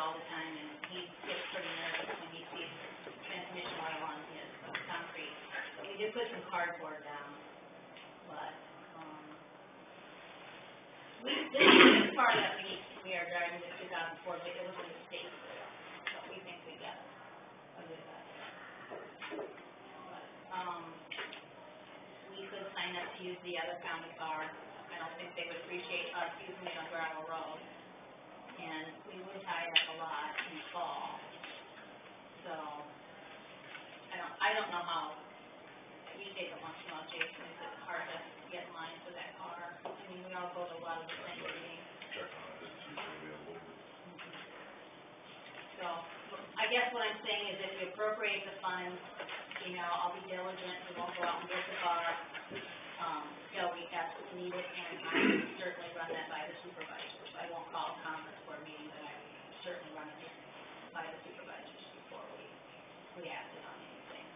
all the time, and he gets pretty nervous when he sees transmission oil on his concrete. So we did put some cardboard down, but, this car that we are driving this 2004, but it was a mistake, so we think we got a good guy. But, we could sign up to use the other county car. I don't think they would appreciate us using it on gravel road. And we would tie up a lot in the fall. So, I don't know how, we take it once in a while, Jason, is it hard to get in line for that car? I mean, we all go to a lot of the same meetings. Check on it, it's usually a little bit. So, I guess what I'm saying is if you appropriate the funds, you know, I'll be diligent, we won't go out and get the car, till we absolutely need it, and I will certainly run that by the supervisors. I won't call a conference board meeting, but I will certainly run it by the supervisors before we acted on anything.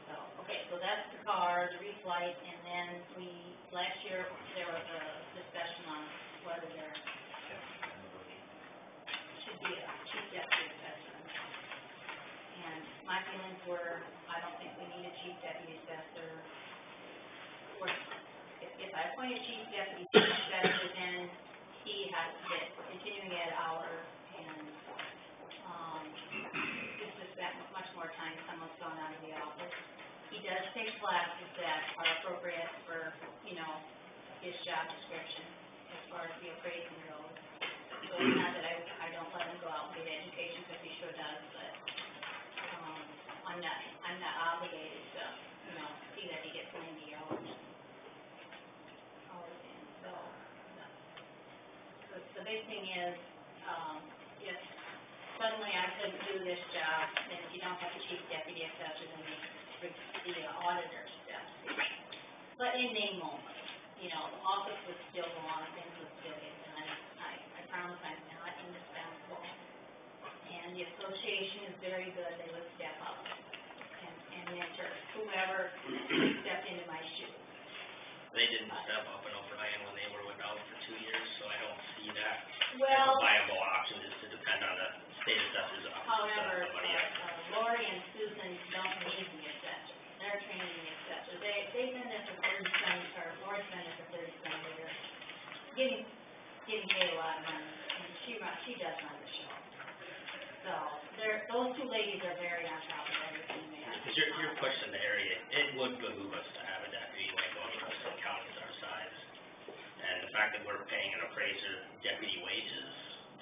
So, okay, so that's the car, the reflight, and then last year, there was a discussion on whether there should be a chief deputy assessor. And my feelings were, I don't think we need a chief deputy assessor. If I appoint a chief deputy assessor, then he has to get continuing ed hour, and it's just that much more time someone's gone out of the office. He does take classes that are appropriate for, you know, his job description as far as the appraising goes. So it's not that I don't let him go out and get education, because he sure does, but I'm not obligated to, you know, see that he gets 90 hours in. So the big thing is, if suddenly I couldn't do this job, then if you don't have a chief deputy assessor, then the auditor steps in. But in name only, you know, the office would still go on, things would still get done. I promise I'm not indispensable. And the association is very good, they would step up and mentor whoever stepped into my shoes. They didn't step up in O'Brien when they were without for 2 years, so I don't see that Well, as a viable option, just to depend on the state assessor's office. however, Somebody else. Lori and Susan don't need the assessor. They're training the assessor. They've been there for 37, or Lori's been there for 37 years, getting paid a lot of money, and she does run the show. So those two ladies are very on top of everything they have. Because you're pushing the area, it would behoove us to have a deputy like one of some counties our size. And the fact that we're paying an appraiser deputy wages,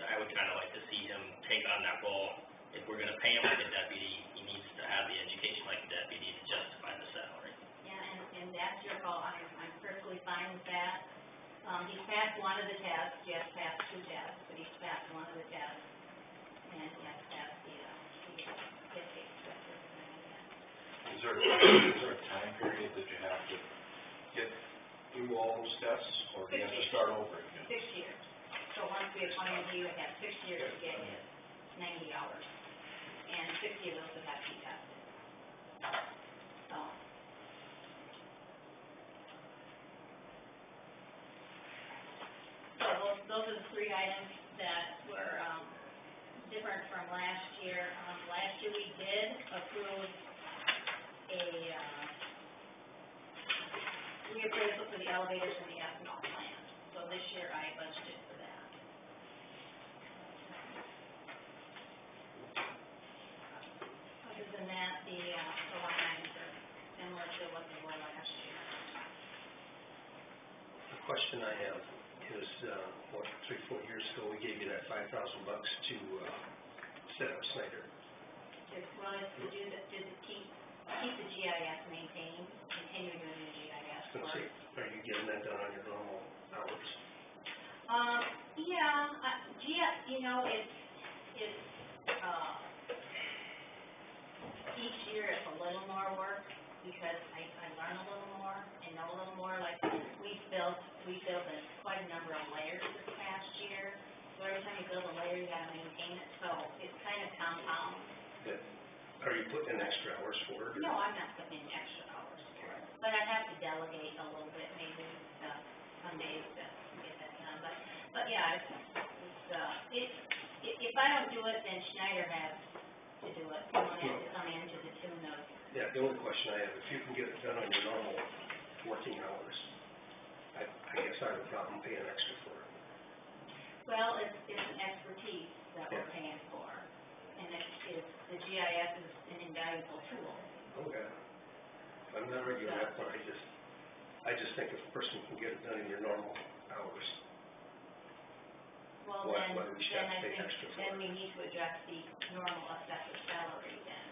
I would kind of like to see him take on that role. If we're going to pay him like a deputy, he needs to have the education like a deputy to justify the salary. Yeah, and that's your call. I'm perfectly fine with that. He's passed one of the tests. He has passed 2 tests, but he's passed one of the tests. And he has passed the deputy assessor. Is there a time period that you have to get through all those tests, or do you have to start over again? 6 years. So once we appoint him, he would have 6 years to get his 90 hours. And 60 of those would have to be tested. So. So those are the 3 items that were different from last year. Last year we did approve a reappraisal for the elevators and the ethanol plant. So this year I budgeted for that. Other than that, the line items are similar to what they were last year. The question I have is, 3-4 years ago, we gave you that $5,000 to set up Snyder. Well, it's to keep the GIS maintained, continue doing the GIS work. Are you getting that done on your normal hours? Yeah, GIS, you know, it's each year it's a little more work, because I learn a little more and know a little more. Like we built quite a number of layers this past year. So every time you build a layer, you got to maintain it. So it's kind of compound. Are you putting in extra hours for it? No, I'm not putting in extra hours for it. But I'd have to delegate a little bit, maybe some days to get that done. But yeah, it's if I don't do it, then Schneider has to do it, someone has to come in to the tune of, Yeah, the only question I have, if you can get it done on your normal working hours, I guess I have a problem paying extra for it. well, it's an expertise that we're Yeah. paying for. And the GIS is an invaluable tool. Oh, yeah. I'm not arguing that, but I just think if a person can get it done in your normal hours, Well, Why- then, why do we then have to I pay think, extra for then it? we need to address the normal assessor salary then.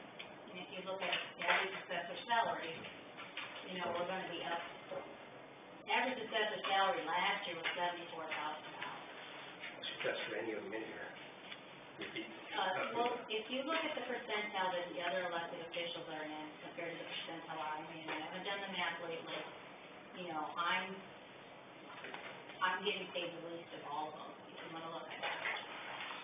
And if you look at the average assessor salary, you know, we're gonna be up. Average assessor salary last year was $74,000. that's for any of them in here. Well, if you look at the percentile that the other elected officials are in compared to the percentile I'm in, I haven't done the math lately, you know, I'm getting paid the least of all of them, if you wanna look at that.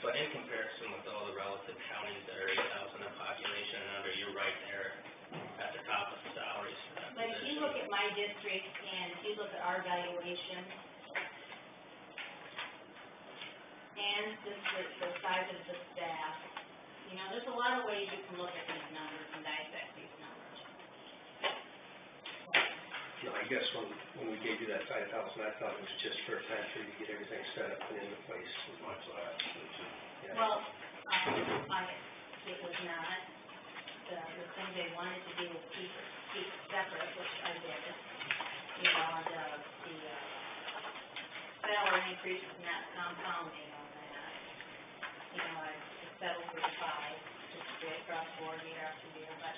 But in comparison with all the relative counties that are 8,000 in population and under, you're right there at the top of the salaries for that But if you position. look at my district and if you look at our valuation and the size of the staff, you know, there's a lot of ways you can look at these numbers and dissect these numbers. No, I guess when we gave you that 5,000, I thought it was just for a time for you to get everything set up and into place. That's what I said too. Yeah. Well, it was not, the thing they wanted to do was keep it separate, which I did. You know, the salary increases not compounding on that. You know, I settled for 5, just straight across the board year after year, but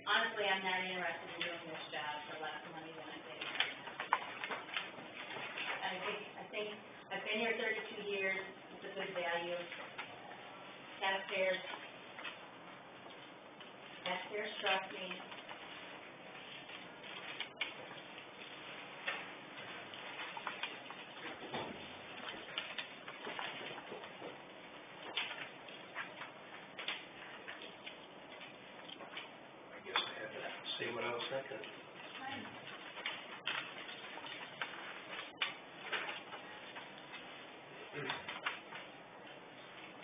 honestly, I'm not interested in doing this job for less money than I'm getting right now. I think I've been here 32 years, it's a good value. Taxpayers trust me. I guess I had to say what I was thinking.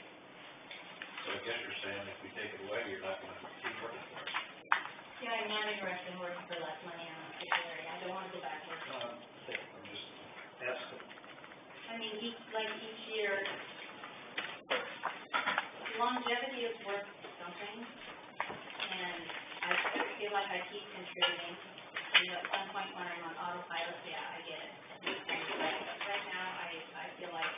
So I guess you're saying if we take it away, you're not gonna keep working for it. Yeah, I'm not interested in working for less money on this area, I don't wanna go backwards. I'm just, Asking. I mean, each year, longevity is worth something, and I feel like I keep contributing. You know, at some point when I'm on autopilot, yeah, I get it. But right now, I feel like,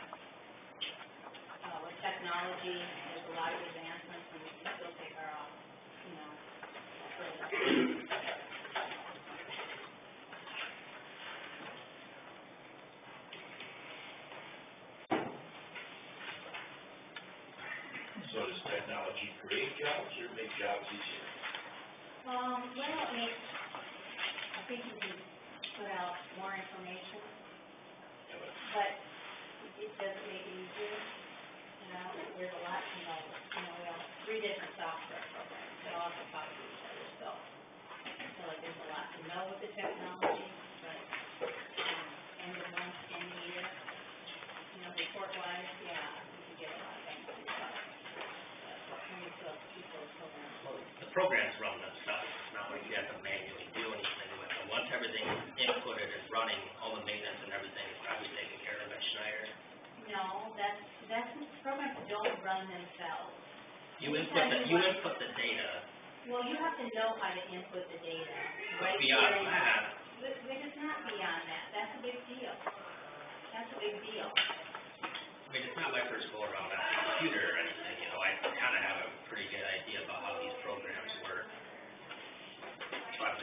with technology, there's a lot of advancements, and we can still take our off, you know, further. so does technology create jobs or make jobs easier? Well, I mean, I think you can put out more information, but it doesn't make it easier. You know, there's a lot to know. You know, we have 3 different software programs that all have to talk to each other, so I feel like there's a lot to know with the technology, but, end of month, end of year, you know, report-wise, yeah, you can get a lot of things to yourself. But when you fill those programs. Well, the programs run themselves, it's not like you have to manually do anything with them. Once everything's inputted and running, all the maintenance and everything is probably taken care of at Schneider. No, programs don't run themselves. You input the data, Well, you have to know how to input the data. but Right beyond here. that, But it's not beyond that, that's a big deal. That's a big deal. I mean, it's not my first go around at the computer or anything, you know, I kind of have a pretty good idea about how these programs work. But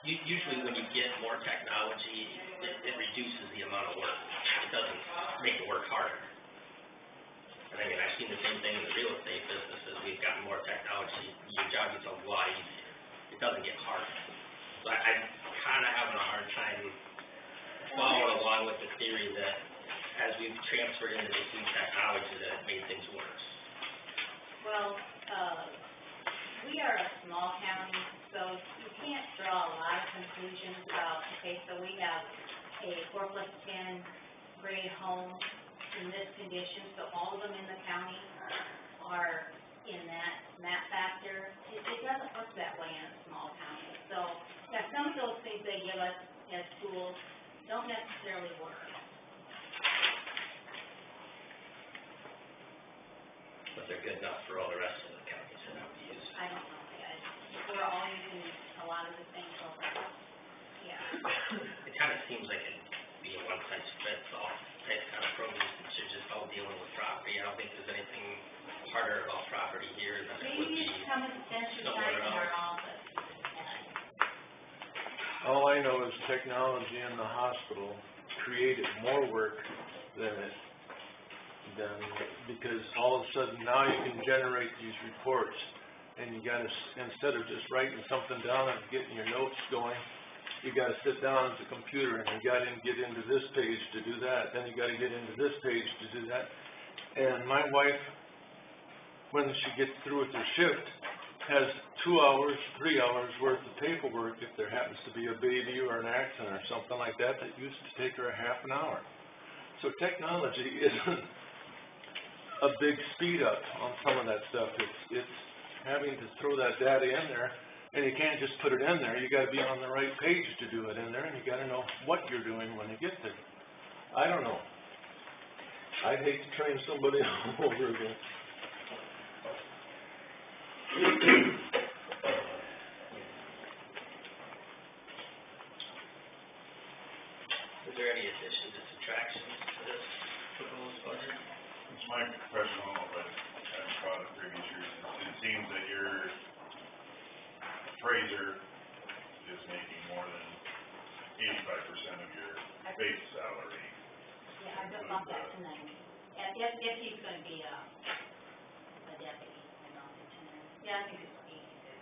usually when you get more technology, it reduces the amount of work. It doesn't make the work harder. And I mean, I've seen the same thing in the real estate business. As we've gotten more technology, your job gets a lot easier. It doesn't get harder. So I'm kind of having a hard time following along with the theory that as we've transferred into this new technology, that it made things worse. Well, we are a small county, so you can't draw a lot of conclusions about, okay, so we have a 4+10 grade home in this condition, so all of them in the county are in that factor, it doesn't work that way in a small county. So, yeah, some of those things they give us as tools don't necessarily work. But they're good enough for all the rest of the counties that have to use. I don't know, we're all using a lot of the same programs. Yeah. It kind of seems like it'd be a one-size-fits-all type kind of program that should just all dealing with property. I don't think there's anything harder about property here than it would Maybe be. come and spend your time in our office. All I know is technology in the hospital created more work than because all of a sudden now you can generate these reports and you gotta, instead of just writing something down and getting your notes going, you gotta sit down at the computer and you gotta get into this page to do that, then you gotta get into this page to do that. And my wife, when she gets through with her shift, has 2 hours, 3 hours worth of paperwork if there happens to be a baby or an accident or something like that that used to take her a half an hour. So technology isn't a big speed up on some of that stuff. It's having to throw that data in there, and you can't just put it in there. You gotta be on the right page to do it in there, and you gotta know what you're doing when you get there. I don't know. I'd hate to train somebody all over again. Is there any additions or subtractions to this proposed budget? It's my professional, but I've taught it previous years, it seems that your appraiser is making more than 85% of your base salary. Yeah, I just bumped that to 90. If he's gonna be a deputy, I bumped it to 90. Yeah, I think it's 86.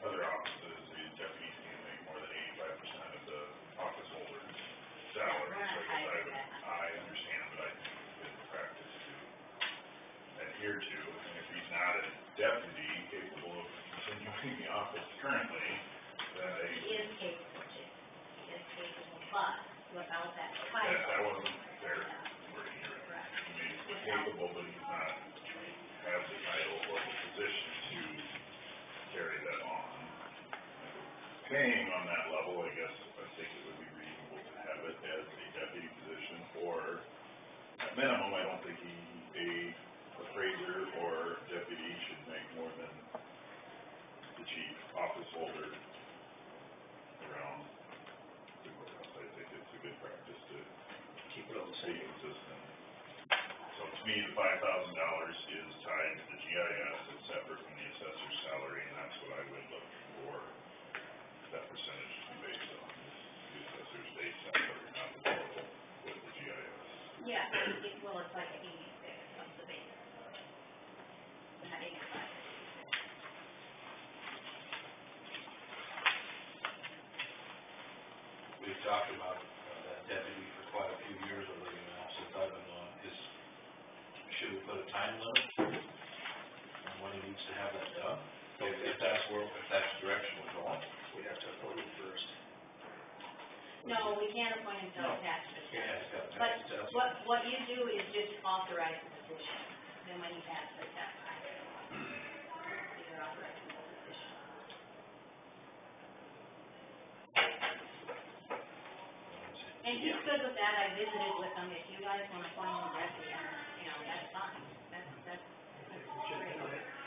Other offices, the deputies can make more than 85% of the office holder's salary. We're not So tied to that. I understand, but I think it's good practice to adhere to. And if he's not a deputy capable of continuing the office currently, then He is capable, Jim. He is capable, but without that title. that wasn't fair wording here. Correct. He may be capable, but he's not, have the title or the position to carry that on. Paying on that level, I guess, I think it would be reasonable to have it as a deputy position, or at minimum, I don't think a appraiser or deputy should make more than the chief office holder around the courthouse. I think it's a good practice to Keep it all the stay same. consistent. So to me, the $5,000 is tied to the GIS, it's separate from the assessor's salary, and that's what I would look for that percentage to be based on, the assessor's base salary, not the total with the GIS. Yeah, well, it's like 86 of the base. Not 85. We've talked about that deputy for quite a few years already now, since I've been on. Should we put a time limit on when he needs to have that done? If that's the direction we're going. We have to appoint him first. No, we can't appoint him until it's passed. Yeah, it's got to But pass the test. what you do is just authorize the position, then when you pass the test, you're authorizing the position. And he's good with that. I visited with him. If you guys want to appoint him directly, that's fine. That's great.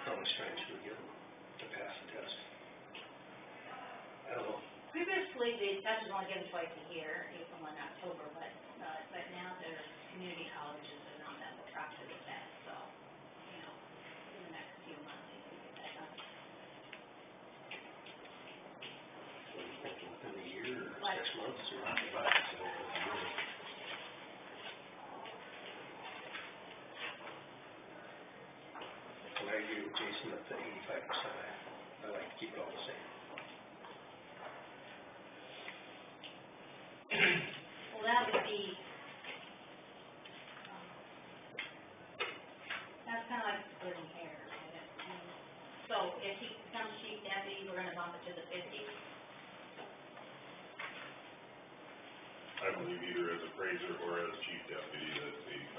How much time should we give him to pass the test? I don't know. Previously, the test was only given twice a year, April and October, but now there's community colleges that don't have the trucks to the test, so, in the next few months, you can get that done. Within a year or Like- 6 months or? And I agree with Jason at the 85%. I like to keep it all the same. Well, that would be, that's kind of like splitting hairs, I guess. So if he becomes chief deputy, we're gonna bump it to the 50. I believe either as appraiser or as chief deputy, that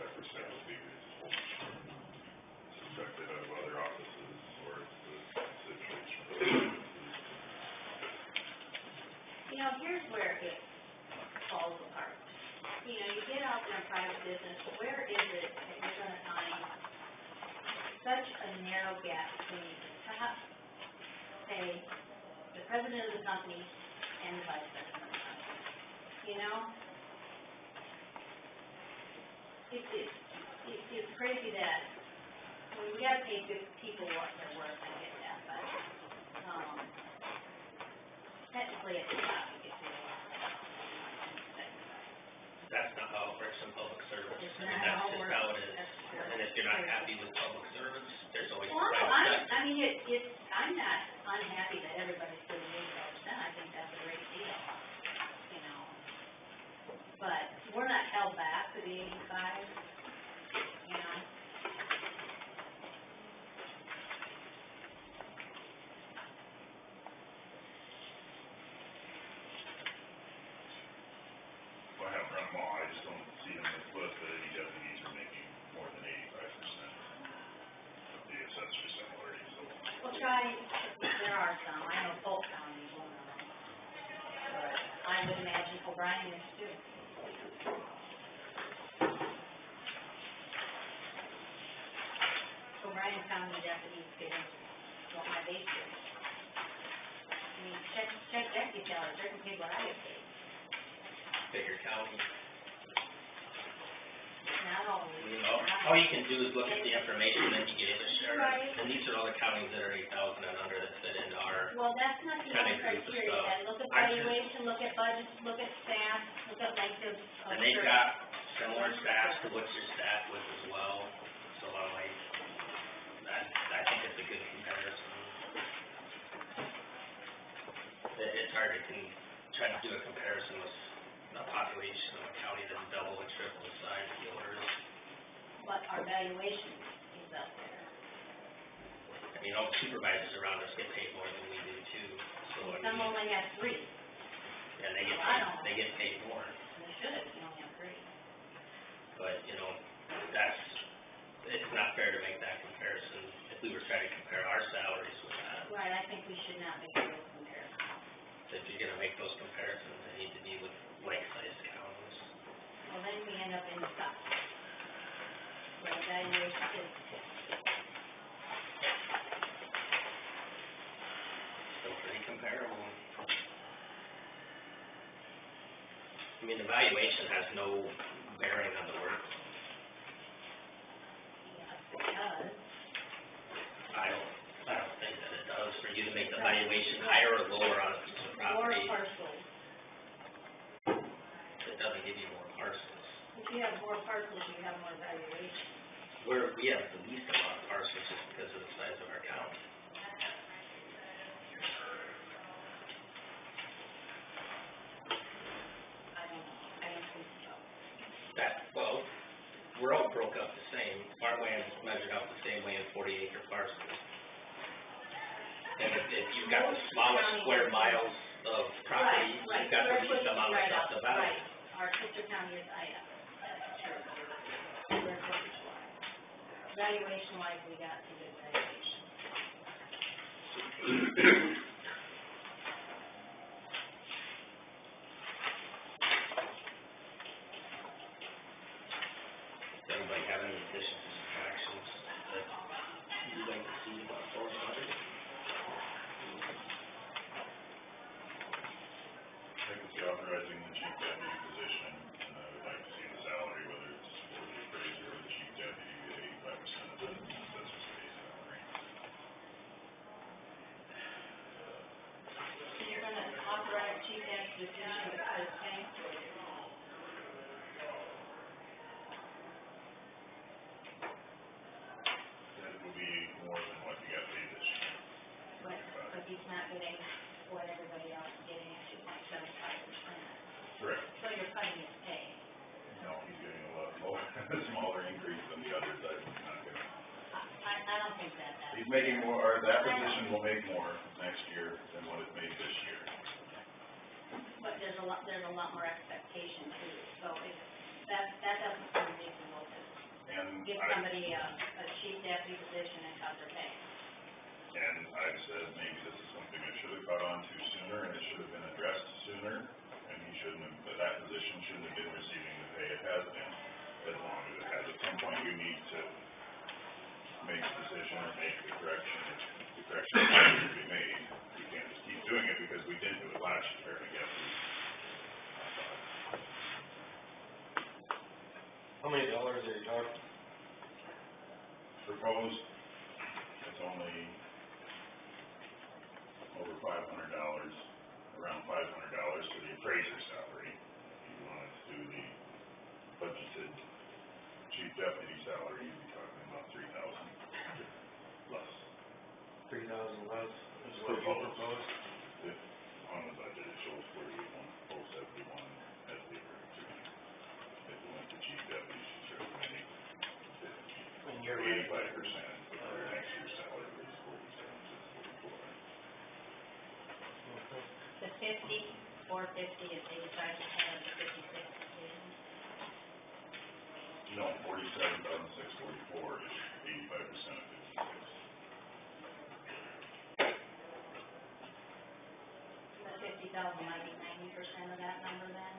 85% would be reasonable. in private business, where is it that you're gonna find such a narrow gap between the top, say, the president of the company and the vice president of the company? You know? It's crazy that, I mean, we gotta pay good people what they're worth, I get that, but, technically at the top, you get paid a lot. That's not how it works in public service. It's I mean, not that's how it just works. how it is. That's true. And if you're not happy with public service, there's always Well, private sector. I mean, I'm not unhappy that everybody's getting 85%, I think that's a great deal, you know. But we're not held back to the 85, you know. Well, I haven't run them all, I just don't see on this list that any deputies are making more than 85% of the assessor's salary, so. Well, there are some, I know Polk County is one of them. But I would imagine O'Brien is too. O'Brien County deputies get what my base is. I mean, check deputy salaries, they're getting paid what I get paid. Bigger county. Not always. You know, all you can do is look at the information that you gave us, Sharon. Right. And these are all the counties that are 8,000 and under that fit into our, Well, that's not the Kind only of group of criteria, stuff. then look at I just- valuation, look at budgets, look at staff, look at length of and they've service. got similar staffs to what you're staffed with as well. So I'm like, I think it's a good comparison. It's hard to try to do a comparison with a population of a county that's double or triple the size of yours. But our valuation is up there. I mean, all the supervisors around us get paid more than we do too, so I Some mean, only have 3, yeah, I don't know. they get paid more. they should, you only have 3. But, you know, it's not fair to make that comparison if we were trying to compare our salaries with that. Right, I think we should not make those comparisons. If you're gonna make those comparisons, they need to be with like-sized counties. Well, then we end up in the top. Where the valuation is, Still pretty comparable. I mean, the valuation has no bearing on the work. yes, it does. I don't think that it does for you to make the valuation higher or lower on a piece of More property. parcels. It doesn't give you more parcels. If you have more parcels, you have more valuation. We have the least amount of parcels just because of the size of our county. I don't think so. Well, we're all broke up the same. Farmland's measured out the same way in 40-acre parcels. And if you've got the smallest square miles of property, Right, you've got the square least footage amount of right stuff up, to value. right. Our sister county is Ida, that's true. Square footage wise. Valuation wise, we got some good valuation. Does anybody have any additions or subtractions that you'd like to see about the budget? I can see authorizing the chief deputy position, and I would like to see the salary, whether it's for the appraiser or the chief deputy, at 85% of the assessor's base salary. So you're gonna authorize chief deputy position because pay? That will be more than what you got paid this year. But he's not getting what everybody else is getting at 2.75%. Correct. So you're cutting his pay. No, he's getting a lot more, a smaller increase than the others, I'm not gonna. I don't think that. He's making more, or that position will make more next year than what it made this year. But there's a lot more expectation too, so if, that doesn't seem reasonable to And give somebody a chief deputy position and cut their pay. I've said maybe this is something I should have caught on to sooner, and it should have been addressed sooner, and he shouldn't have, that position shouldn't have been receiving the pay it has been. or make the correction needs to be made. We can't just keep doing it because we didn't do it last year, I guess. How many dollars are you talking? Proposed, it's only over $500, around $500 for the appraiser's salary. If you wanted to do the budgeted chief deputy salary, you'd be talking about $3,000 less. 3,000 less is what you proposed? If, on the budget, it shows 471 as the appraiser. If it went to chief deputy, she's recommending And you're 85%, but for next year's salary is 47,644. The 450 is 85% of the 56 positions. No, 47,644 is 85% of 56. The 50,000 might be 90% of that number then?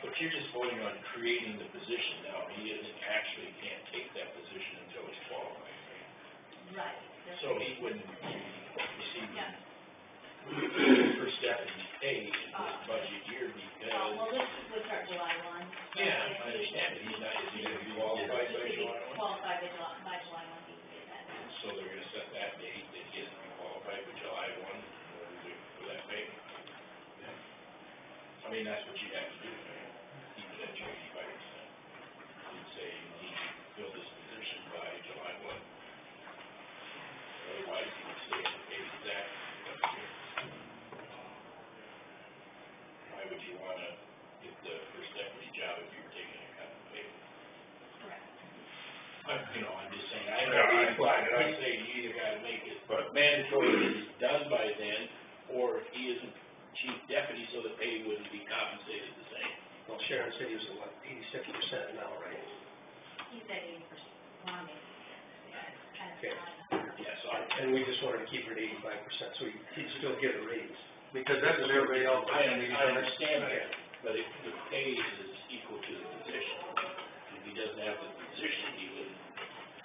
But you're just voting on creating the position now, he isn't actually can't take that position until he's qualified. Right. So he wouldn't receive Yeah. first deputy pay in this budget year because. Well, this would start July 1. So Yeah, if I he- understand, but he's not, is he gonna be qualified by July one? Qualified by July 1, he can get that done. So they're gonna set that date, that he has to be qualified by July one, in order to, for that pay? I mean, that's what you have to do, man, keep it at your 85%. You'd say you need to fill this position by July one. Otherwise, you would stay in the pay exact budget year. Why would you wanna get the first deputy job if you were taking a cut in pay? Correct. I'm just saying, I know you apply, but I'm saying you either gotta make it mandatory that it's done by then, or if he isn't chief deputy, so the pay wouldn't be compensated the same. Well, Sharon said he was at what, 86% now, right? He said 80%. Well, maybe. Yeah, it's kind of. Okay. Yeah, so I, And we just wanted to keep her at 85%, so he'd still get a raise. Because that's what everybody else. I understand that, but if the pay is equal to the position, if he doesn't have the position, he would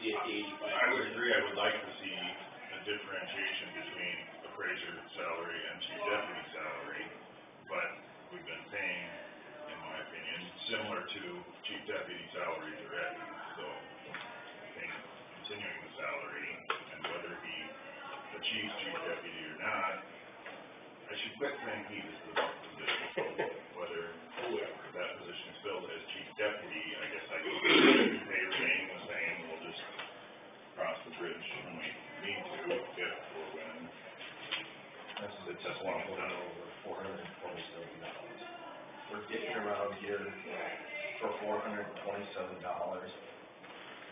be at the 85%. I would agree, I would like to see a differentiation between appraiser salary and chief deputy salary, but we've been paying, in my opinion, similar to chief deputy salaries already, so I think continuing the salary, and whether he achieves chief deputy or not, I should quit saying he is the position, whether whoever that position is filled as chief deputy, I guess I could pay remaining the same, we'll just cross the bridge when we need to, if or when it's just one done. $427. We're getting around here for $427.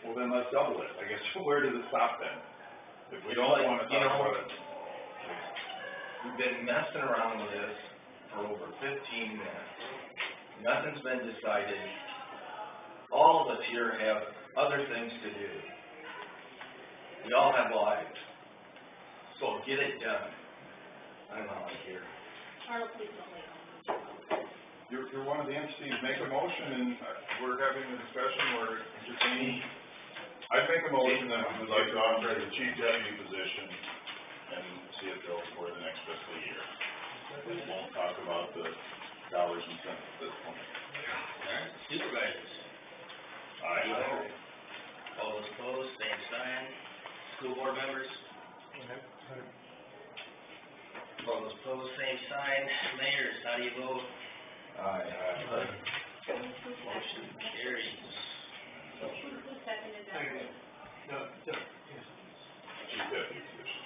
Well, then let's double it. I guess, where does it stop then? If we don't wanna talk about it, We've been messing around with this for over 15 minutes. Nothing's been decided. All of us here have other things to do. We all have lives. So get it done. I'm out of here. Charles, please don't wait on me. you're one of the entities, make a motion, and we're having a discussion where just any, I make a motion that we would like to offer the chief deputy position and see it go for the next fiscal year. We won't talk about the dollars and cents at this point. Alright, supervisors. Aye. All those opposed, same sign. School board members? All those opposed, same sign. Mayors, how do you vote? Aye. Motion carries. Who seconded that? Chief deputy position.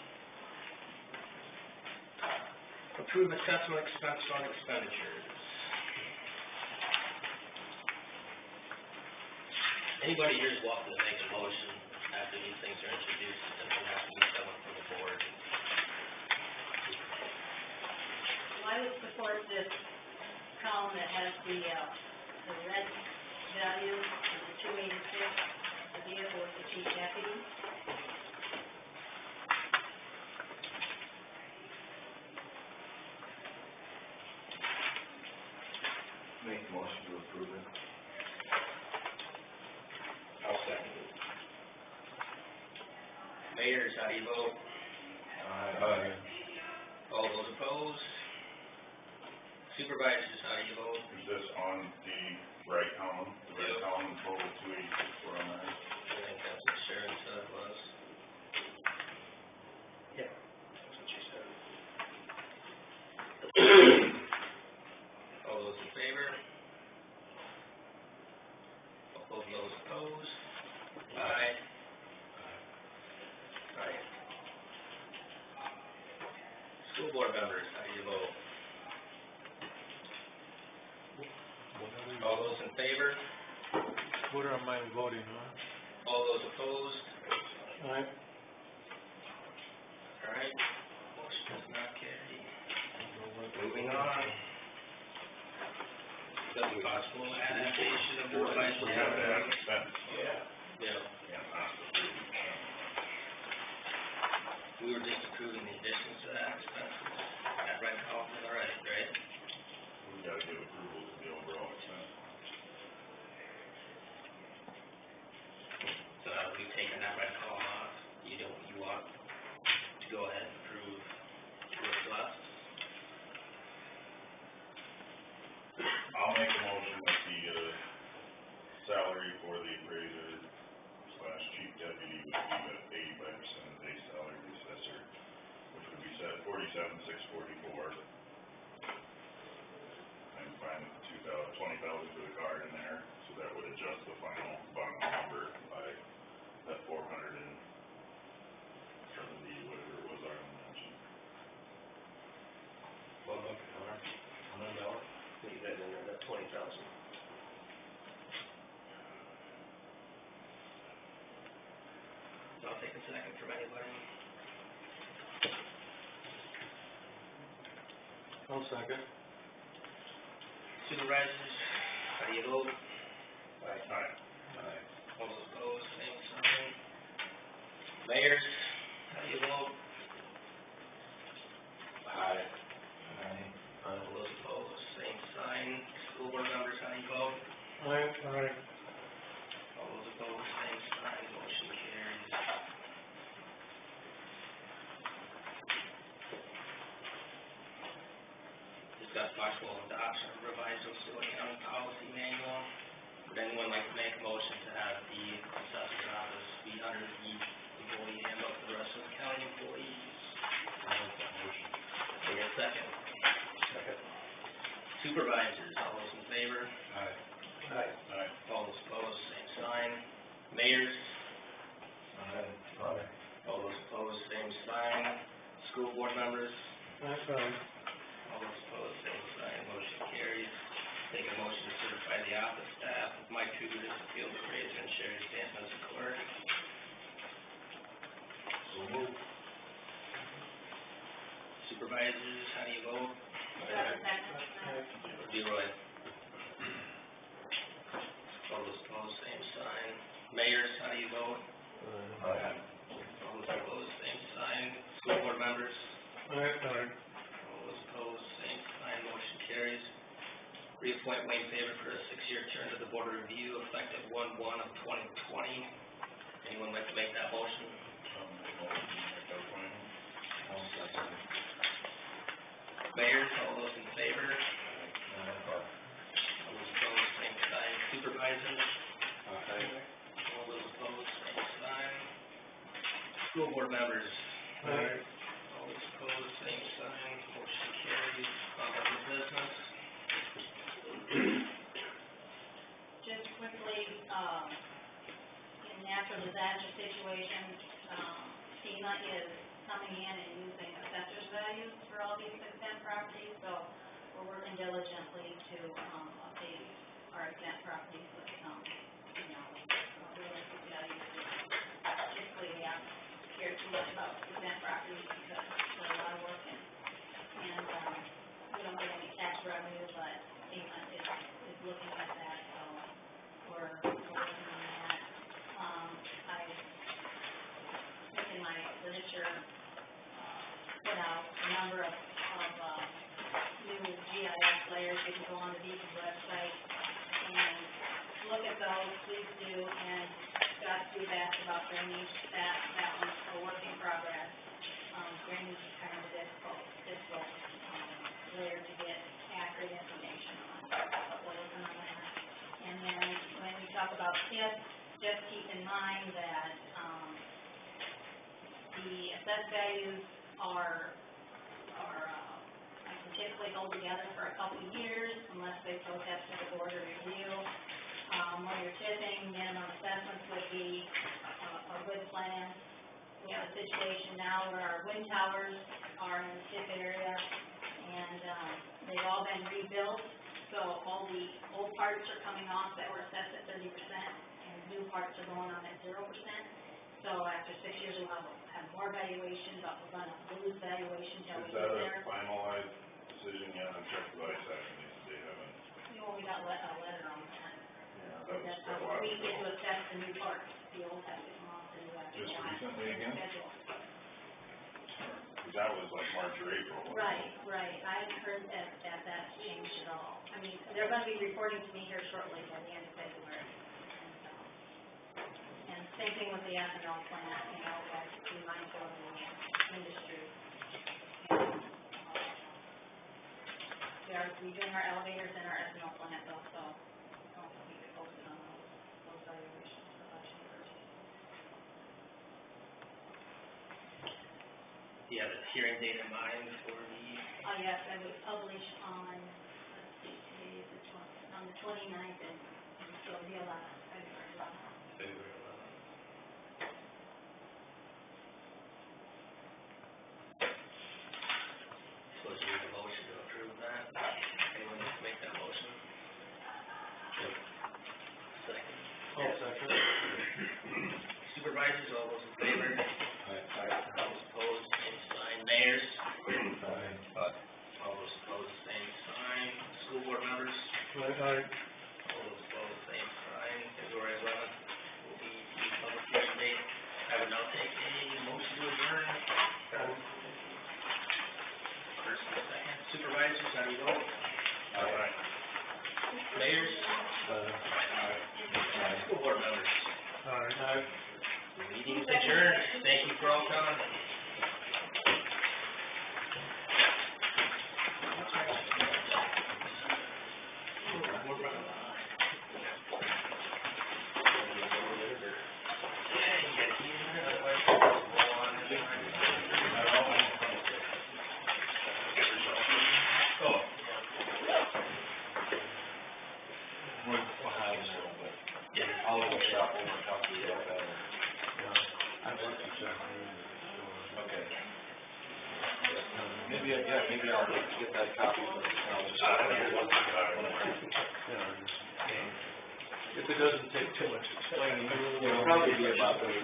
Approve assessment expense fund expenditures. Anybody here is welcome to make a motion after these things are introduced, it doesn't have to be someone from the board. I would support this column that has the red value, the 286, the vehicle with the chief deputy. Make the motion to approve it. I'll second it. Mayors, how do you vote? Aye. All those opposed? Supervisors, how do you vote? Is this on the right column? The right Yep. column, total 286,409? I think that's what Sharon said it was. Yeah, that's what you said. All those in favor? All those opposed? Aye. Aye. School board members, how do you vote? All those in favor? What am I voting on? All those opposed? Aye. All right, motion does not carry. Moving on. Discuss possible adaptation of the revised. We have to add expense. Yeah. Yeah, Yeah, not approving expense. we were just approving the additions to that expenses. That red column is all right, right? We gotta give approval to the overall expense. So we've taken that red column off. You want to go ahead and approve what's left? I'll make a motion that the, salary for the appraiser / chief deputy would be at 85% of base salary of the assessor, which would be set at 47,644. I'm fine with the 20,000 for the card in there, so that would adjust the final bond number by that 470, whatever it was Arlen mentioned. Leave that in there, that 20,000. I'll take a second from anybody. I'll second. Supervisors, how do you vote? Aye. All those opposed, same sign. Mayors, how do you vote? Aye. All those opposed, same sign. School board members, how do you vote? Aye. All those opposed, same sign. Motion carries. Discuss possible adoption of revised Osceola County policy manual. Would anyone like to make a motion to have the assessor's office be under the employee handbook for the rest of the county employees? Take a second. Second. Supervisors, all those in favor? Aye. Aye. Aye. All those opposed, same sign. Mayors? Aye. All those opposed, same sign. School board members? Aye. All those opposed, same sign. Motion carries. Take a motion to certify the office staff of Mike Truder as the field appraiser and Sherry Stanton as the clerk. So moved. Supervisors, how do you vote? Is that a second? Leroy? All those opposed, same sign. Mayors, how do you vote? Aye. All those opposed, same sign. School board members? Aye. All those opposed, same sign. Motion carries. Reappoint Wayne Favor for a 6-year term to the Board of Review effective 1/1/2020. Anyone like to make that motion? Mayors, all those in favor? All those opposed, same sign. Supervisors? All those opposed, same sign. School board members? Aye. All those opposed, same sign. Motion carries. Other business? Just quickly, in natural disaster situations, FEMA is coming in and using assessor's values for all these exempt properties, so we're working diligently to, update our exempt properties with some, realistic values. Typically, we haven't cared too much about exempt properties because it's a lot of work and, we don't get any tax revenue, but FEMA is looking at that, so we're working on that. I think in my literature, put out a number of new new GIS layers, you can go on the Beacon's website and look at those, please do, and Scott's feedback about drainage, that one's a work in progress. Drainage is kind of a difficult, layer to get accurate information on, but we're working on that. And then when we talk about tips, just keep in mind that, the assessed values are I can typically hold together for a couple of years unless they protest to the board or review. When you're tipping, minimum assessments would be a good plan. We have a situation now where our wind towers are in the tip area, and they've all been rebuilt, so all the old parts are coming off that were assessed at 30%, and new parts are going on at 0%. So after 6 years, we'll have more valuations, but we're gonna lose valuations till we Is get that there. a finalized decision yet? I'm checking the ice action, they haven't, You know, we got a letter on that. yeah, That's that was we get to assess the new parts, the old have to come off, and we have to. just go on recently again? schedule. Cause that was like March or April. wasn't it? Right, I haven't heard that that's changed at all. I mean, they're gonna be reporting to me here shortly by the end of February. And same thing with the ethanol plant, you know, we have to be mindful of the industry. We are redoing our elevators and our ethanol plant also, don't keep it posted on those valuations for election years. Do you have a hearing date in mind for the, Yes, I would publish on, let's see, today is the on the 29th, and so the 11th, February 11th. February 11th? Suppose you need a motion to approve that? Anyone like to make that motion? Second. Second. Supervisors, all those in favor? All those opposed, same sign. Mayors? All those opposed, same sign. School board members? All those opposed, same sign. February 11th will be the public hearing date. I would now take a motion to adjourn. First and second. Supervisors, how do you vote? Alright. Mayors? School board members? Meeting is adjourned. Thank you for all coming. Maybe I'll get that copy from the If it doesn't take too much explaining. It'll probably be about $100,000.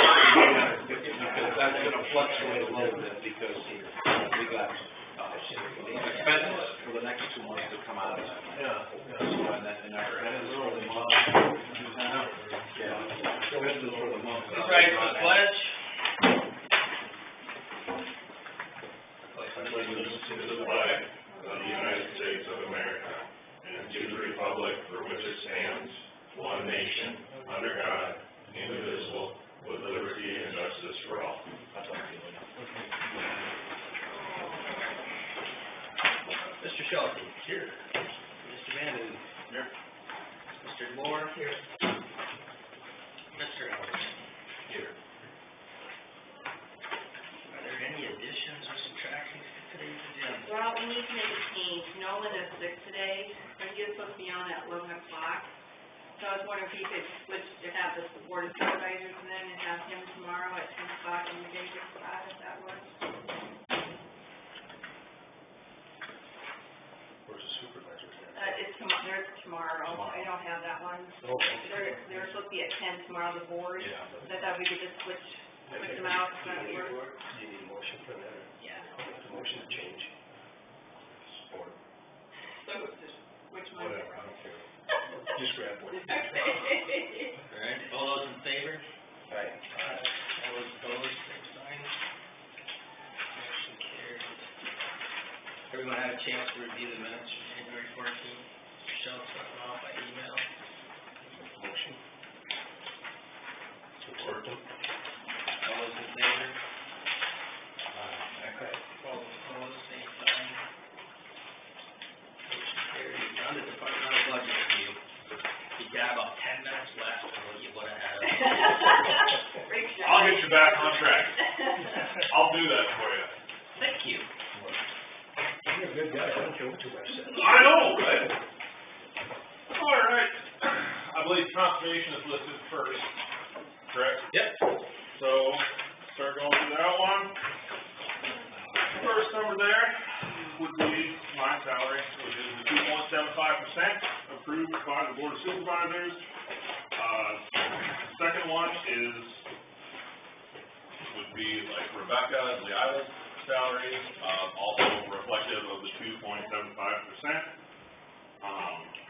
Because that's gonna fluctuate a little bit because we got, expenses for the next 2 months to come out of that. And our expenses for the month. Expenses for the month. Right, for the pledge. To the flag of the United States of America, and to the republic for which it stands, one nation, under God, indivisible, with liberty and justice for all. Mr. Shelton? Here. Mr. Vanden? Here. Mr. Moore? Here. Mr. Ellis? Here. Are there any additions or subtractions to today's agenda? Well, we need to make a change. Nolan is sick today, and he was supposed to be on at 11 o'clock. So I was wondering if you could switch to have the board of supervisors and then and have him tomorrow at 10 o'clock in the Davis spot, if that works. Where's the supervisor? It's there's tomorrow. I don't have that one. Okay. They're supposed to be at 10 tomorrow, the board. Yeah. So I thought we could just switch them out, if that would work. Do you need a motion for that? Yeah. Make the motion to change. Support. So just, which one? Whatever, I don't care. Just grab one. Okay. All right, all those in favor? Aye. chance to review the minutes from January 14th. Michelle sent them out by email. Motion. Support them. All those in favor? All those opposed, same sign. Motion carried. Now the departmental budget review. You got about 10 minutes left on what you would have had. I'll get you back on track. I'll do that for you. Thank you. You're a good guy, I don't care what you much say. I know, right? All right. I believe conservation is listed first, correct? Yep. So, start going through that one. First number there would be my salary, which is the 2.75% approved by the Board of Supervisors. Second one would be like Rebecca Leota's salary, also reflective of the 2.75%.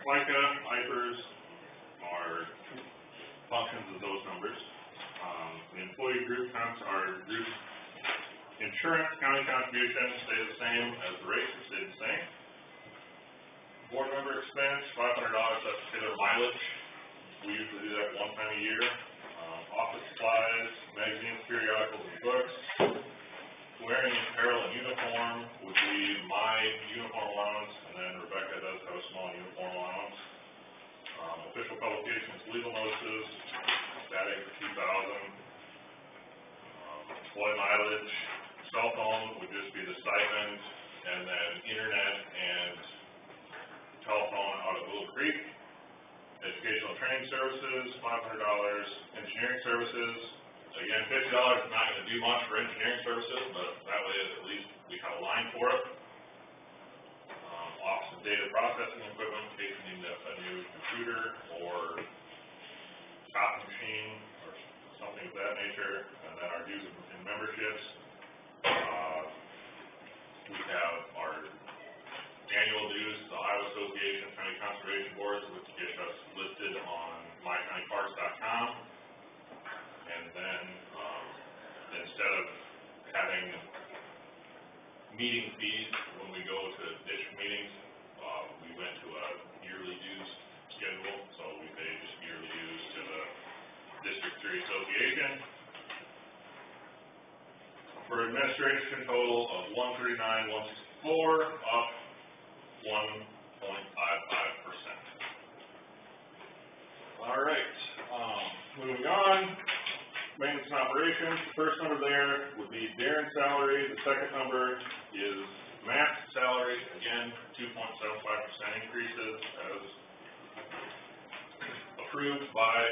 FICA, IFRS are functions of those numbers. The employee group counts are group insurance, county contribution stay the same as the rates stay the same. Board member expense, $500, that's considered mileage. We usually do that one time a year. Office supplies, magazines, periodicals, and books. Wearing apparel and uniform would be my uniform allowance, and then Rebecca does have a small uniform allowance. Official publications, legal notices, static for 2,000. Employee mileage, cell phone would just be the stipend, and then internet and telephone out of Willow Creek. Educational training services, $500. Engineering services, again, $50 is not going to do much for engineering services, but that way at least we have a line for it. Office and data processing equipment, in case you need a new computer or copy machine or something of that nature. And then our dues and memberships. We have our annual dues to the Iowa Association of County Conservation Boards, which get us listed on mycountyparks.com. And then, instead of having meeting fees when we go to district meetings, we went to a yearly dues schedule, so we pay just yearly dues to the District 3 Association. For administration total of $139,164, up 1.55%. All right, moving on, maintenance and operations. The first number there would be Darren's salary. The second number is Matt's salary. Again, 2.75% increases as approved by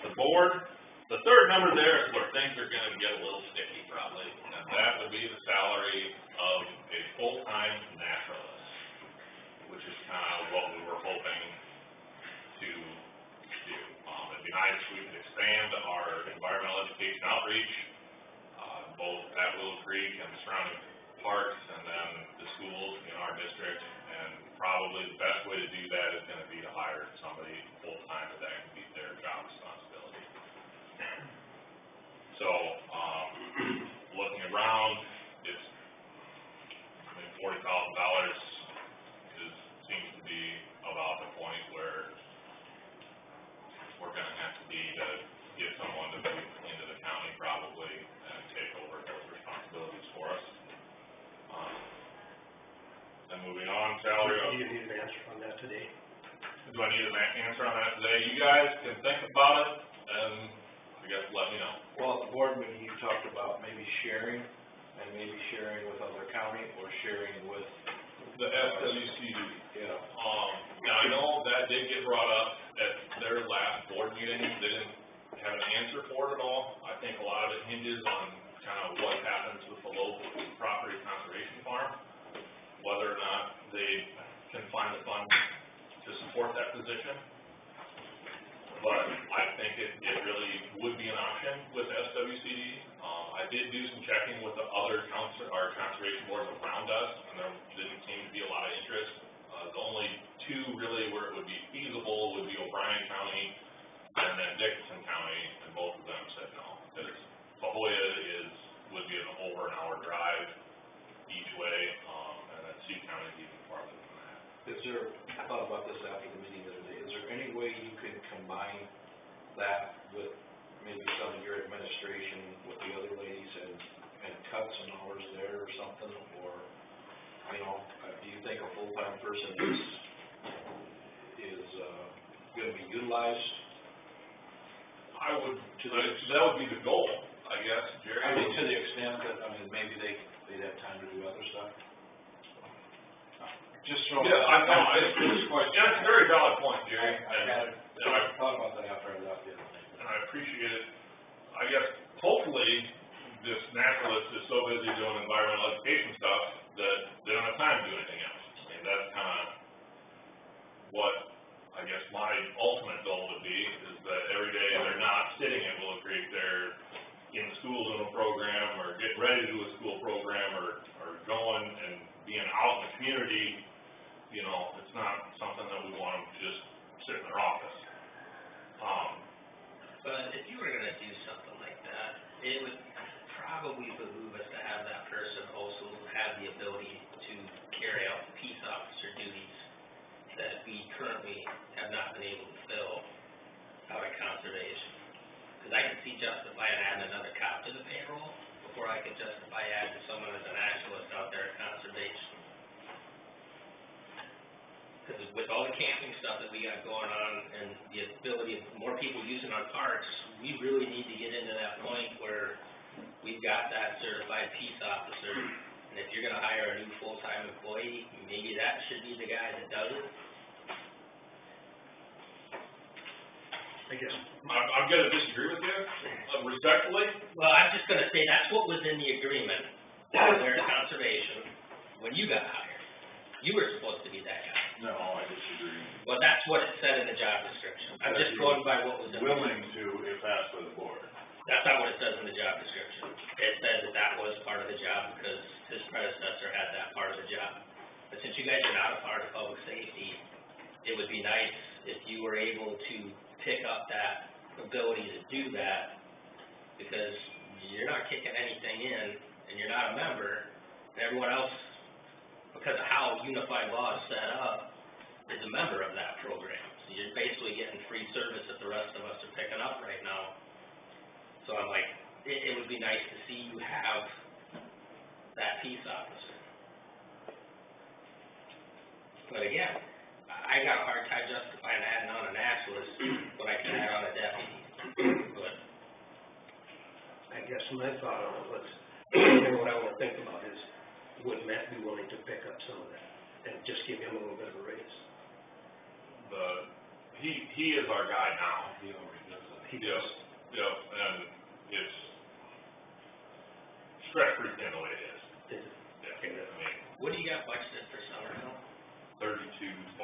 the board. The third number there is where things are going to get a little sticky probably, and that would be the salary of a full-time naturalist, which is kind of what we were hoping to do. It'd be nice if we could expand our environmental education outreach, both at Willow Creek and the surrounding parks, and then the schools in our district. And probably the best way to do that is going to be to hire somebody full-time that can meet their job responsibility. So, looking around, it's, I think $40,000 seems to be about the point where we're going to have to be to get someone to move into the county probably and take over those responsibilities for us. Then moving on, salary of... Do you need an answer on that today? Do I need an answer on that today? You guys can think about it and I guess let me know. Well, at the board meeting, you talked about maybe sharing, and maybe sharing with other county, or sharing with... The SWCD. Yeah. Now I know that did get brought up at their last board meeting. They didn't have an answer for it at all. I think a lot of it hinges on kind of what happens with the local property conservation farm, whether or not they can find the funds to support that position. But I think it really would be an option with SWCD. I did do some checking with the other conservation boards around us, and there didn't seem to be a lot of interest. The only two really where it would be feasible would be O'Brien County and then Dickinson County, and both of them said no. Because Pahoja would be an over an hour drive each way, and then Sioux County is even there, I thought about this after the meeting the other day, is there any way you can combine that with maybe some of your administration with the other ladies and cut some hours there or something, or, you know, do you think a full-time person is gonna be utilized? I would, that would be the goal, I guess, Jerry. I mean, to the extent that, I mean, maybe they'd have time to do other stuff. Just so. Yeah, I know, it's quite, that's a very valid point, Jerry. I thought about that after I left the other day. And I appreciate it. I guess, hopefully, this naturalist is so busy doing environmental education stuff that they don't have time to do anything else. I mean, that's kind of what, I guess, my ultimate goal would be, is that every day they're not sitting at Willow Creek, they're in the school zone program, or getting ready to do a school program, or going and being out in the community. You know, it's not something that we want them to just sit in their office. But if you were gonna do something like that, it would probably behoove us to have that person also have the ability to carry out the peace officer duties that we currently have not been able to fill out of conservation. Because I can see justifying adding another cop to the payroll before I could justify adding someone as a naturalist out there at conservation. Because with all the camping stuff that we got going on and the ability of more people using our parks, we really need to get into that point where we've got that certified peace officer. And if you're gonna hire a new full-time employee, maybe that should be the guy that does it. I guess, I'm gonna disagree with you, respectfully. Well, I'm just gonna say, that's what was in the agreement, down there at conservation, when you got hired. You were supposed to be that guy. No, I disagree. Well, that's what it said in the job description. I'm just going by what was in the. Willing to, if asked by the board. That's not what it says in the job description. It said that that was part of the job because his predecessor had that part of the job. But since you guys are not a part of public safety, it would be nice if you were able to pick up that ability to do that, because you're not kicking anything in and you're not a member, and everyone else, because of how unified law is set up, is a member of that program. So you're basically getting free service that the rest of us are picking up right now. So I'm like, it would be nice to see you have that peace officer. But again, I got a hard time justifying adding on a naturalist when I can add on a deputy. But I guess my thought on it was, and what I wanna think about is, would Matt be willing to pick up some of that and just give him a little bit of a raise? He is our guy now. He already does that. He does. Yep, and it's stretched pretty thin the way it is. Is it? Yeah, Okay, I mean, what do you got budgeted for summer help? 32.4,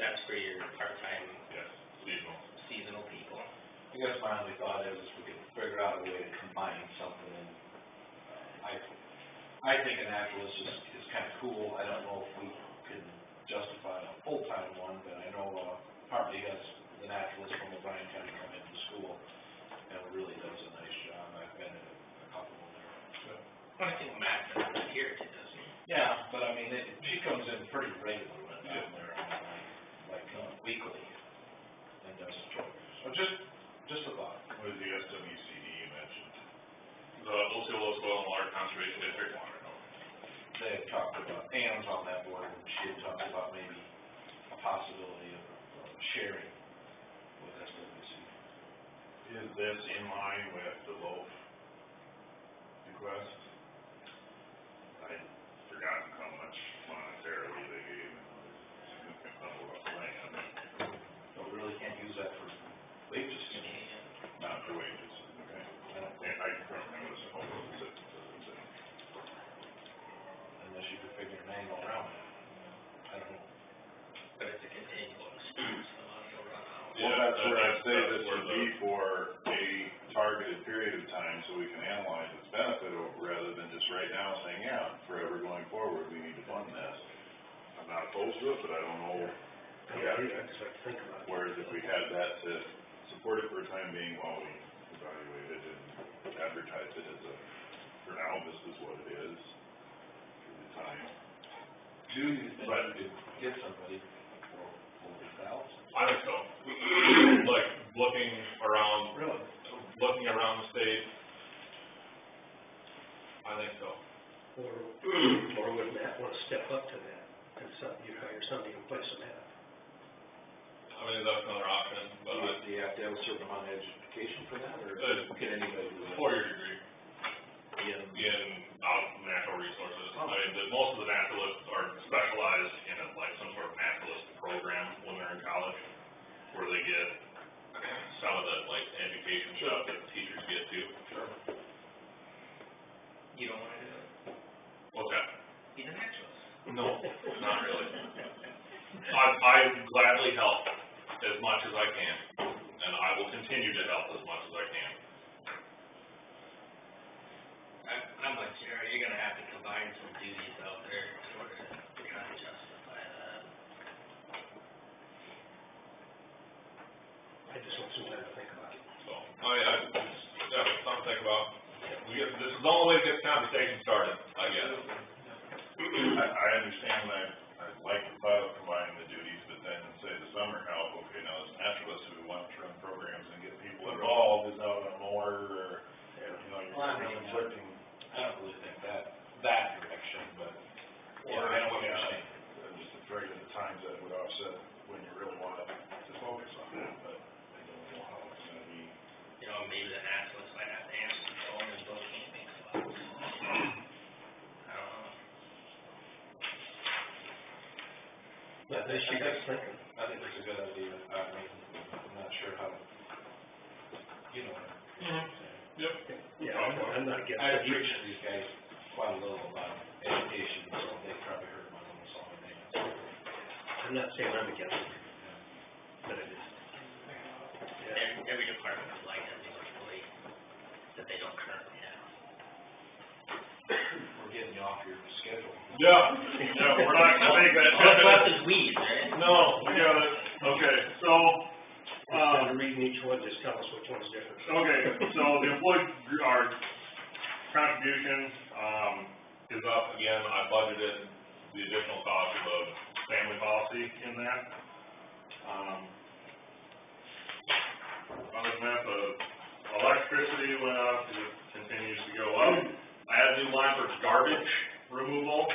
That's for your part-time yes, seasonal. seasonal people. I guess my only thought is we could figure out a way to combine something, and I think a naturalist is kind of cool. I don't know if we can justify a full-time one, but I know Hartley has the naturalist from O'Brien County come into school, and really does a nice job. I've been in a couple of there. Well, I think Matt does it here too, doesn't he? Yeah, but I mean, she comes in pretty regularly down there, like weekly, and does it. So just a thought. What is the SWCD you mentioned? The Osceola Soil and Water Conservation District. They had talked about, Ann's on that board, and she had talked about maybe a possibility of sharing with SWC. Is this in line with the LOF request? I'd forgotten how much monetarily they gave, and a significant level of land, But we really can't use that for wages, can we? not for wages. Okay. I don't think, And I confirm it was a whole visit. unless you could figure an angle around it. I don't know. But it's a continual expense, the money will run out. Well, that's where I'd say this would be for a targeted period of time, so we can analyze its benefit rather than just right now saying, yeah, forever going forward, we need to fund this. I'm not opposed to it, but I don't know. Yeah, I just like to think about it. Whereas if we had that to support it for a time being while we evaluate it and advertise it as a, for now, this is what it is, for the time. Do you think you could get somebody for $40,000? I think so. Like, looking around the state, I think so. Or would Matt wanna step up to that, and you hire somebody in place of Matt? I mean, that's another option, but Do you have to have a certain amount of education for that, or can anybody do that? 4-year degree in natural resources. I mean, most of the naturalists are specialized in like some sort of naturalist program when they're in college, where they get some of the like education stuff that the teachers get too. Sure. You don't wanna do it? What's that? He's a naturalist. No, not really. I gladly help as much as I can, and I will continue to help as much as I can. I'm like Jerry, you're gonna have to combine some duties out there in order to kind of justify that. I just want some time to think about it. So, yeah, something to think about. This is the only way to get the conversation started, I guess. I understand that, I'd like to thought of combining the duties, but then say the summer help, okay, now as naturalists who want to run programs and get people involved is out on more, or, you know, you're conflicting. I don't really think that direction, but, yeah, I know what you're saying. I'm just afraid of the times that would offset when you really want to focus on that, but I don't know how it's gonna be. You know, maybe the naturalists might have to answer the phone in both camping spots. I don't know. But this you guys thinking? I think it's a good idea. I mean, I'm not sure how, you know what I'm saying. Yep. Yeah, I'm not against I it. appreciate these guys quite a little about education, so they probably heard my own song and dance. I'm not saying I'm against it, but it is. Yeah. Every department would like a new employee that they don't currently have. We're getting you off your schedule. Yeah, we're not gonna make that. What's left is weeds, right? No, we got it. Okay, so, Instead of reading each one, just tell us which one's different. okay, so the employee, our contribution, is up again. I budgeted the additional cost of a family policy in that. Other than that, the electricity went up, it continues to go up. I had a new line for garbage removal,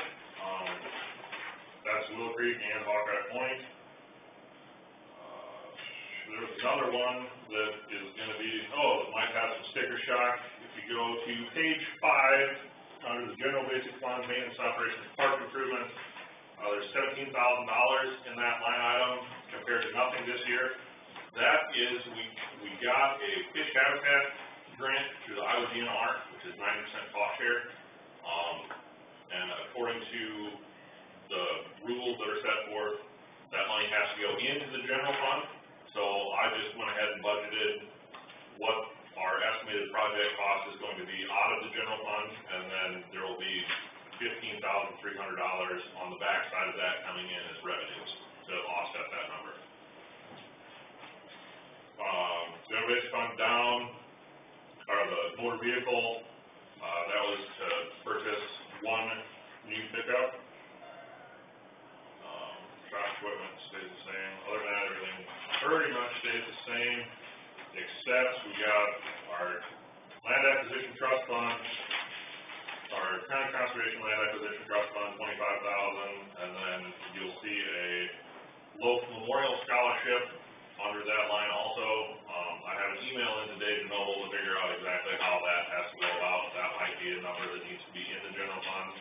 that's Willow Creek and Hawkeye Point. There's another one that is gonna be, it might have some sticker shock. If you go to page 5, under the general basic fund, maintenance, operations, park improvements, there's $17,000 in that line item compared to nothing this year. That is, we got a fish habitat grant through the Iowa DNR, which is 90% cost share. And according to the rules that are set forth, that money has to go into the general fund. So I just went ahead and budgeted what our estimated project cost is going to be out of the general fund, and then there will be $15,300 on the back side of that coming in as revenues to offset that number. General basic fund down, or the motor vehicle, that was to purchase one new pickup. Trash equipment stays the same. Other than that, everything pretty much stays the same, except we got our land acquisition trust fund, our county conservation land acquisition trust fund, $25,000, and then you'll see a Loaf Memorial Scholarship under that line also. I have an email in today to Noble to figure out exactly how that has to go about. That might be a number that needs to be in the general fund,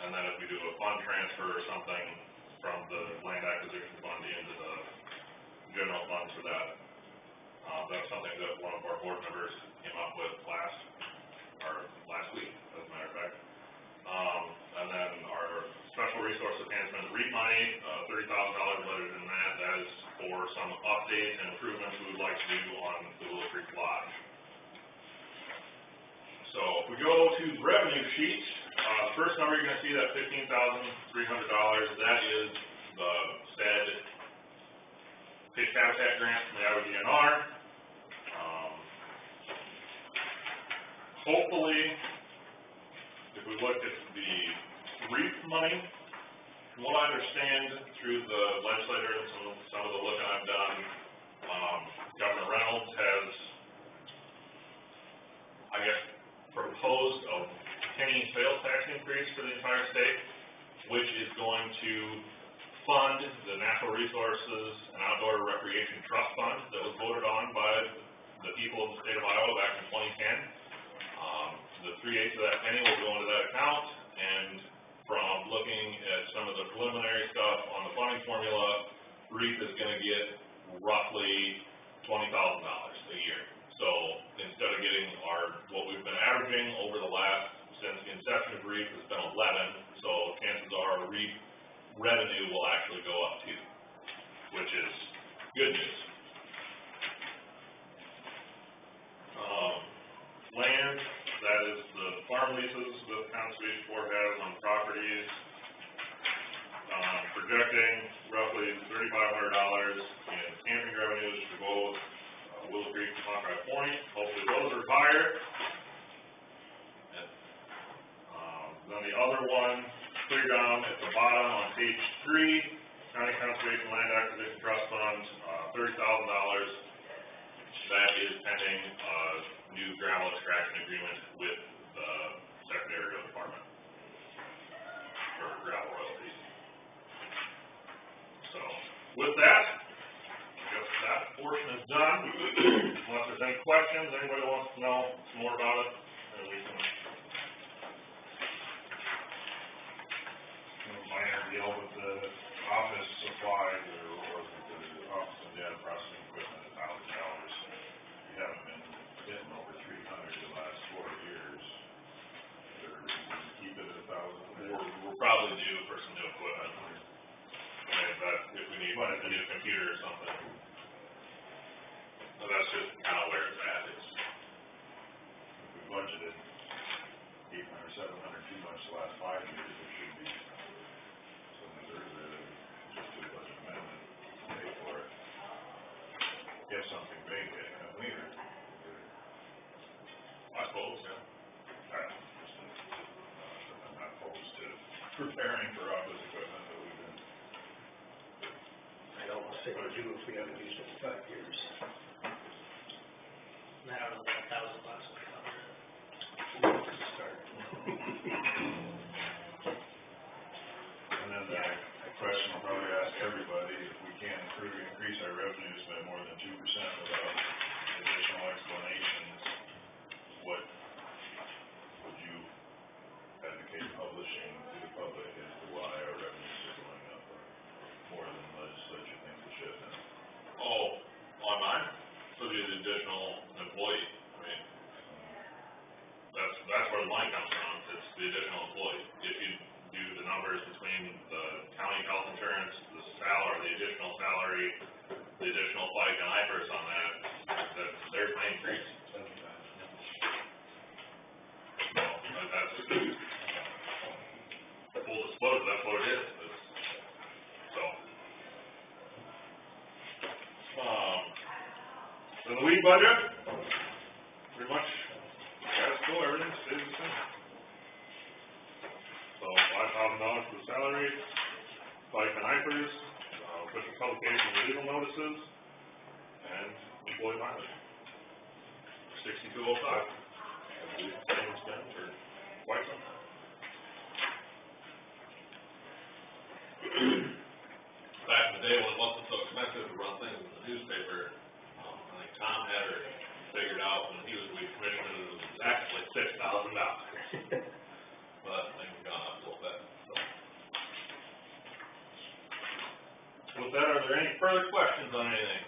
and then if we do a fund transfer or something from the land acquisition fund into the general fund for that. That's something that one of our board members came up with last week, as a matter of fact. And then our special resource enhancement REAP money, $30,000 budgeted in that. That is for some updates and improvements we would like to do on the Willow Creek Lodge. So if we go to the revenue sheet, the first number you're gonna see, that $15,300, that is the said fish habitat grant from the Iowa DNR. Hopefully, if we look at the REAP money, from what I understand through the legislator and some of the looking I've done, Governor Reynolds has, I guess, proposed a penny sales tax increase for the entire state, which is going to fund the Natural Resources and Outdoor Recreation Trust Fund that was voted on by the people of the state of Iowa back in 2010. The 3/8 of that penny will go into that account, and from looking at some of the preliminary stuff on the funding formula, REAP is gonna get roughly $20,000 a year. So instead of getting what we've been averaging over the since the inception of REAP, it's been 11, so chances are REAP revenue will actually go up too, which is good news. Land, that is the farm leases the Conservation Board has on properties, projecting roughly $3,500 in camping revenues for both Willow Creek and Hawkeye Point. Hopefully those are higher. Then the other one, clear down at the bottom on page 3, County Conservation Land Acquisition Trust Fund, $30,000. That is pending new gravel extraction agreement with the Secretary of the Department for gravel royalties. So, with that, I guess that portion is done. Unless there's any questions, anybody wants to know some more about it, then we can. Minor deal with the office supplies, or the office and data processing equipment, $1,000. We haven't been hitting over 300 the last 4 years. Is there a reason to keep it at 1,000? We'll probably do for some new equipment. If we need a new computer or something. So that's just kind of where it's at. If we budgeted 800, 700 too much the last 5 years, there should be some reserve there that we just do a budget amendment, pay for it. If something big hit, later. I suppose, yeah. I'm not opposed to preparing for office equipment, but we've been. I'd almost say we do if we haven't used it in 5 years. I don't know, that $1,000 would cover it. Start. And then the question I'll probably ask everybody, if we can't increase our revenues by more than 2% without additional explanations, what would you advocate publishing to the public as to why our revenues are going up more than the legislature thinks it should? Oh, on mine? So the additional employee, I mean, that's where the money comes from, it's the additional employee. If you do the numbers between the county health insurance, the additional salary, the additional FICA and IFRS on that, there's my increase. So, that's, full disclosure, that's what it is. So the weed budget, pretty much, that's cool, everything stays the same. So $5,000 for the salary, FICA and IFRS, official publication of legal notices, and employee mileage. 6205. That's the same spend for quite some time. Back in the day when it wasn't so expensive to run things in the newspaper, I think Tom had her figured out when he was weed commissioner, it was actually $6,000. But things have gone up a little bit, so. With that, are there any further questions on anything?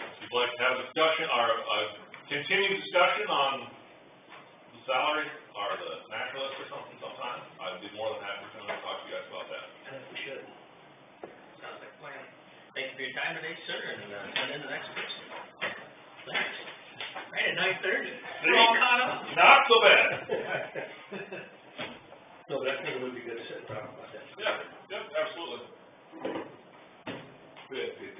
If you'd like to have a discussion, or a continued discussion on the salary, or the naturalist or something sometime, I'd be more than happy to come and talk to you guys about that. I think we should. Sounds like a plan. Thank you for your time today, sir, and, send in the next person. Thanks. Right at 9:30. We're all caught up. Not so bad. No, but I think it would be good to sit and talk about that. Yep, absolutely. We had good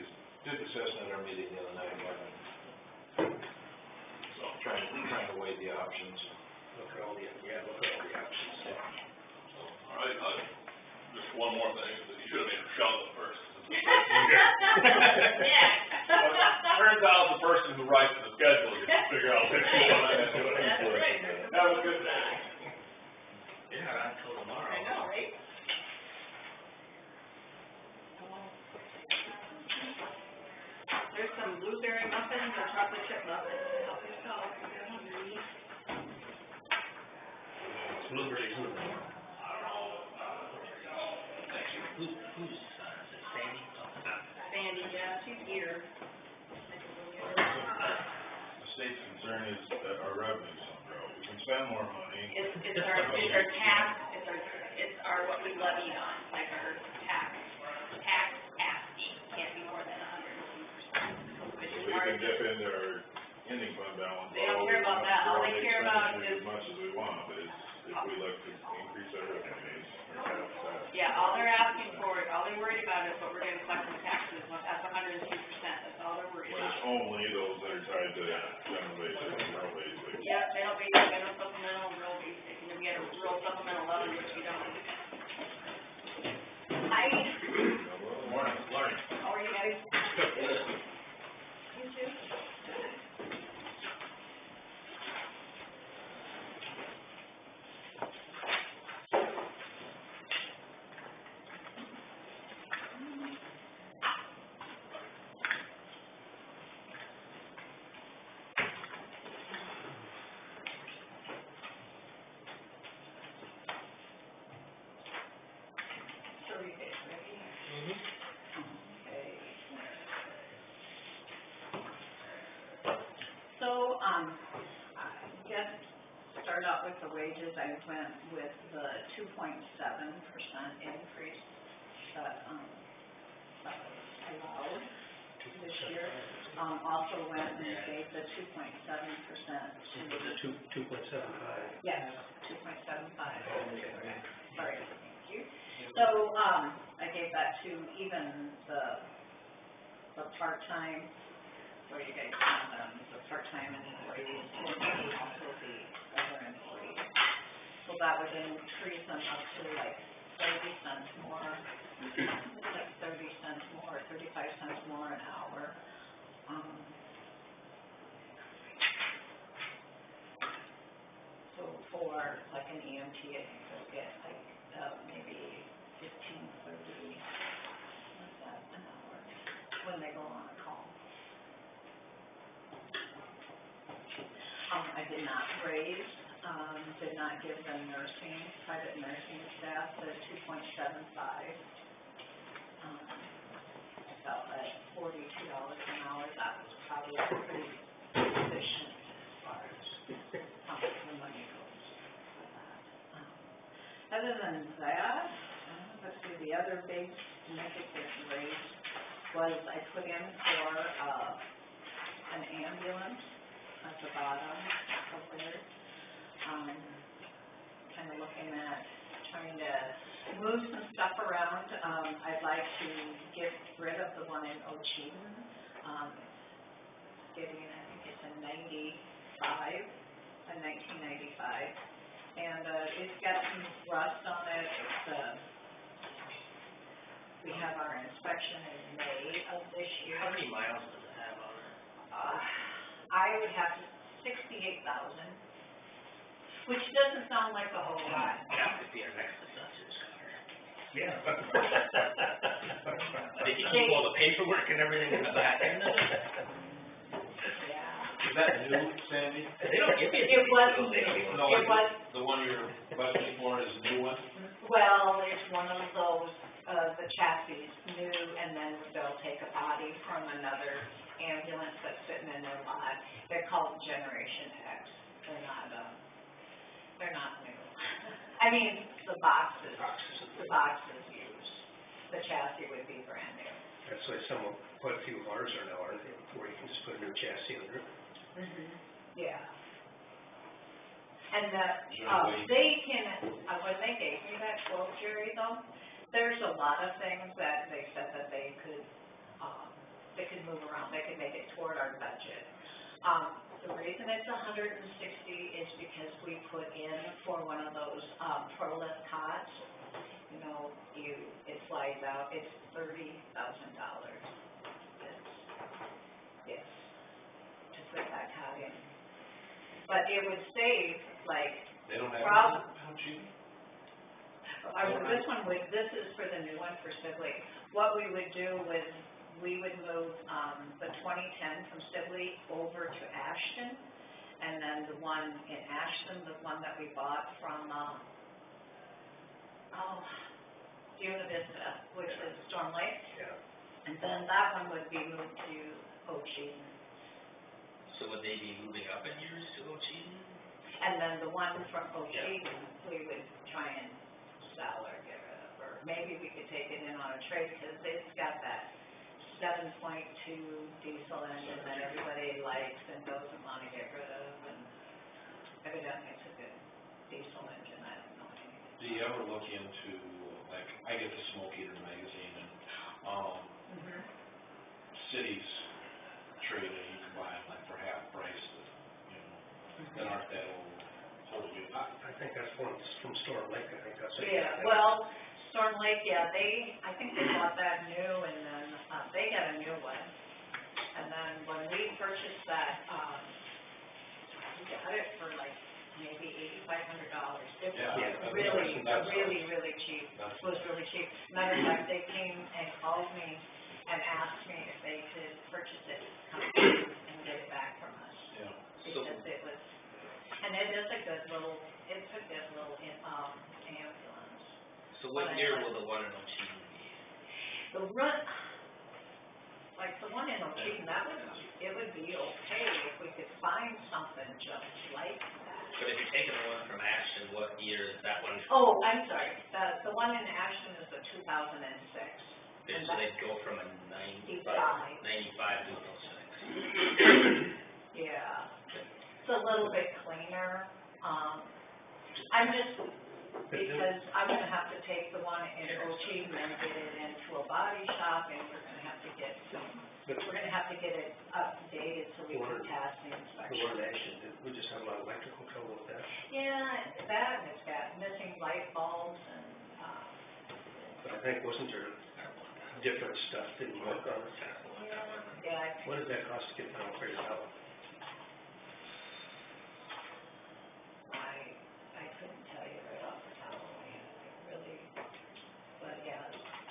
discussion at our meeting the other night about it. So trying to weigh the options. Look at all the options. So, all Just one more thing, you should have made her shovel it first. Yeah. Turns out the person who writes the schedule gets to figure out which one I have to do it. That's right. Have a good day. Yeah, not until tomorrow. I know, right? There's some blueberry muffins or chocolate chip muffins, help yourself, if you're hungry. Blueberries in the Who's, is it Sandy? Sandy, yeah, she's here. The state's concern is that our revenues don't grow. We can spend more money. It's our what we levied on, like our tax asking, can't be more than 102%. Which So is we hard. can dip into our ending fund balance. They don't care about that. All they care about As is- much as we want, but it's, if we look to increase our revenues, our tax, Yeah, all they're asking for, all they're worried about is what we're gonna collect from taxes, that's 102%, that's all they're worried but about. it's only those that are tied to general basic and rural basic. Yep, they don't be, they don't supplemental, real basic, and then we had a real supplemental levy, which we don't. Hi, Morning, morning. how are you guys? You too? So you guys ready? Okay. So, just start out with the wages, I went with the 2.7% increase that, that was allowed this year. Also went and gave the 2.7% to, 2.75. yes, 2.75. Sorry, thank you. So, I gave that to even the part-time, where you guys have them, the part-time employees, and also the other employees. So that would increase them up to like 30 cents more, like 30 cents more, 35 cents more an hour. So for like an EMT, I think they'll get like, maybe 15, 30, what's that, an hour, when they go on a call. I did not raise, did not give the nursing, private nursing staff the 2.75. I felt like $42 an hour, that was probably pretty efficient as far as how much the money goes for that. Other than that, let's see, the other big significant raise was I put in for, an ambulance at the bottom of there. Kind of looking at trying to move some stuff around. I'd like to get rid of the one in Ochean. Getting, I think it's a 1995. And, it's got some rust on it. It's, we have our inspection in May of this year. How many miles does it have on it? I would have 68,000, which doesn't sound like a whole lot. That would be our next assessor's car. Yeah. Did you keep all the paperwork and everything in the back end of it? Yeah. Is that new, Sandy? They don't give you. It wasn't, They don't even No, it was, the one you're budgeting for is a new one? well, it's one of those, the chassis new, and then they'll take a body from another ambulance that's sitting in their lot. They're called Generation X. They're not new. I mean, the boxes used. The chassis would be brand new. That's why quite a few of ours are now, aren't they, where you can just put a new chassis under it. Yeah. And the, Generally- they can, when they gave me that quote, Jerry, though, there's a lot of things that they said that they could move around, they could make it toward our budget. The reason it's 160 is because we put in for one of those, pro lift cots, you know, it flies out, it's $30,000. Yes, to put that cot in. But it would save, like, They don't have, Prob- how cheap? this is for the new one for Sibley. What we would do was, we would move, the 2010 from Sibley over to Ashton, and then the one in Ashton, the one that we bought from, Buena Vista, which is Storm Lake, Yeah. and then that one would be moved to Ochean. So would they be moving up in years to Ochean? And then the one from Ochean, we would try and sell or get rid of, or maybe we could take it in on a trade, because it's got that 7.2 diesel engine that everybody likes and doesn't want to get rid of, and evidently it's a good diesel engine, I don't know anything. Do you ever look into, like, I get the Smoke Eater magazine, and, cities trade, and you can buy them like for half price, that aren't that old, totally. I think that's one from Storm Lake, I think that's. Yeah, well, Storm Lake, yeah, I think they bought that new, and then, they got a new one. And then when we purchased that, we got it for like maybe $8,500. It Yeah, was really, that's- really cheap. It was really cheap. Matter of fact, they came and called me and asked me if they could purchase it, come and get it back from us. Yeah. Because it was, and it is a good little, it's a good little, ambulance. So what year will the one in Ochean be? The run, like the one in Ochean, it would be okay if we could find something just like that. But if you're taking the one from Ashton, what year is that one? Oh, I'm sorry, the one in Ashton is the 2006. Okay, so they'd go from a 95 to a 06. Yeah, it's a little bit cleaner, I'm just, because I'm gonna have to take the one in Ochean and get it into a body shop, and we're gonna have to get it updated so we can pass the The inspection. one in Ashton, did we just have a lot of electrical trouble with that? Yeah, that, and it's got missing light bulbs, and, But I think, wasn't there different stuff didn't work on it? yeah, What did that cost to get down figured out? I couldn't tell you right off the top of my head, really, but yeah.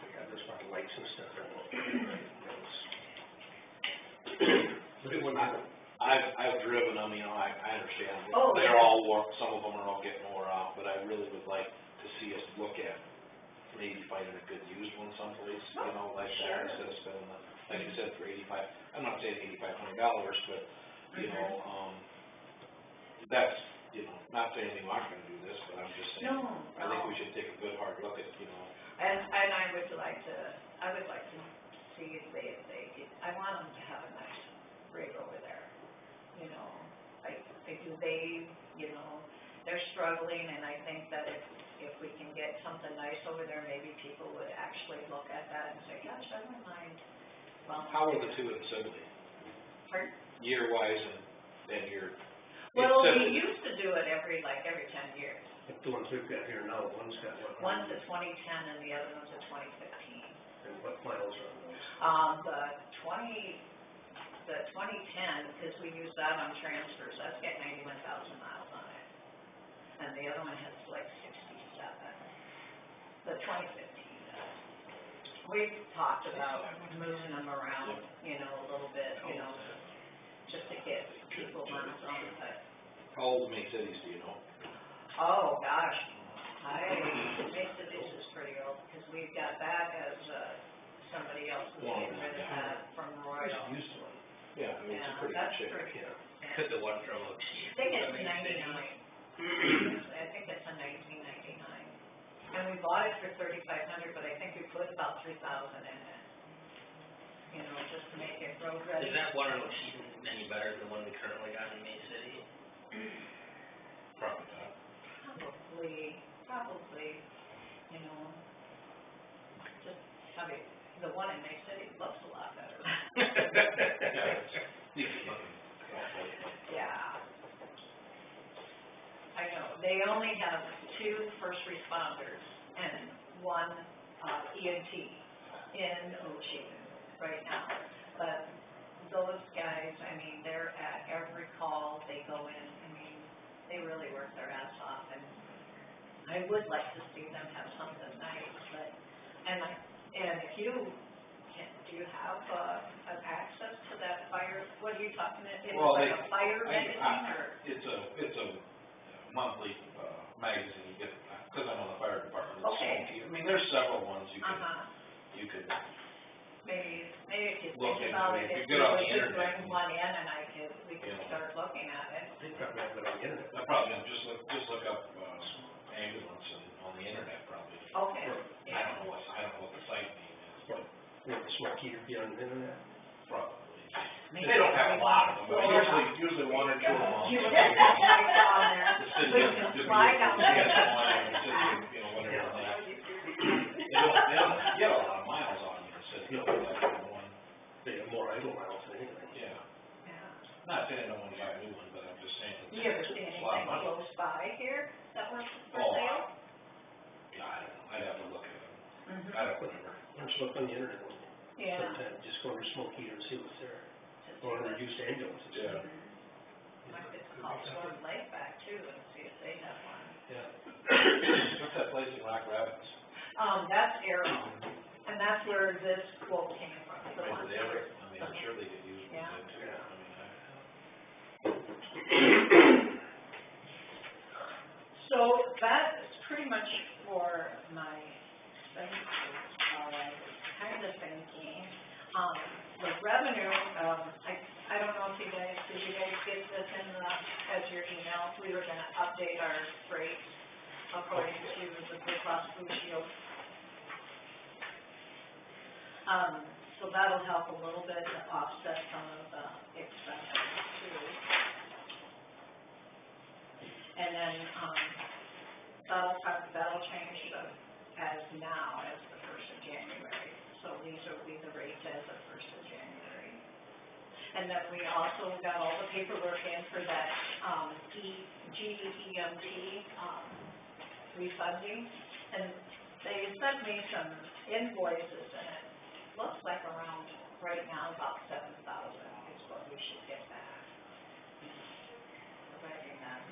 We got this about lights and stuff. I've driven them, you know, I understand. Oh, yeah. They're all some of them are all getting wore out, but I really would like to see us look at maybe finding a good used one someplace, you know, like that, instead of spending, like you said, for I'm not saying $8,500, but, you know, that's, you know, not saying you aren't gonna do this, but I'm just saying, No, I think no. we should take a good hard look at, you know, And I would like to see if they, I want them to have a nice rig over there, you know, like, you know, they're struggling, and I think that if we can get something nice over there, maybe people would actually look at that and say, gosh, I wouldn't mind. Well, how are the two in Sibley? Pardon? Year-wise and year? Well, we used to do it every 10 years. Like the ones we've got here now, one's got what? One's a 2010 and the other one's a 2015. And what miles are on those? The 2010, because we use that on transfers, that's got 91,000 miles on it. And the other one has like 67. The 2015 does. We've talked about moving them around, you know, a little bit, you know, just to get people on its own, but. How old May Cities do you know? Oh, gosh, This is pretty old, because we've got that as, somebody else who's getting rid of that from Royal. Used one. Yeah, I mean, it's a Yeah, pretty good that's shape. pretty, Yeah. Could the one from Ochean? I think it's Main City? 99. I think it's a 1999. And we bought it for 3,500, but I think we put about 3,000 in it. You know, just to make it road ready. Is that one in Ochean any better than the one we currently got in May City? Probably not. Probably, you know, just, the one in May City looks a lot better. Yeah. I know, they only have 2 first responders, and one, EMT in Ocean right now. But those guys, I mean, they're at every call, they go in, I mean, they really work their ass off, and I would like to see them have something nice, but, and if you, do you have, an access to that fire, what are you talking about? It's Well, like a fire magazine, or? It's a monthly, magazine you get, cause I'm on the fire department. It's Okay. Smoky. I mean, there's several ones you could Maybe if you look think into about it. it, If if you we get on the could internet. bring one in and we could Yeah. start looking at it. They probably have it on the internet. I probably, just look up, ambulance and on the internet probably. Okay. I don't know what the site name is, but Would the smoke heater be on the internet? probably. Maybe They don't have a lot of them, but Florida. usually one or two a month. You would have that right down there. The city We will can just fly be- down yeah, there. fly down the city, you know, whatever that. They don't get a lot of miles on you, the city, No. like one, They have more idle miles than anything. yeah. Yeah. Not saying I don't want to buy a new one, but I'm just saying. Do you ever see it's a lot of anything money. close by here that was for Oh, sale? Yeah, I don't know, I'd have to look at them, Mhm. I don't remember. Why don't you look on the internet one day? Yeah. Sometime, just go under smoke heater and see what's there. Just Or see what- reduced ambulances. Yeah. Might get to call Storm Lake back too and see if they have one. Yeah. What's that place in Rock Rapids? That's Arrow, and that's where this quote came from, the Right, one. they ever, I mean, I'm sure they could use one Yeah. then too, Yeah. I mean, So that is pretty much for my expenses, I was kind of thinking. The revenue, I don't know if you guys, did you guys get this in as your email? We were gonna update our rates according to the Blue Cross Blue Shield. So that'll help a little bit to offset some of the expenses too. And then, that'll change as now, as the first of January. So these will be the rates as of first of January. And then we also got all the paperwork in for that, GEMT, refunding. And they sent me some invoices, and it looks like around, right now, about 7,000 is what we should get back. Providing that.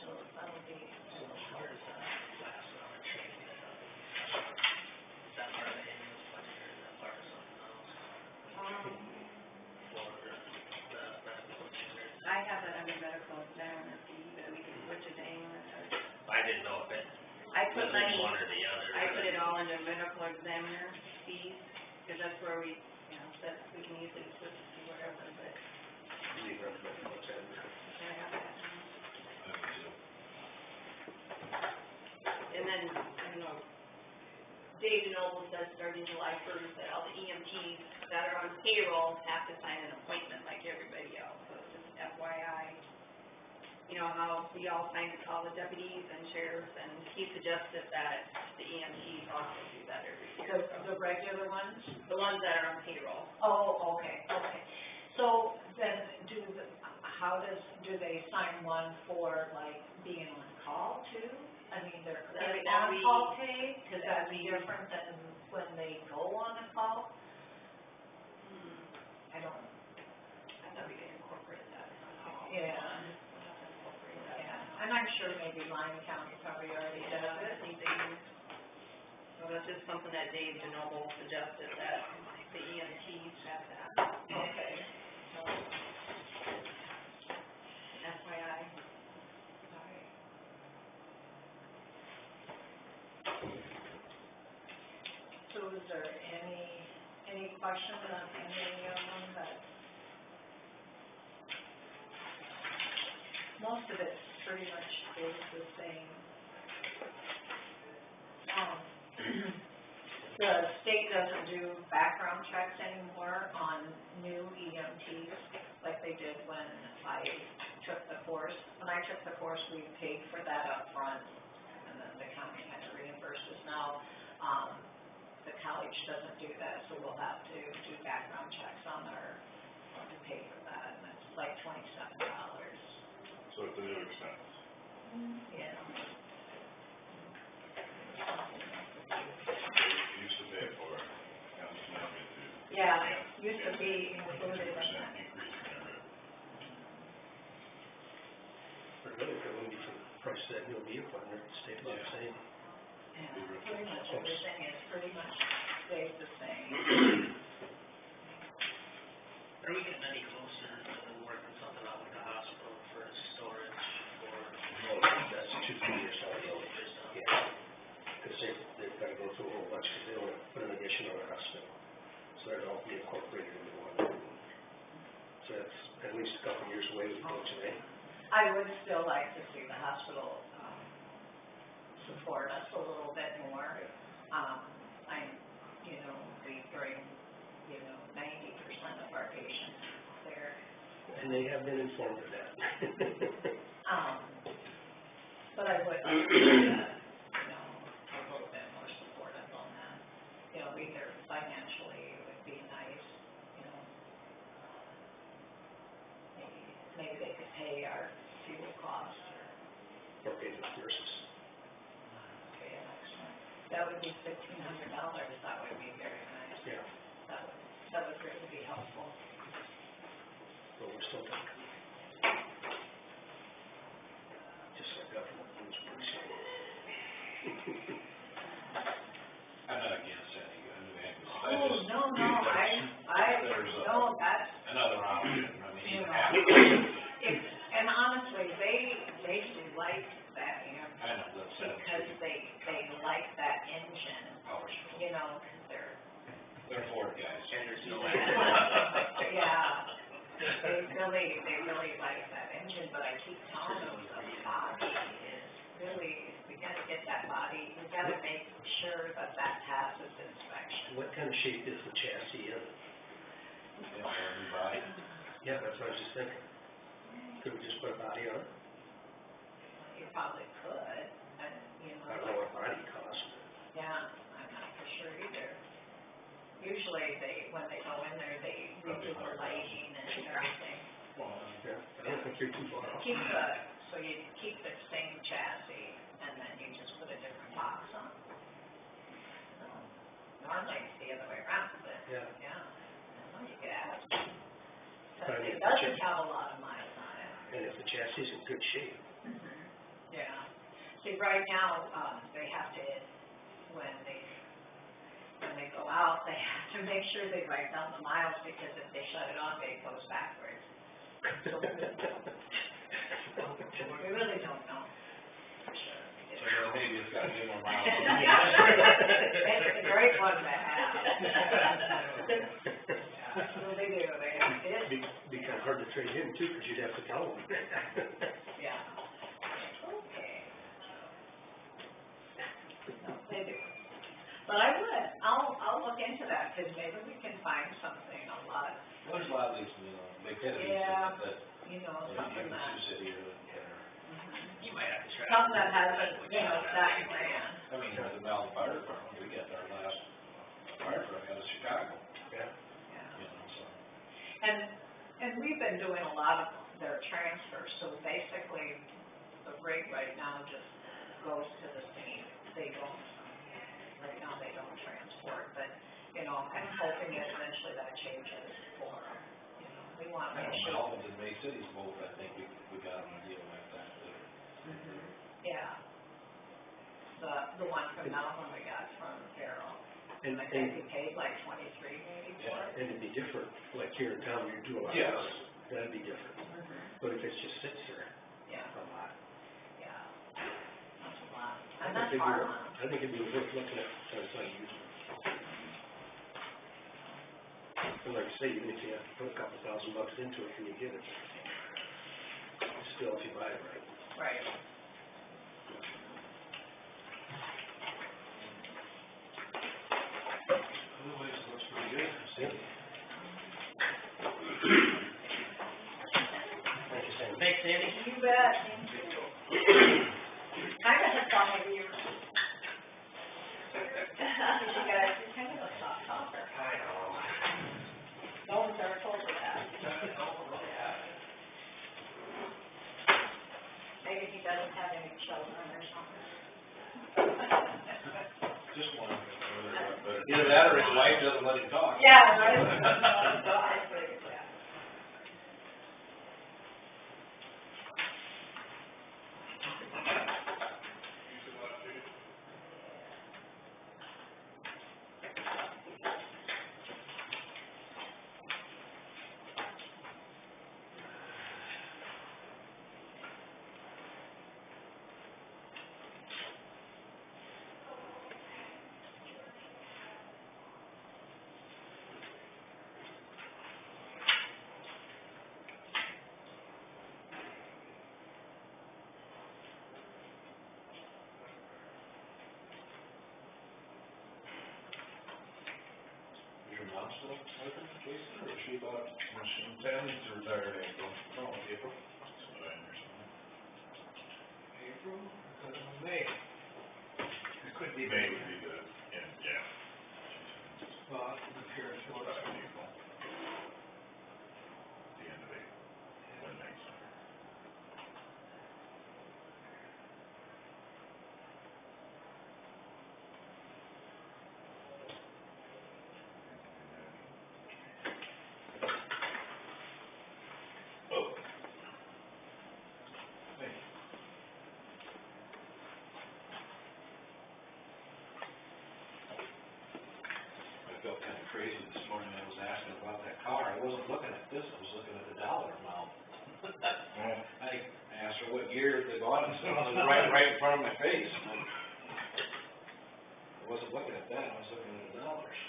So that'll be. Where does that last hour training get done? Is that part of the ambulance budget or is that part of something else? For the medical examiner? I have it under medical examiner fee, but we can switch it to ambulance. I didn't know if it I was put in money, one or the other. I put it all into medical examiner fees, because that's where we, you know, that we can easily switch it to wherever, but You recommend what's in there. I have that now. I would too. And then, I don't know, Dave Noble says starting July first, that all the EMTs that are on payroll have to sign an appointment like everybody else, so it's just FYI. You know, how we all sign, all the deputies and sheriffs, and he suggested that the EMTs also do that every year. The regular ones? The ones that are on payroll. Oh, okay. So then do they sign one for like being on call too? I mean, they're That'd on be- call pay, cause that'd be different than when they go on a call? I don't, I thought we could incorporate that. yeah, and I'm sure maybe Lyon County probably already does it. So that's just something that Dave DeNoble suggested, that the EMTs have that. Okay. FYI. So is there any questions on any of them that? Most of it pretty much stays the same. The state doesn't do background checks anymore on new EMTs like they did when I took the course. When I took the course, we paid for that up front, and then the county had to reimburse us. Now, the college doesn't do that, so we'll have to do background checks on to pay for that, and it's like $27. So it's a new expense. Yeah. be included in that. But really, if it wouldn't be for the price of that new vehicle, and it stayed about the same. Yeah, pretty much everything is pretty much stays the same. Are we getting any closer to working something out with the hospital for storage or? No, that's 2 years down the road. Yeah. Because they've got to go through a whole bunch, because they don't put an addition on the hospital. So that'll all be incorporated into one. So that's at least a couple of years away with Coach today. I would still like to see the hospital, support us a little bit more. We bring, 90% of our patients there. And they have been informed of that. But I would like to see that, a little bit more supportive on that. Either financially, it would be nice, maybe they could pay our fuel costs Or pay the nurses. pay an extra. That would be $1,500, that would be very nice. Yeah. That would really be helpful. But we're still talking. Just like government moves pretty slow. I'm not against any new ambulance. Oh, no, that's, Another option, I mean, even half. and honestly, they do like that, I know, that's, because they like that engine, power stroke. because They're Ford guys. And there's no. yeah, they really like that engine, but I keep telling them the body is really, we gotta get that body, we gotta make sure that passes inspection. What kind of shape is the chassis in? New body. Yeah, that's what I was just thinking. Could we just put a body on it? You probably could, and, I don't know what body costs. yeah, I'm not for sure either. Usually when they go in there, they redo the lighting and everything. Yeah, I don't think you're too far off. So you keep the same chassis, and then you just put a different box on. Normally it's the other way around, but, Yeah. you could ask. But I mean, It doesn't have a lot of miles on it. And if the chassis is in good shape, Yeah. See, right now, they have to, when they go out, they have to make sure they write down the miles, because if they shut it off, it goes backwards. So we really don't know for sure. So maybe it's got to be more miles. It's a great one to have. Well, they do, they have it. be kind of hard to trade in too, because you'd have to tell them. Yeah. Okay. No, they do. But I'll look into that, because maybe we can find something, a lot, There's a lot of these, big entities Yeah. that, something even that, Sioux City or, You might have to try. something that has a, that plan. I mean, the Mountain Fire Department, we got our last fire truck out of Chicago, Yeah. Yeah. so. And we've been doing a lot of their transfers, so basically, the rate right now just goes to the state. They don't, right now they don't transport, but, I'm hoping that eventually that changes for, we want to I make know sure. Melvin's and Bay City's both, I think we got them a deal like that, Yeah. The one from Melvin we got from Carol, And, I think we paid like 23 maybe for it. and it'd be different, like here in town, you do a lot of Yes. houses, that'd be different. But if it just sits there Yeah, a lot, yeah. That's a lot. I And that's think hard it'd on them. I think it'd be worth looking at, trying to use it. And like I say, even if you have to put a couple $1,000 into it when you get it, still if you buy it right. Right. Otherwise, it looks pretty good. Yeah. Thank you, Sam. Thanks, Sandy. You bet. I got to talk to you. You guys, you're kind of a soft talker. I know. No one's ever told you that. Maybe he doesn't have any children or something. Just one. Either that or his wife doesn't let him talk. Yeah, right. replacement, or she bought, Well, she intends to retire in April. oh, April? That's what I understand. April, May. It could be May would be the, yeah. Well, the period, so About April. The end of April, when next summer. Oh. Hey. I felt kind of crazy this morning, I was asking about that car, I wasn't looking at this, I was looking at the dollar amount. I asked her what year they bought it, so it was right in front of my face. I wasn't looking at that, I was looking at the dollars.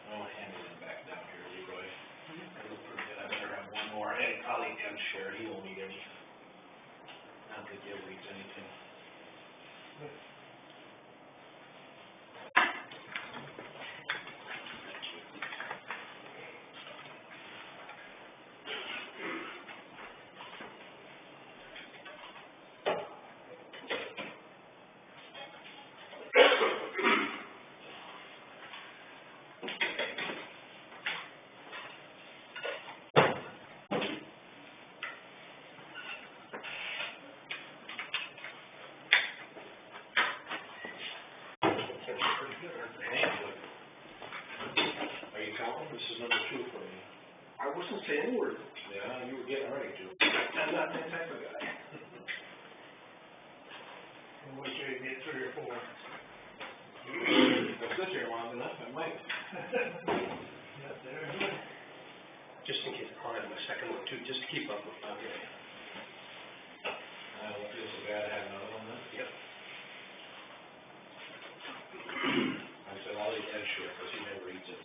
I'll hand it back down here, Leroy. I better have one more, and probably Ed Sherry, he won't need any. I don't think he ever eats anything. Are you counting? This is number 2 for me. I wasn't saying a word. Yeah, you were getting ready to. I'm not that type of guy. I'm wait till you get 3 or 4. If I sit here long enough, I might. Just in case, I'll have my second one too, just to keep up with it. Okay. I don't feel so bad to have another one then. Yep. I said I'll eat Ed short, because he never eats it.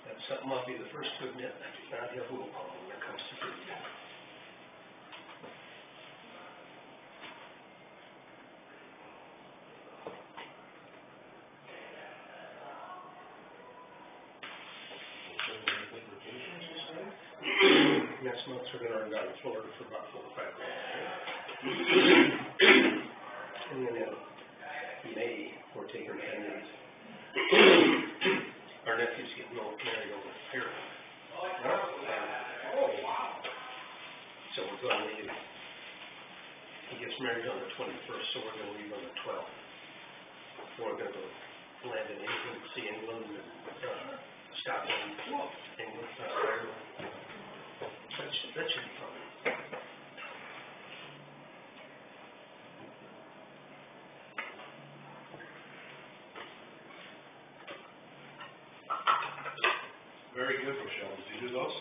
That's something I'll be the first to admit, I do not have willpower when it comes to food. Next month, we're gonna run down to Florida for about 4 or 5 days. And then in May, we're taking 10 days. Our nephew's getting married over here. Oh, wow. So we're gonna leave, he gets married on the 21st, so we're gonna leave on the 12th. We're gonna go land in England, see England and, Scotland, England, Ireland. That should be fun. Very good, Rochelle. Did you do those?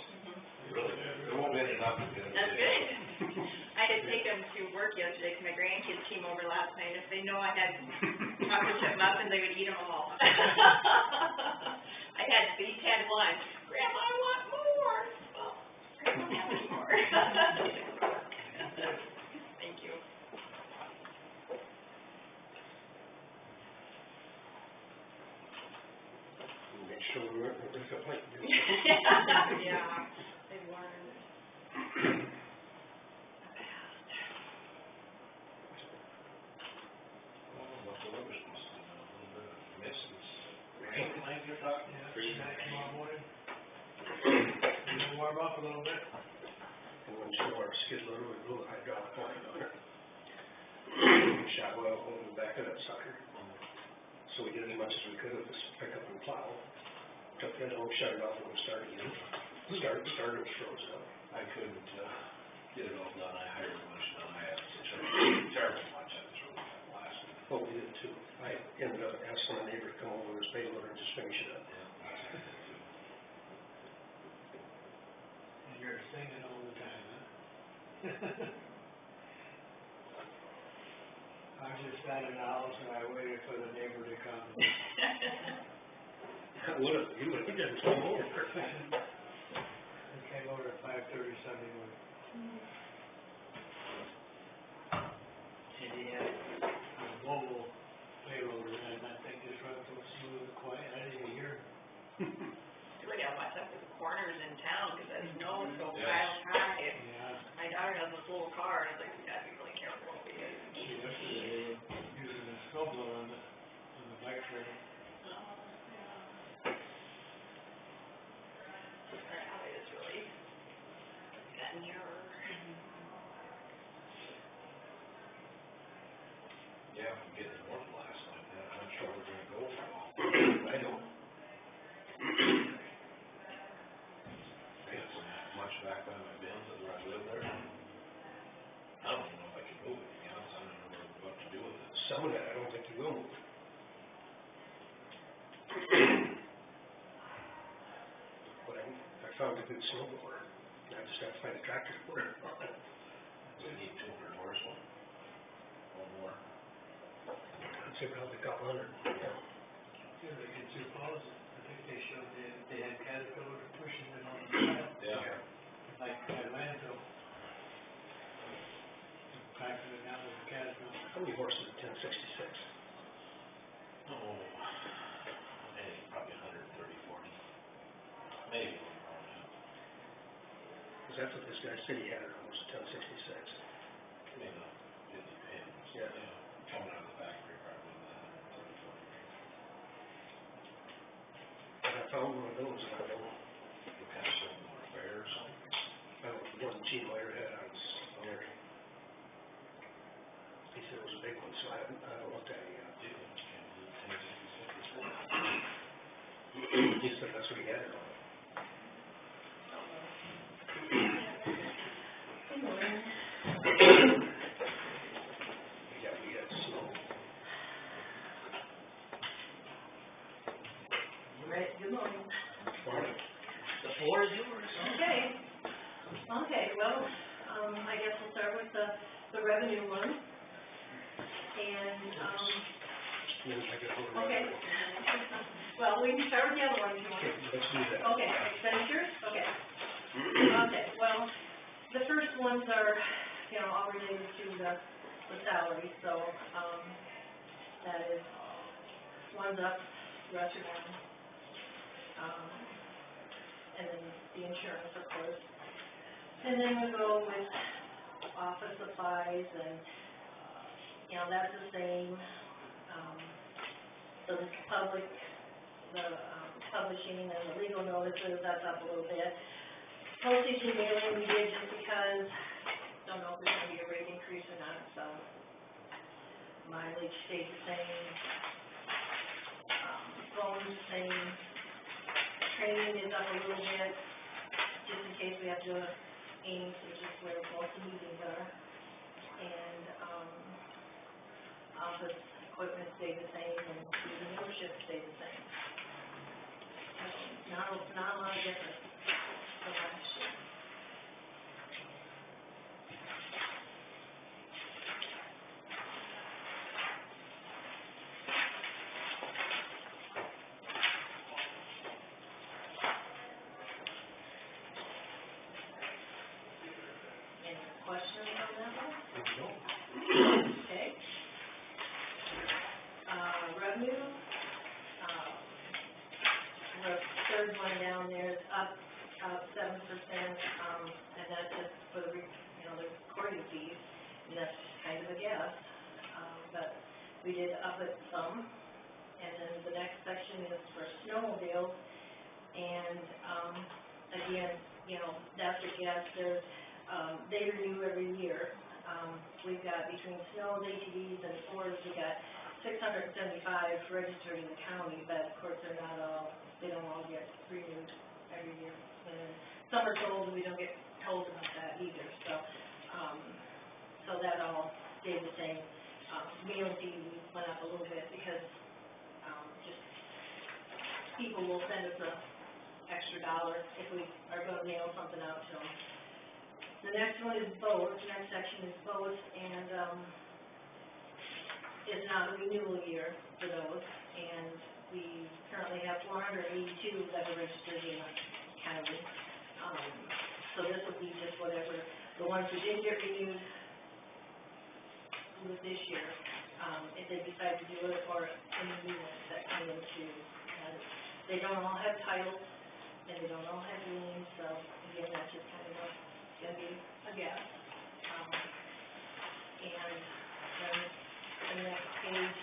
Really? There won't be any left at the end of the That's day. good. I had to take them to work yesterday, 'cause my grandkids came over last night. If they know I had chocolate chip muffins, they would eat them all. I each had one. Grandma, I want more. Well, I don't have any more. Thank you. Make sure we're like. Yeah, they've learned. Tomorrow morning. And warm up a little bit. And when show our skid loader, we blew a hydraulic line on it. Shot oil over the back of that sucker. So we did as much as we could with this pickup and plow. Took that home, shut it off, and we started again. Started, it froze up. I couldn't, get it all done. I hired a bunch done. I had such a terrible bunch. I was really blasted. Well, we did too. I ended up asking my neighbor to come over with his payloader and just finish it up. Yeah. You're singing all the time, huh? just sat in the house and I waited for the neighbor to come. Would've, you would've, he didn't come over. He came over at 5:30 Sunday morning. And he had a mobile payloader, and that thing just runs so smooth and quiet, I didn't even hear him. Really, I watch up with the corners in town, cause that snow is so Yes. piled high. Yeah, My daughter has this little car, and I was like, you gotta be really careful because. see, yesterday, they were using a snowblower on the bike trail. Our alley is really gotten nearer. Yeah, if we get the north blast like that, I'm not sure we're gonna go for long. I know. I got so much back by my bins that where I live there. I don't even know if I can move it, to be honest, I don't know what to do with it. Some of that, I don't think you will move. But I found a good snowblower, I just have to find a tractor to put it on. We need 200 horsepower. Or more. I'd say probably a couple hundred. Yeah. Yeah, they get two policies, I think they showed they had Caterpillar pushing it on the side. Yeah. Like at landfill. Packing it down with a Caterpillar. How many horses in 1066? Oh, maybe probably 130, 40. Maybe a little more than that. Cause that's what this guy said he had, it was a 1066. I mean, it depends. Yeah. Coming out of the factory, probably the 130, 40. And I found one of those, and I don't know, What kind of something more fair or something? I don't know, one Gene Meyer had on there. He said it was a big one, so I haven't looked at it yet. He said that's what he had it on. Yeah, we had snow. Right, good morning. Morning. The floor is yours. Okay, well, I guess we'll start with the revenue one. And, Then I guess we'll- okay. Well, we can start with the other one if you want. Okay, let's do that. Okay, expenditures, okay. Okay, well, the first ones are, all related to the salary, so, that is, one's up, the rest are down. And then the insurance, of course. And then we go with office supplies and, that's the same. So the public, the publishing and the legal notices, that's up a little bit. Postage and mailing we did just because, don't know if there's gonna be a rate increase or not, so mileage stayed the same. Phones the same. Training is up a little bit, just in case we have to go to Ames, which is where most of the meetings are. And, office equipment stayed the same, and the membership stayed the same. So, not a lot of difference from last year. Any questions on that one? Okay. Revenue, the third one down there is up 7%, and that's just for the, the recording fees, and that's kind of a guess, but we did up it some. And then the next section is for snowmobiles, and, again, that's a guess, there's, they renew every year. We've got between snows, ATVs, and Fords, we got 675 registered in the county, but of course they don't all get renewed every year. And some are told, we don't get told about that either, so that all stayed the same. Meal fee went up a little bit because, just people will send us a extra $1 if we are gonna mail something out to them. The next one is boats, the next section is boats, and, is not a renewal year for those, and we currently have 482 that are registered in the county. So this will be just whatever, the ones who didn't get renewed with this year, if they decide to do it, or any new ones that come into, and they don't all have titles, and they don't all have liens, so again, that's just kind of gonna be a guess. And then the next page,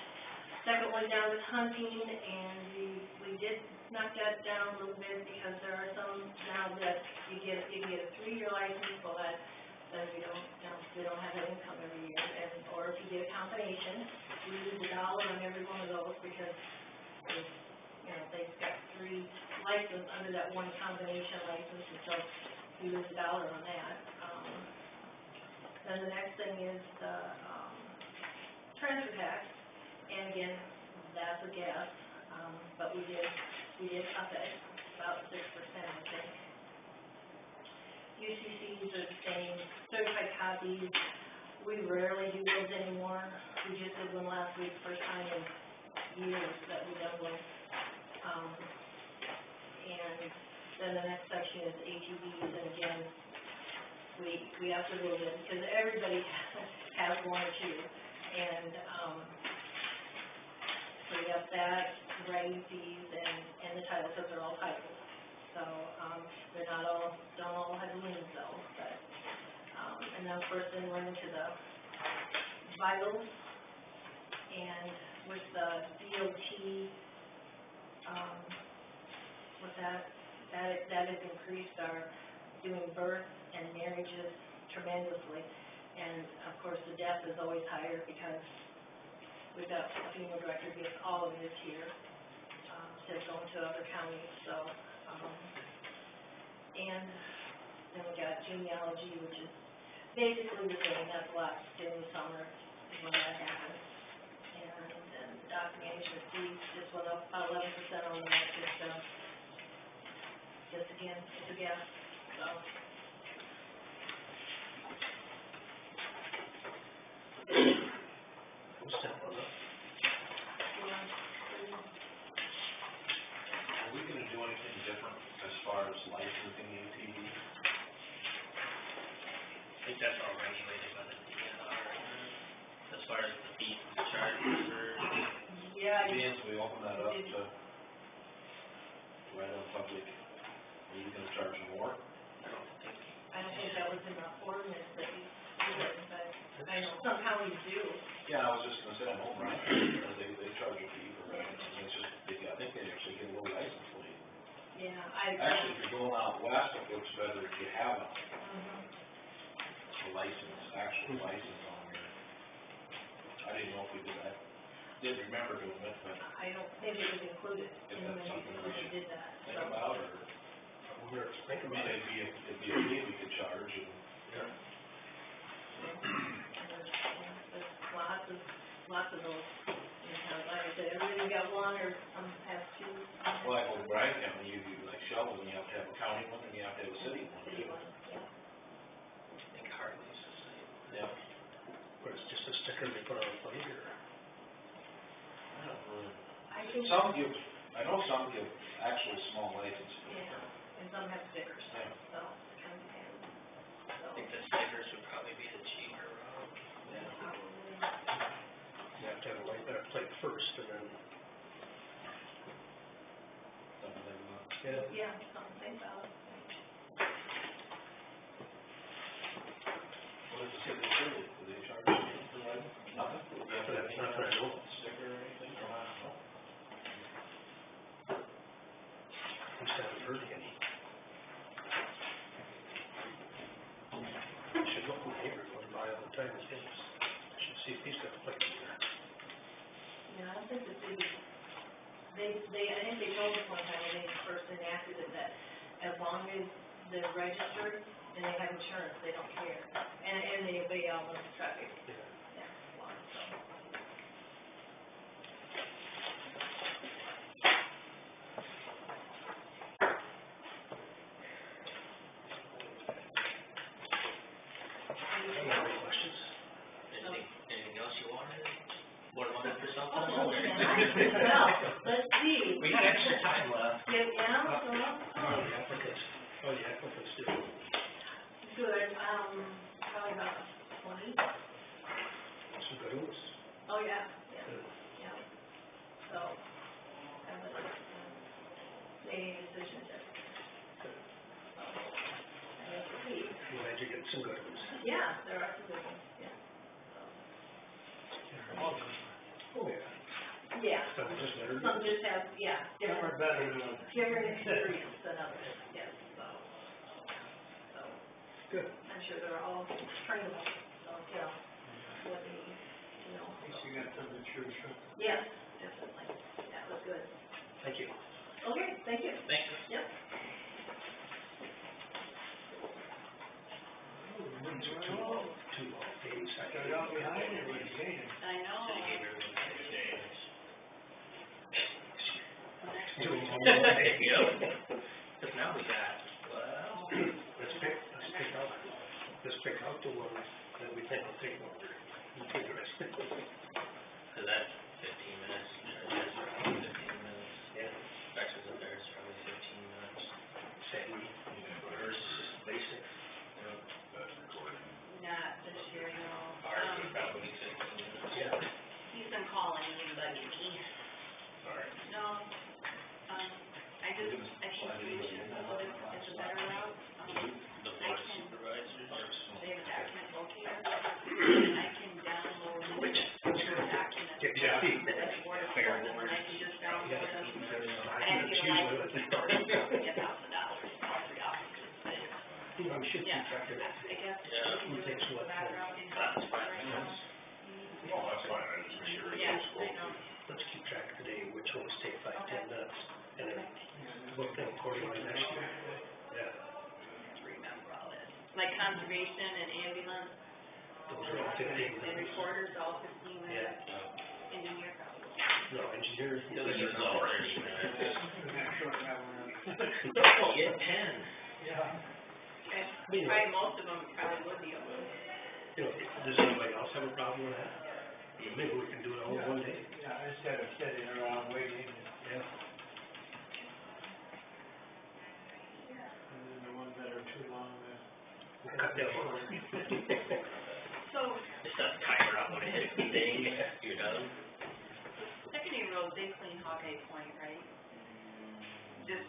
second one down is hunting, and we did knock that down a little bit because there are some now that you get a 3-year license, well, then we don't have that income every year, and, or if you get a combination, we lose $1 on every one of those because there's, you know, they've got 3 licenses under that one combination license, and so we lose $1 on that. Then the next thing is the, transfer tax, and again, that's a guess, but we did up it about 6%, I think. UCCs are the same, certified copies, we rarely do those anymore. We just did one last week, first time in years that we've done one. And then the next section is ATVs, and again, we have to do it because everybody has one or two. And, so we have that, writing fees, and the titles, because they're all titles. So, they're not all, don't all have liens though, but, and then of course then we're into the vitals, and with the DOT, with that has increased our doing birth and marriages tremendously. And of course, the death is always higher because we've got a funeral director gets all of this here, instead of going to other counties, so, and then we got genealogy, which is basically the same, that's a lot during the summer when that happens. And then doc management fees just went up about 11% on that, just again, it's a guess, so. Step on up. Are we gonna do anything different as far as licensing ATV? I think that's all regulated by the DNR, as far as the fees and charges or. Yeah, Means we open that up to right on public, are you gonna charge more? I don't think that was in the ordinance that you did, but I know some counties do. Yeah, I was just gonna say, I know, right, they charge a fee for that, and it's just, I think they actually get a little license plate. Yeah, Actually, if you're going out west, it looks better if you have a license, actual license on your, I didn't know if we did that, didn't remember doing it, but I don't think it was included if in that's when something we we should did that, think so. about, or, We're, think I mean, about it. it'd be a fee we could charge, and Yeah. There's lots of those, you know, like I said, everybody got one or some have two. well, like with Bryan County, you like Sheldon, you have to have a county one, and you have to have a city one, City too. one, yeah. I think Hartley's the same. Yeah. But it's just a sticker they put on a plate, or? I don't really. I think. Some give, I know some give actual small licenses. Yeah, and some have stickers, Yeah. so it kind of depends, so. I think the stickers would probably be the cheaper route. You have to have a plate first, and then. Something like that. Yeah. Yeah, something to think about. What does the city do? Do they charge you for that? Nothing? You have to have any Not that I know of. sticker or anything, or not? No? Just haven't heard any. I should look in the neighborhood, one by all the time, and things. I should see if he's got a plate in there. Yeah, I don't think the city, I think they told us one time, when they first enacted it, that as long as they're registered and they have insurance, they don't care. And they obey all the traffic, Yeah. laws, so. Any other questions? Anything else you wanted? More than one Well, let's see. We got extra time left. Yeah, so, The applicants, the applicants do. good, probably about 20. Some good ones. Oh, yeah, Good. yeah. So, I was, making decisions there. So, I guess we'll see. Glad you get some good ones. Yeah, there are some good ones, yeah. Oh, yeah. Yeah. Some just better. Some just have, yeah, different, better than others. different experience than others, yes, so. Good. I'm sure they're all trainable, so, yeah, what they need, you know. You got something true, sure. Yes, definitely, that was good. Thank you. Okay, thank you. Thanks. Yep. Two long days. Got out behind everybody's gaining. I know. So you gave everyone 6 days. Yep. Cause now we got, well, Let's pick out the ones that we think will take longer. We'll take the rest. so that's 15 minutes, there's around 15 minutes. Yeah. Texas Affairs, probably 15 minutes. Sandy, hers, basic. That's recording. Not this year, no. Ours would probably be 15 minutes. Yeah. He's been calling anybody, me. Sorry. No, I think solutions is a better route. The board of supervisors, They have a document locator, and I can download your document. Get your feet. That's Word of Selectmen, and I can just download them. I have to get a license for it, $1,000, all 3 offices, but, I'm sure you yeah, track it. I guess Yeah. we can do it with that route in That's fine. right now. Oh, that's fine, I just make sure Yeah, it's I know. Let's keep track today, which ones take 5, Okay. 10 minutes, and then look them accordingly next year. Yeah. To remember all this. Like conservation and ambulance, Those are all 15 and minutes. recorders, all 15 minutes. Yeah. Engineer probably. No, engineers. the other is all 30 minutes. Oh, Get 10. yeah. Okay. Probably most of them probably would be open. You know, does anybody else have a problem with that? Maybe we can do it all in one day. Yeah, instead of sitting around waiting, Yeah. and then the ones that are too long, We'll cut that off. So, Just set the timer up when it hits the ding, you're done. secondary roads, they clean Hawkeye Point, right? Just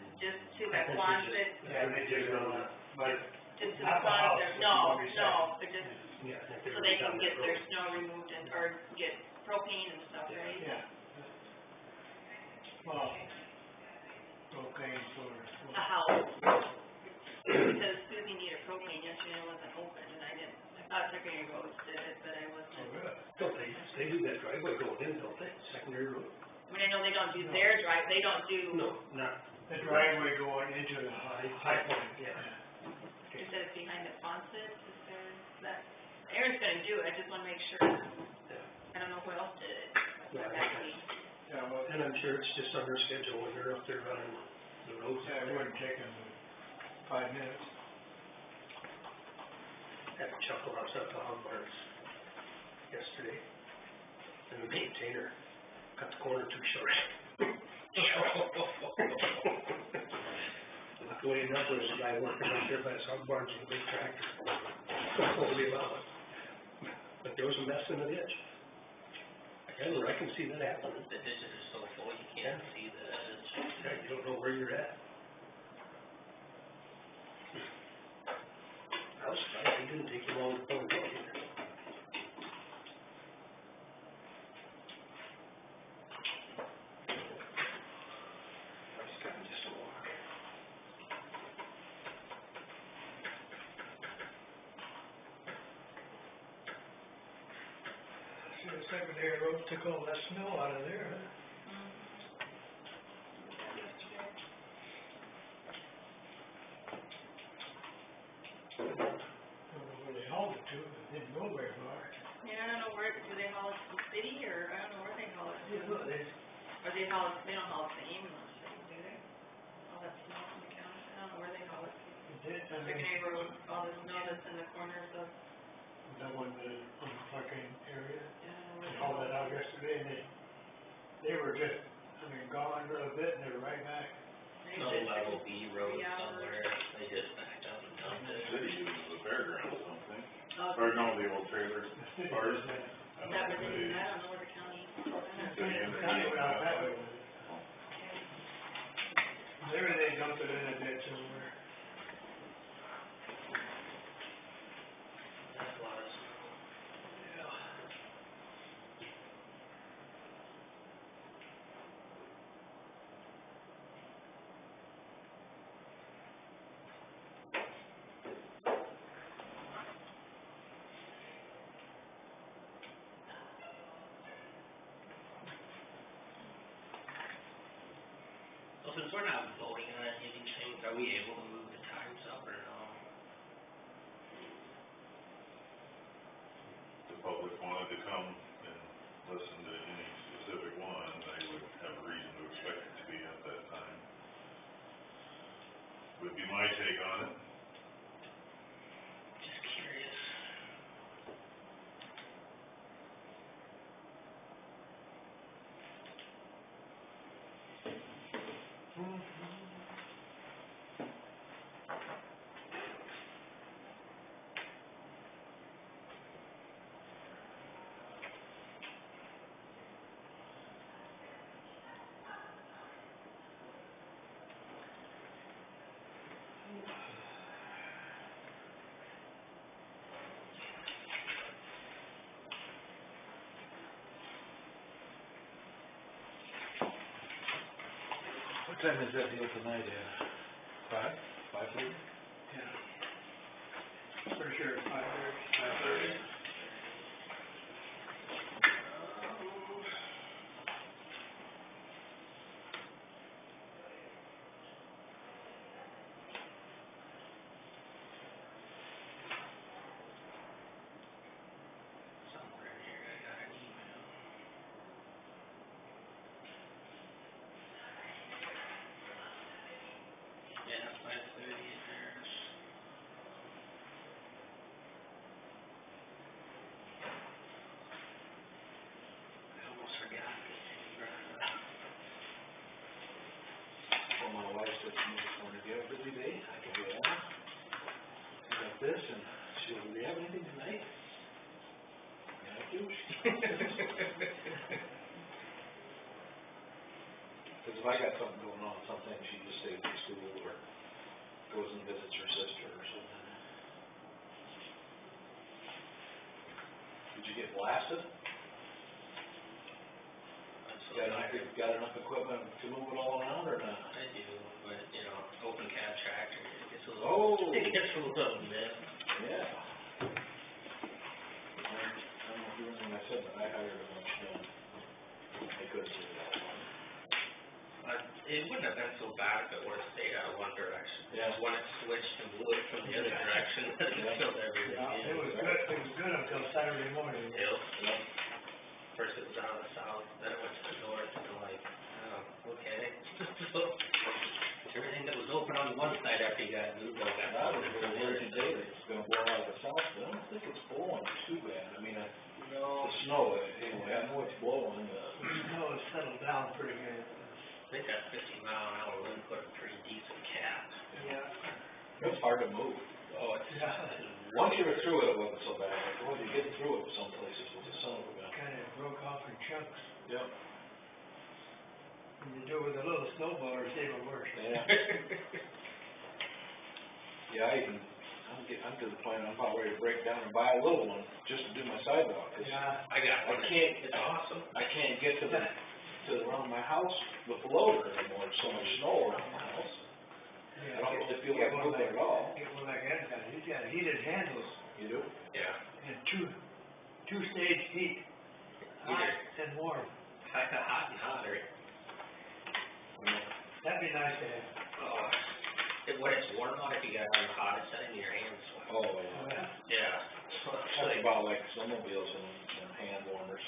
to I think we Quonset, yeah, they do, but just to not the house, Quonset, but no, what we said. no, but just Yeah, I think so they can get their snow removed and, or get propane and stuff, right? yeah. Well, propane for, A house. Because Susie needed propane yesterday, and it wasn't open, and I didn't, I thought secondary roads did it, but I wasn't. Don't they do that driveway going in, don't they, secondary road? I mean, I know they don't do their drive, they don't do, No, not, the driveway going into the high point. yeah. you said it's behind the Quonset, is there, that, Aaron's gonna do it, I just wanna make sure, I don't know who else did it, Yeah, exactly. Yeah, well, And I'm sure it's just on their schedule when they're up there running the roads. yeah, it wouldn't take them 5 minutes. Had a chuckle outside the hog barns yesterday. And the maintainer cut the corner too short. Luckily enough, there was a guy working out there by his hog barns with a big tractor. Told me about it. But there was a mess in the ditch. I can see that happening. The ditches are so full, you can't see the edge. Yeah, you don't know where you're at. I was surprised it didn't take you long to pull it either. I was coming just a walk. See, the secondary road took all that snow out of there, huh? I don't know where they hauled it to, but it didn't go very far. Yeah, I don't know where, do they haul it to the city, or, I don't know where they haul it to? Yeah, no, they, Or they haul it, they don't haul it to the ambulance, do they? All that snow from the county, I don't know where they haul it to. they did, I mean, Secondary road, all the snow that's in the corners of, that one, on the parking area, I don't know they where hauled that out yesterday, and they they were just, gone for a bit and they're right back. No level B road 3 hours. somewhere, they just backed up and dumped The it. city uses the fairgrounds, don't they? Oh, Or no, the old trailer parks. that was in, I don't know where the county. County went out that way with it. Maybe they dumped it in a ditch somewhere. That's a lot of snow. Well, since we're not voting on any of these things, are we able to move the times up or no? The public wanted to come and listen to any specific one, they would have a reason to expect it to be at that time. Would be my take on it. Just curious. What time is that deal tonight at? 5:30? Yeah. Pretty sure it's 5:30. Somewhere in here I got an email. Yeah, 5:30 there's. I almost forgot this thing brought it up. Well, my wife said to me this morning, "Do you have a busy day?" I go, "Yeah. I got this," and she goes, "Do you have anything tonight?" "Yeah, I do." Because if I got something going on, sometimes she just stays at school or goes and visits her sister or something. Did you get blasted? That's what Got enough equipment to move it all around or not? I do, but, you know, open cab tractor, it gets a Oh. little, it gets a little bit. Yeah. I don't know if you remember I said, but I hired a bunch done. I couldn't do that one. It wouldn't have been so bad if it would've stayed out of one direction. Yeah. When it switched and blew it from the other direction, it filled everything in. It was good until Saturday morning. Yep. Yep. First it was out of the south, then it went to the north, and I'm like, oh, okay. So, everything that was open on one side after you got moved, all got I moved was from gonna there. work today, it's gonna blow out of the south, but I don't think it's blowing too bad. I mean, No, the snow, anyway, I know it's blowing, Snow has settled down pretty good. I think that 50-mile-an-hour wind put a pretty decent cap. Yeah. it's hard to move. Oh, it's, Once you were through it, it wasn't so bad, but when you get through it, some places with the son of a gun. Kind of broke off in chunks. Yep. When you do it with a little snowblower, it's even worse. Yeah. Yeah, I'm to the point, I'm about ready to break down and buy a little one, just to do my sidewalk, 'cause Yeah. I got I one. can't, It's awesome. I can't get to around my house with the loader anymore, there's so much snow around my house. I don't really feel like moving at all. Get one like that guy, he's got heated handles You do? Yeah. and two-stage heat, hot and warm. Hot and hotter. That'd be nice to have. Oh, when it's warm out, if you got it on the hottest setting, your hands sweat. Oh, yeah. Yeah. That's about like snowmobiles and hand warmers.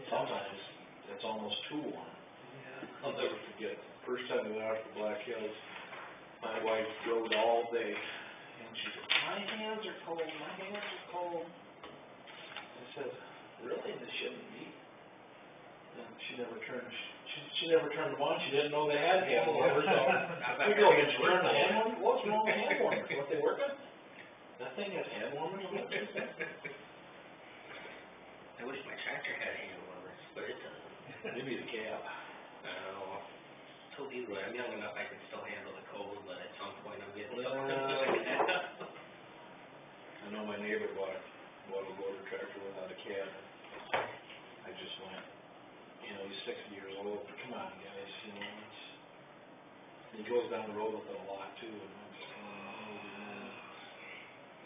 Sometimes it's almost too warm. Yeah. I'll never forget, first time we went out to Black Hills, my wife rode all day, and she said, "My hands are cold, my hands are cold." I said, "Really? They shouldn't be." And she never turned them on, she didn't know they had hand warmers, so. We go, did you turn the hand warmers, what's wrong with hand warmers, weren't they working? That thing has hand warmers on it? I wish my tractor had hand warmers, but it doesn't. Maybe the cab. Oh, told Leroy, I'm young enough, I can still handle the cold, but at some point I'm getting Well, old. I know my neighbor bought a loader tractor without a cab. I just went, he's 60 years old, but come on, guys, he goes down the road with it a lot too, and I'm just going, oh, man.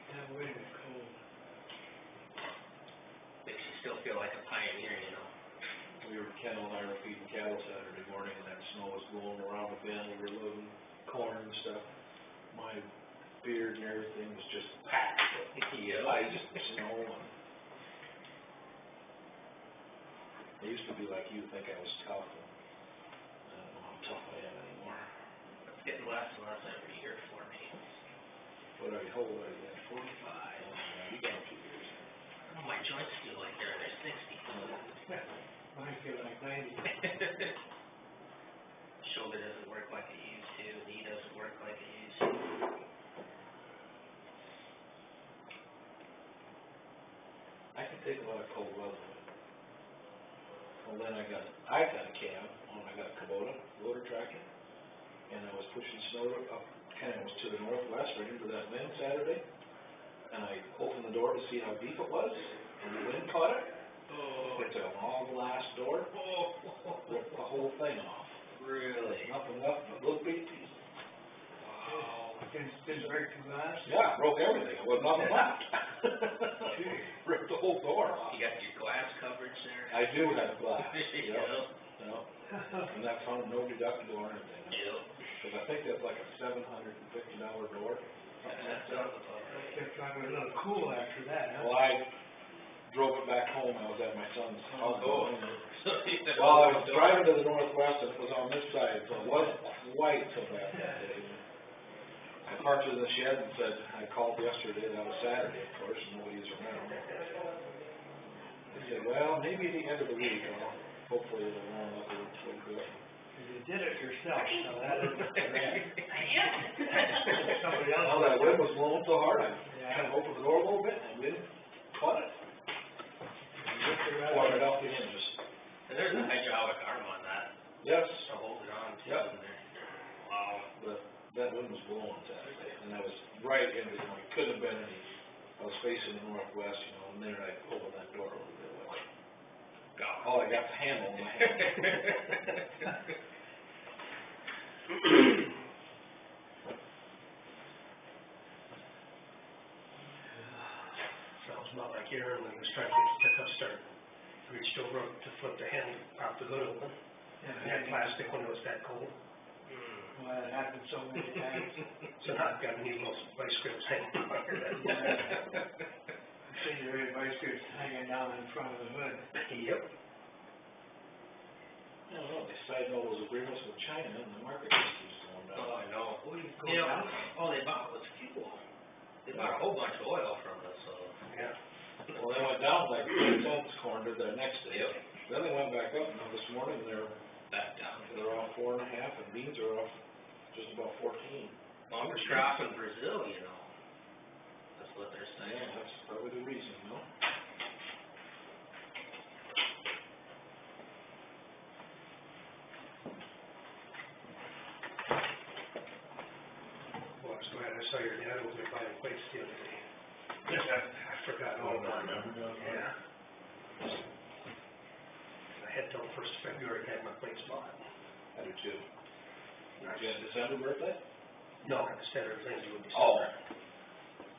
That way is cold. Makes you still feel like a pioneer, Ken and I were feeding cattle Saturday morning, and that snow was blowing around the bend, we were loading corn and stuff. My beard and everything was just packed with ice and snow, and I used to be like you, think I was tough, and I don't know how tough I am anymore. It's getting less and less every year for me. What are you, how old are you, 45? You got a few years. Oh, my joints feel like they're in their 60s. Mine feel like 90. Shoulder doesn't work like it used to, knee doesn't work like it used to. I can take a lot of cold weather. Well, then I got a cab, I got a Kubota loader tractor, and I was pushing snow up, kind of was to the northwest, right into that wind Saturday, and I opened the door to see how deep it was, and the wind caught it. It's an all glass door, ripped the whole thing off. Really? Nothing left but little bitty pieces. Wow. Didn't break the glass? Yeah, broke everything, it was nothing left. Ripped the whole door off. You got your glass coverage there? I do have glass, Yep. yep. And that's on no deductible or anything. Yep. Because I think that's like a $750 door. That sounds about right. It's probably a little cool after that, huh? Well, I drove it back home, I was at my son's house. Oh. Well, I was driving to the northwest, and it was on this side, so it wasn't quite so bad that day. I parked it in the shed and said, I called yesterday, that was Saturday, of course, and nobody's around. They said, well, maybe the end of the week, hopefully it'll warm up a little bit. You did it yourself, so that is correct. Somebody else. Well, that wind was blowing so hard, I Yeah. kind of opened the door a little bit, and the wind caught it. Poured it out the hinges. And there's a hydraulic arm on that Yes, to hold it on to. Yep. Isn't there? Wow. but that wind was blowing Saturday, and I was right into, it couldn't have been any, I was facing the northwest, and then I opened that door a little bit, like, oh, I got the handle in my hand. Sounds about like Aaron when he was trying to get the pickup started. Reached over to flip the hand off the hood open. And it had plastic when it was that cold. Well, that happened so many times. So now I've got these little vice grips hanging on there. I've seen your vice grips hanging down in front of the hood. Yep. I don't know, they signed all those agreements with China, and the market just keeps going down. Oh, I know. Going Yeah, down? all they bought was fuel. They bought a whole bunch of oil from us, so. Yeah. Well, they went down like 10 cents corn did that next day. Yep. Then they went back up, now this morning they're Back down. off 4.5, and beans are off just about 14. Longer crop in Brazil, That's what they're saying. Yeah, that's probably the reason, no? Well, I was glad I saw your dad over there buying plates the other day. I forgot all about it. Yeah. I had till the 1st of February to have my plates bought. I do too. You had December birthday? No, I just had everything due in Oh. December.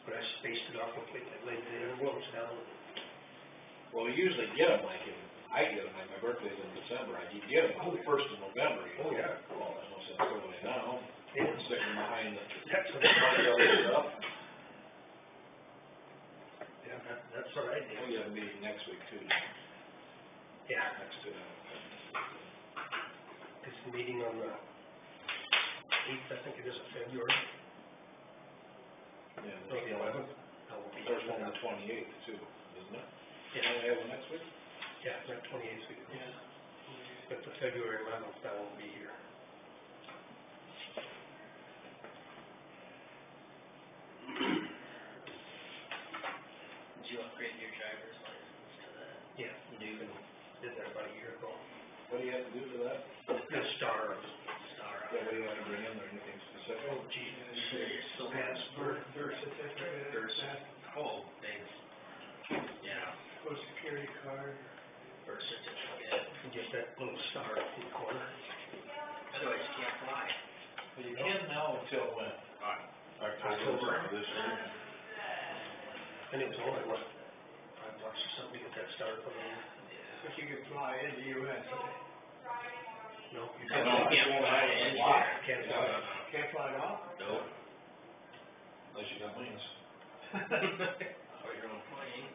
But I spaced it off completely, I laid the envelopes down. Well, we usually get them like I get them like my birthday's in December, I get them on the 1st of November, you know? Oh, yeah. Well, there's no sense going in now, Yeah. sticking them behind the That's what stuff. Yeah, that's what I did. We have a meeting next week too, Yeah, next to, it's the meeting on the 8th, I think it is, of February, yeah, or the 11th. I will be there's there. one on the 28th too, isn't it? Yeah. Don't we have one next week? Yeah, that 28th week. Yeah. but the February 11th, I won't be here. Did you upgrade your driver's license to the Yeah, new did that about a year ago. What do you have to do for that? The star, star? Yeah, what do you have to bring in there, anything specific? oh gee, Sure, you're still Birth certificate, Oh, thanks. Yeah, Social security card. birth certificate. and just that little star in the corner. Otherwise, you can't fly. But you can now until when? October. Of this year? And it was only, what, $5 or something to get that star put in. But you can fly in the US. No, you No, can't. you can't fly in Why? here. Can't No, fly. no, no. Can't fly at all? Nope. Unless you got wings. Or your own plane.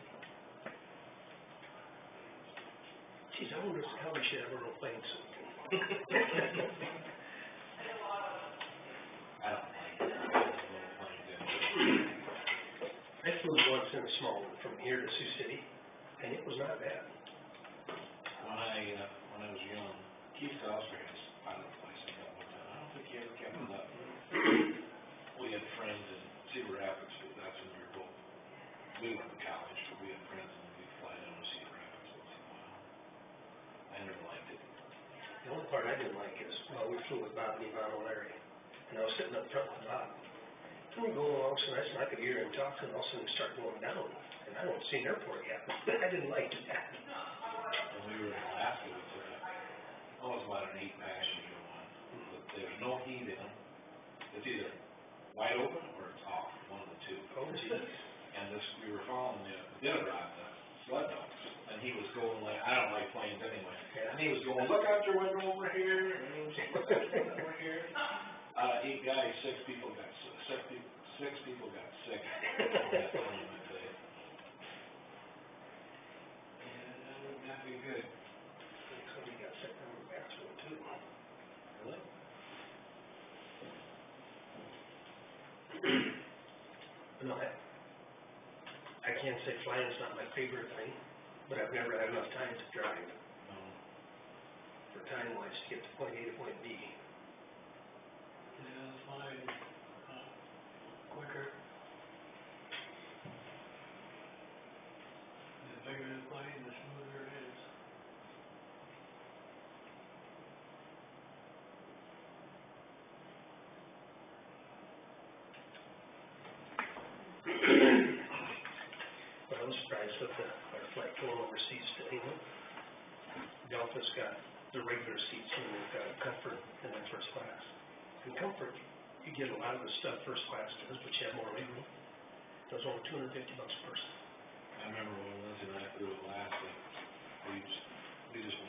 Geez, I wonder how we should have our own plane soon. I don't like it. I don't like it. I flew once in a small one from here to Sioux City, and it was not bad. When I was young, Keith Fauster had a pilot license at one time. I don't think he ever kept it up. We had friends in Cedar Rapids, but that's when we were both, we went to college, but we had friends and we'd fly down to Cedar Rapids once in a while. I never liked it. The only part I didn't like is, well, we flew with Bob and Yvonne O'Leary, and I was sitting up front with Bob. And we're going along so nice, and I could hear him talking, and all of a sudden it started going down, and I don't see an airport yet. I didn't like that. When we were in Alaska, we took a, it was about an 8-passenger one, but there's no heat in them. It's either wide open or it's off, one of the two. Oh, geez. And we were following the dinner drive, the sled dogs, and he was going like, I don't like planes anyway. And he was going, look out your window over here, and he was like, look out your window over here. 8 guys, 6 people got sick on that plane that day. Yeah, that would not be good. Somebody got sick on the bathroom too. Really? No, I can't say flying's not my favorite thing, but I've never had enough time to drive No. for time-wise to get to point A to point B. Yeah, flying, quicker. The bigger the plane, the smoother it is. But I'm surprised with our flight going overseas to England. Delta's got the regular seats and they've got comfort in their first class. In comfort, you get a lot of the stuff first class does, but you have more legroom. It was only $250 a person. I remember when Lindsay and I flew to Alaska, we just,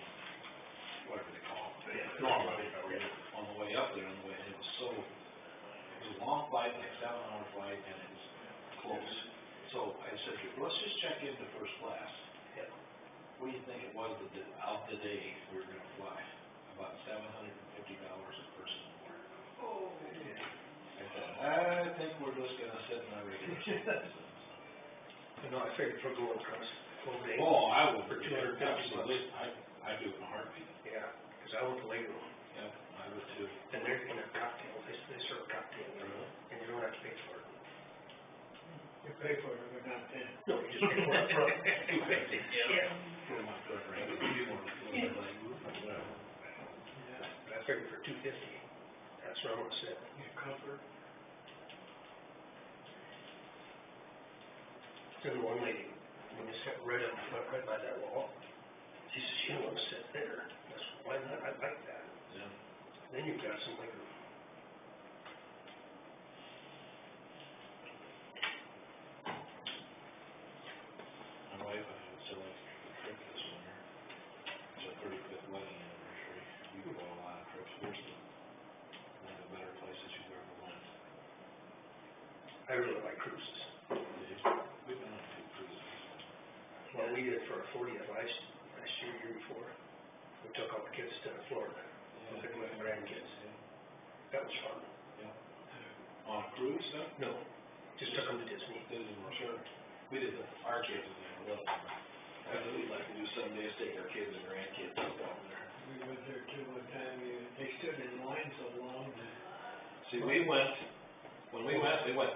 whatever they call it. Yeah. On the way up there, and it was a long flight, like 7-hour flight, and it was close. So I said, let's just check into first class. Yeah. What do you think it was of the day we were gonna fly? About $750 a person more. Oh. I said, I think we're just gonna sit in our regular seats. You know, I figured for going across Golden Gate. Oh, I would. For $250. Absolutely. I do it in a heartbeat. Yeah, because I want the legroom. Yep, I would too. And they're in a cocktail, they serve a cocktail, and you don't have to pay for it. You pay for it, but not then. No, you just pay for it up front. Yeah. Put them on the right, a few more, Yeah. But I figured for $250, that's where I'm gonna sit. Get comfort. Then one lady, when you sat right up front, right by that wall, she said, she don't wanna sit there. I said, why not? I like that. Yeah. Then you've got some legroom. My wife and I would select a trip this winter. It's our 35th wedding anniversary. We go on a lot of trips. Where's one of the better places you've ever went? I really like cruises. We've been on 2 cruises. Well, we did for our 40th last year before. We took all the kids to Florida, with the grandkids. That was fun. On a cruise, though? No, just took them to Disney. Disney World, sure. We did our kids when they were little. That's what we'd like to do someday, is take our kids and grandkids down there. We went there too one time, they stood in line so long that. See, when we went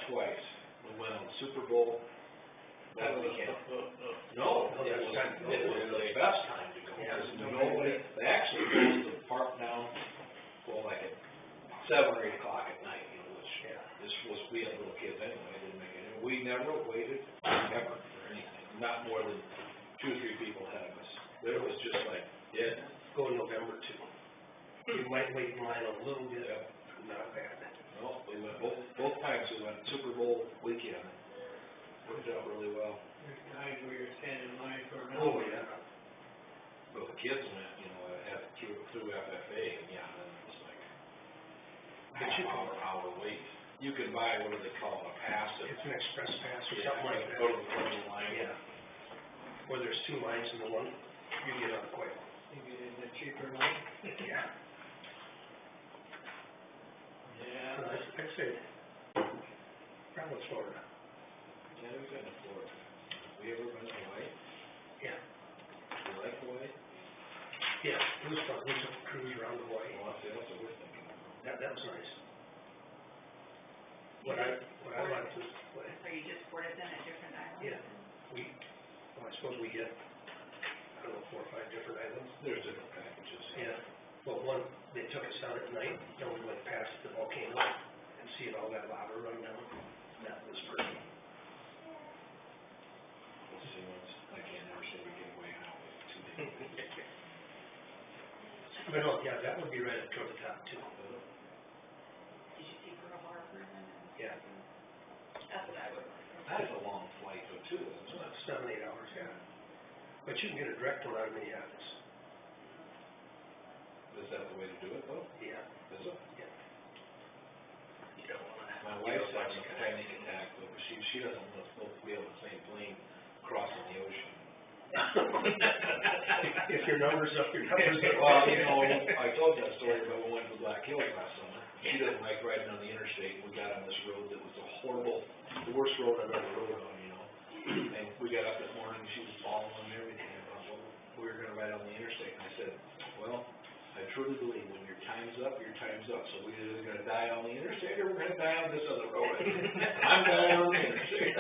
twice. We went on Super Bowl that weekend. No, it was the best time to go, because nobody, they actually closed the park down, well, like at 7 or 8 o'clock at night, you know, which, this was, we had little kids anyway, didn't make it, we never waited, ever, for anything, not more than 2 or 3 people ahead of us. It was just like, Go in November too. You might wait in line a little bit, not bad. no, we went, both times we went Super Bowl weekend, worked out really well. There's times where you're standing in line for an Oh, hour. yeah. But the kids went, you know, through FFA, and then it was like hour wait. You can buy, what do they call it, a pass? It's an express pass or Yeah, something like that. go to the front of the line. Yeah. Where there's 2 lines in the one, you get on quick. You get in the cheaper line. Yeah. Yeah. I'd say, probably Florida. Yeah, we've been to Florida. We ever been to Hawaii? Yeah. You like Hawaii? Yeah, it was fun. We took a cruise around Hawaii. Well, that's what we're thinking. That was nice. What I liked was, So you just poured it in at different islands? yeah, I suppose we get, I don't know, 4 or 5 different islands. There's different packages. Yeah. Well, one, they took us out at night, and we went past the volcano and seeing all that lava run down. That was pretty. We'll see once, I can't never say we get away now, too big. But no, yeah, that would be right up toward the top too. Did you see Pearl Harbor and? Yeah. That's what I would like. That's a long flight though, too, isn't it? About 7, 8 hours, yeah. But you can get a direct one out of Minneapolis. Is that the way to do it though? Yeah. Is it? Yeah. You don't wanna. My wife's having a panic attack, but she doesn't want to be able to plane crossing the ocean. If your number's up, your number's up. Well, you know, I told you that story about we went to Black Hills last summer. She doesn't like riding on the interstate, and we got on this road that was the worst road I've ever rode on, you know. And we got up that morning, she was falling and everything, and well, we were gonna ride on the interstate, and I said, well, I truly believe when your time's up, your time's up, so we're either gonna die on the interstate or we're gonna die on this other road. I'm dying on the interstate.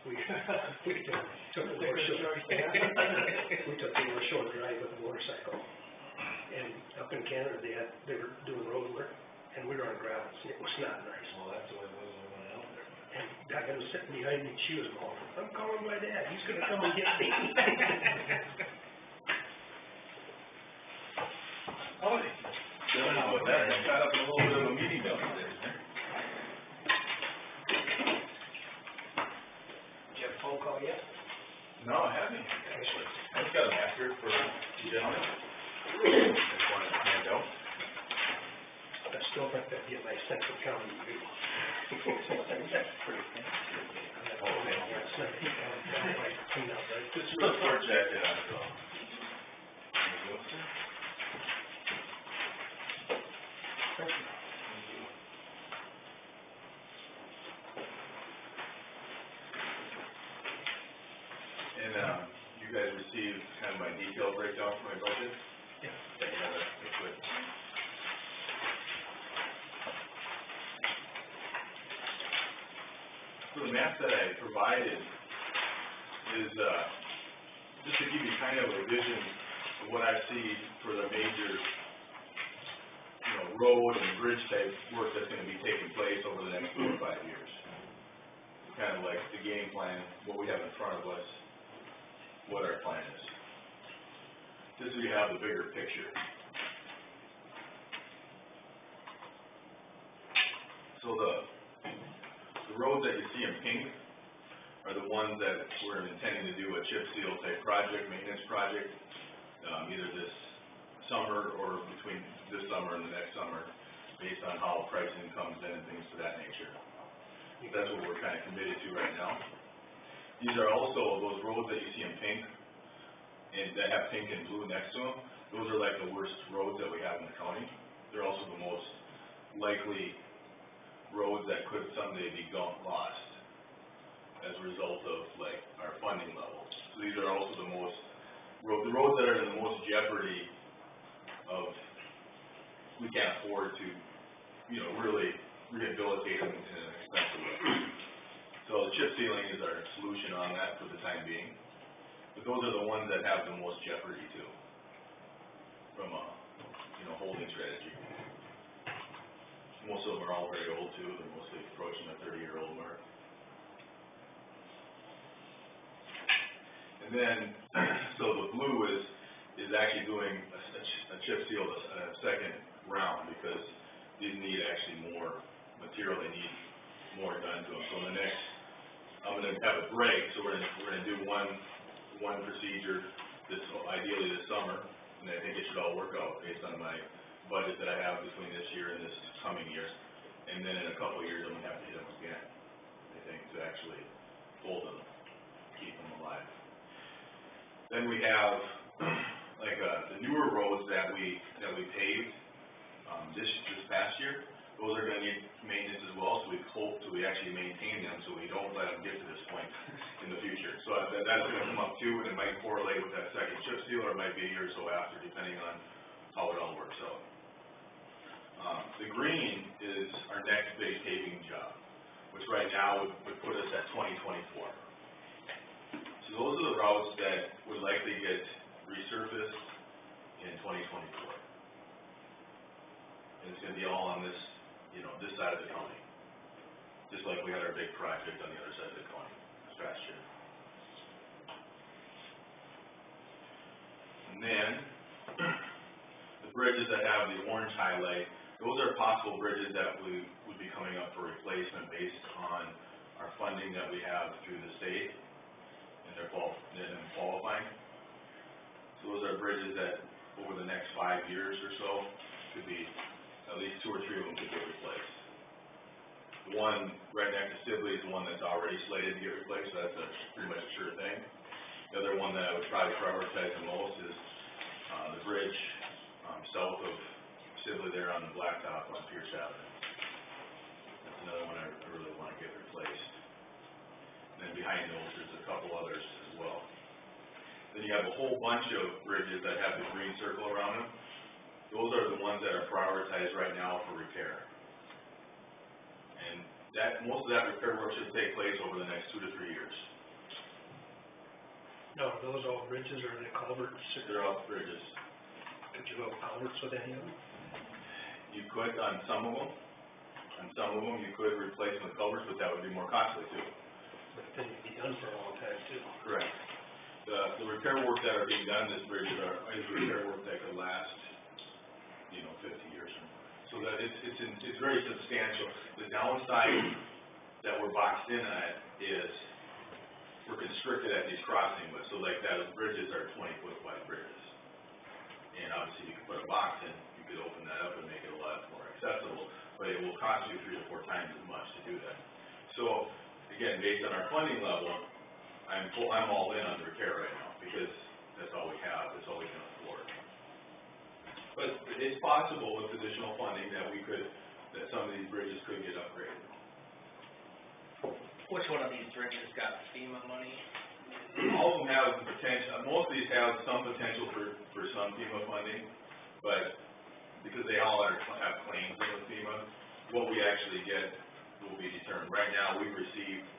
We took the North Shore, we took the North Shore drive with a motorcycle. And up in Canada, they were doing road work, and we were on gravel, and it was not nice. Well, that's the way it was when we went out there. And that guy was sitting behind me, she was calling, I'm calling my dad, he's gonna come and get me. Oh, but that got up in a little bit of a meeting downstairs, huh? Did you have a phone call yet? No, I haven't, actually. I just got a map here for you gentlemen. Just wanted to hand out. I still think that'd be a nice central county view. That's pretty fancy. Oh, thank you. It's like, like, clean up, right? This is a short jacket on it, though. There you go, sir. Thank you. And, you guys received kind of my detailed breakdown for my budget? Yeah. That's good. So the map that I provided is, just to give you kind of a vision of what I see for the major, road and bridge type work that's gonna be taking place over the next 4 or 5 years. Kind of like the game plan, what we have in front of us, what our plan is. Just so you have the bigger picture. So the roads that you see in pink are the ones that we're intending to do a chip seal type project, maintenance project, either this summer or between this summer and the next summer, based on how pricing comes in and things of that nature. That's what we're kind of committed to right now. These are also those roads that you see in pink, and that have pink and blue next to them. Those are like the worst roads that we have in the county. They're also the most likely roads that could someday be lost as a result of like our funding levels. So these are also the most the roads that are in the most jeopardy of, we can't afford to, you know, really rehabilitate them in an expensive way. So the chip sealing is our solution on that for the time being. But those are the ones that have the most jeopardy too, from a, you know, holding strategy. Most of them are all very old too, they're mostly approaching the 30-year-old mark. And then, so the blue is actually doing a chip seal, a second round, because these need actually more material, they need more done to them. So in the next, I'm gonna have a break, so we're gonna do one procedure ideally this summer, and I think it should all work out based on my budget that I have between this year and this coming year. And then in a couple of years, I'm gonna have to hit them again, I think, to actually hold them, keep them alive. Then we have, like, the newer roads that we paved, this past year, those are gonna need maintenance as well, so we hope to actually maintain them, so we don't let them get to this point in the future. So that's gonna come up too, and it might correlate with that second chip seal, or it might be a year or so after, depending on how it all works out. The green is our next big paving job, which right now would put us at 2024. So those are the routes that would likely get resurfaced in 2024. And it's gonna be all on this, you know, this side of the county. Just like we had our big project on the other side of the county this past year. And then, the bridges that have the orange highlight, those are possible bridges that would be coming up for replacement based on our funding that we have through the state, and they're qualifying. So those are bridges that, over the next 5 years or so, could be, at least 2 or 3 of them could get replaced. The one right next to Sibley is the one that's already slated to get replaced, so that's pretty much a sure thing. The other one that I would probably prioritize the most is, the bridge, south of Sibley there on the blacktop on Pierce Avenue. That's another one I really want to get replaced. And then behind those, there's a couple others as well. Then you have a whole bunch of bridges that have the green circle around them. Those are the ones that are prioritized right now for repair. And most of that repair work should take place over the next 2 to 3 years. No, are those all bridges or are they culverts? They're all bridges. Could you go culverts with any of them? You could on some of them. On some of them, you could replace them with culverts, but that would be more costly too. But then it'd be done for a long time too. Correct. The repair work that are being done in this bridge is repair work that could last, you know, 50 years or more. So that it's very substantial. The downside that we're boxed in at is we're constricted at these crossing widths. So like those bridges are 20-foot wide bridges. And obviously you could put a box in, you could open that up and make it a lot more accessible, but it will cost you 3 to 4 times as much to do that. So again, based on our funding level, I'm all in on the repair right now, because that's all we have, that's all we can afford. But it's possible with additional funding that that some of these bridges could get upgraded. Which one of these bridges got FEMA money? All of them have potential, most of these have some potential for some FEMA funding, but because they all have claims in the FEMA, what we actually get will be determined. Right now, we've received,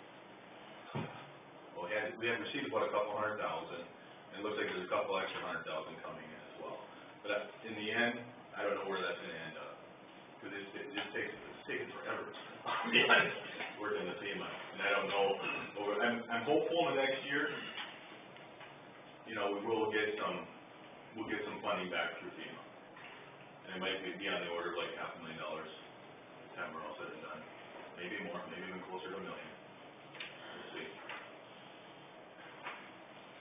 we have received about a couple $100,000, and it looks like there's a couple extra $100,000 coming in as well. But in the end, I don't know where that's gonna end up, because it's taking forever, to be honest, working the FEMA, and I don't know, I'm hopeful in the next year, you know, we'll get some funding back through FEMA. And it might be on the order of like $500,000 by the time we're all said and done. Maybe more, maybe even closer to $1 million. We'll see.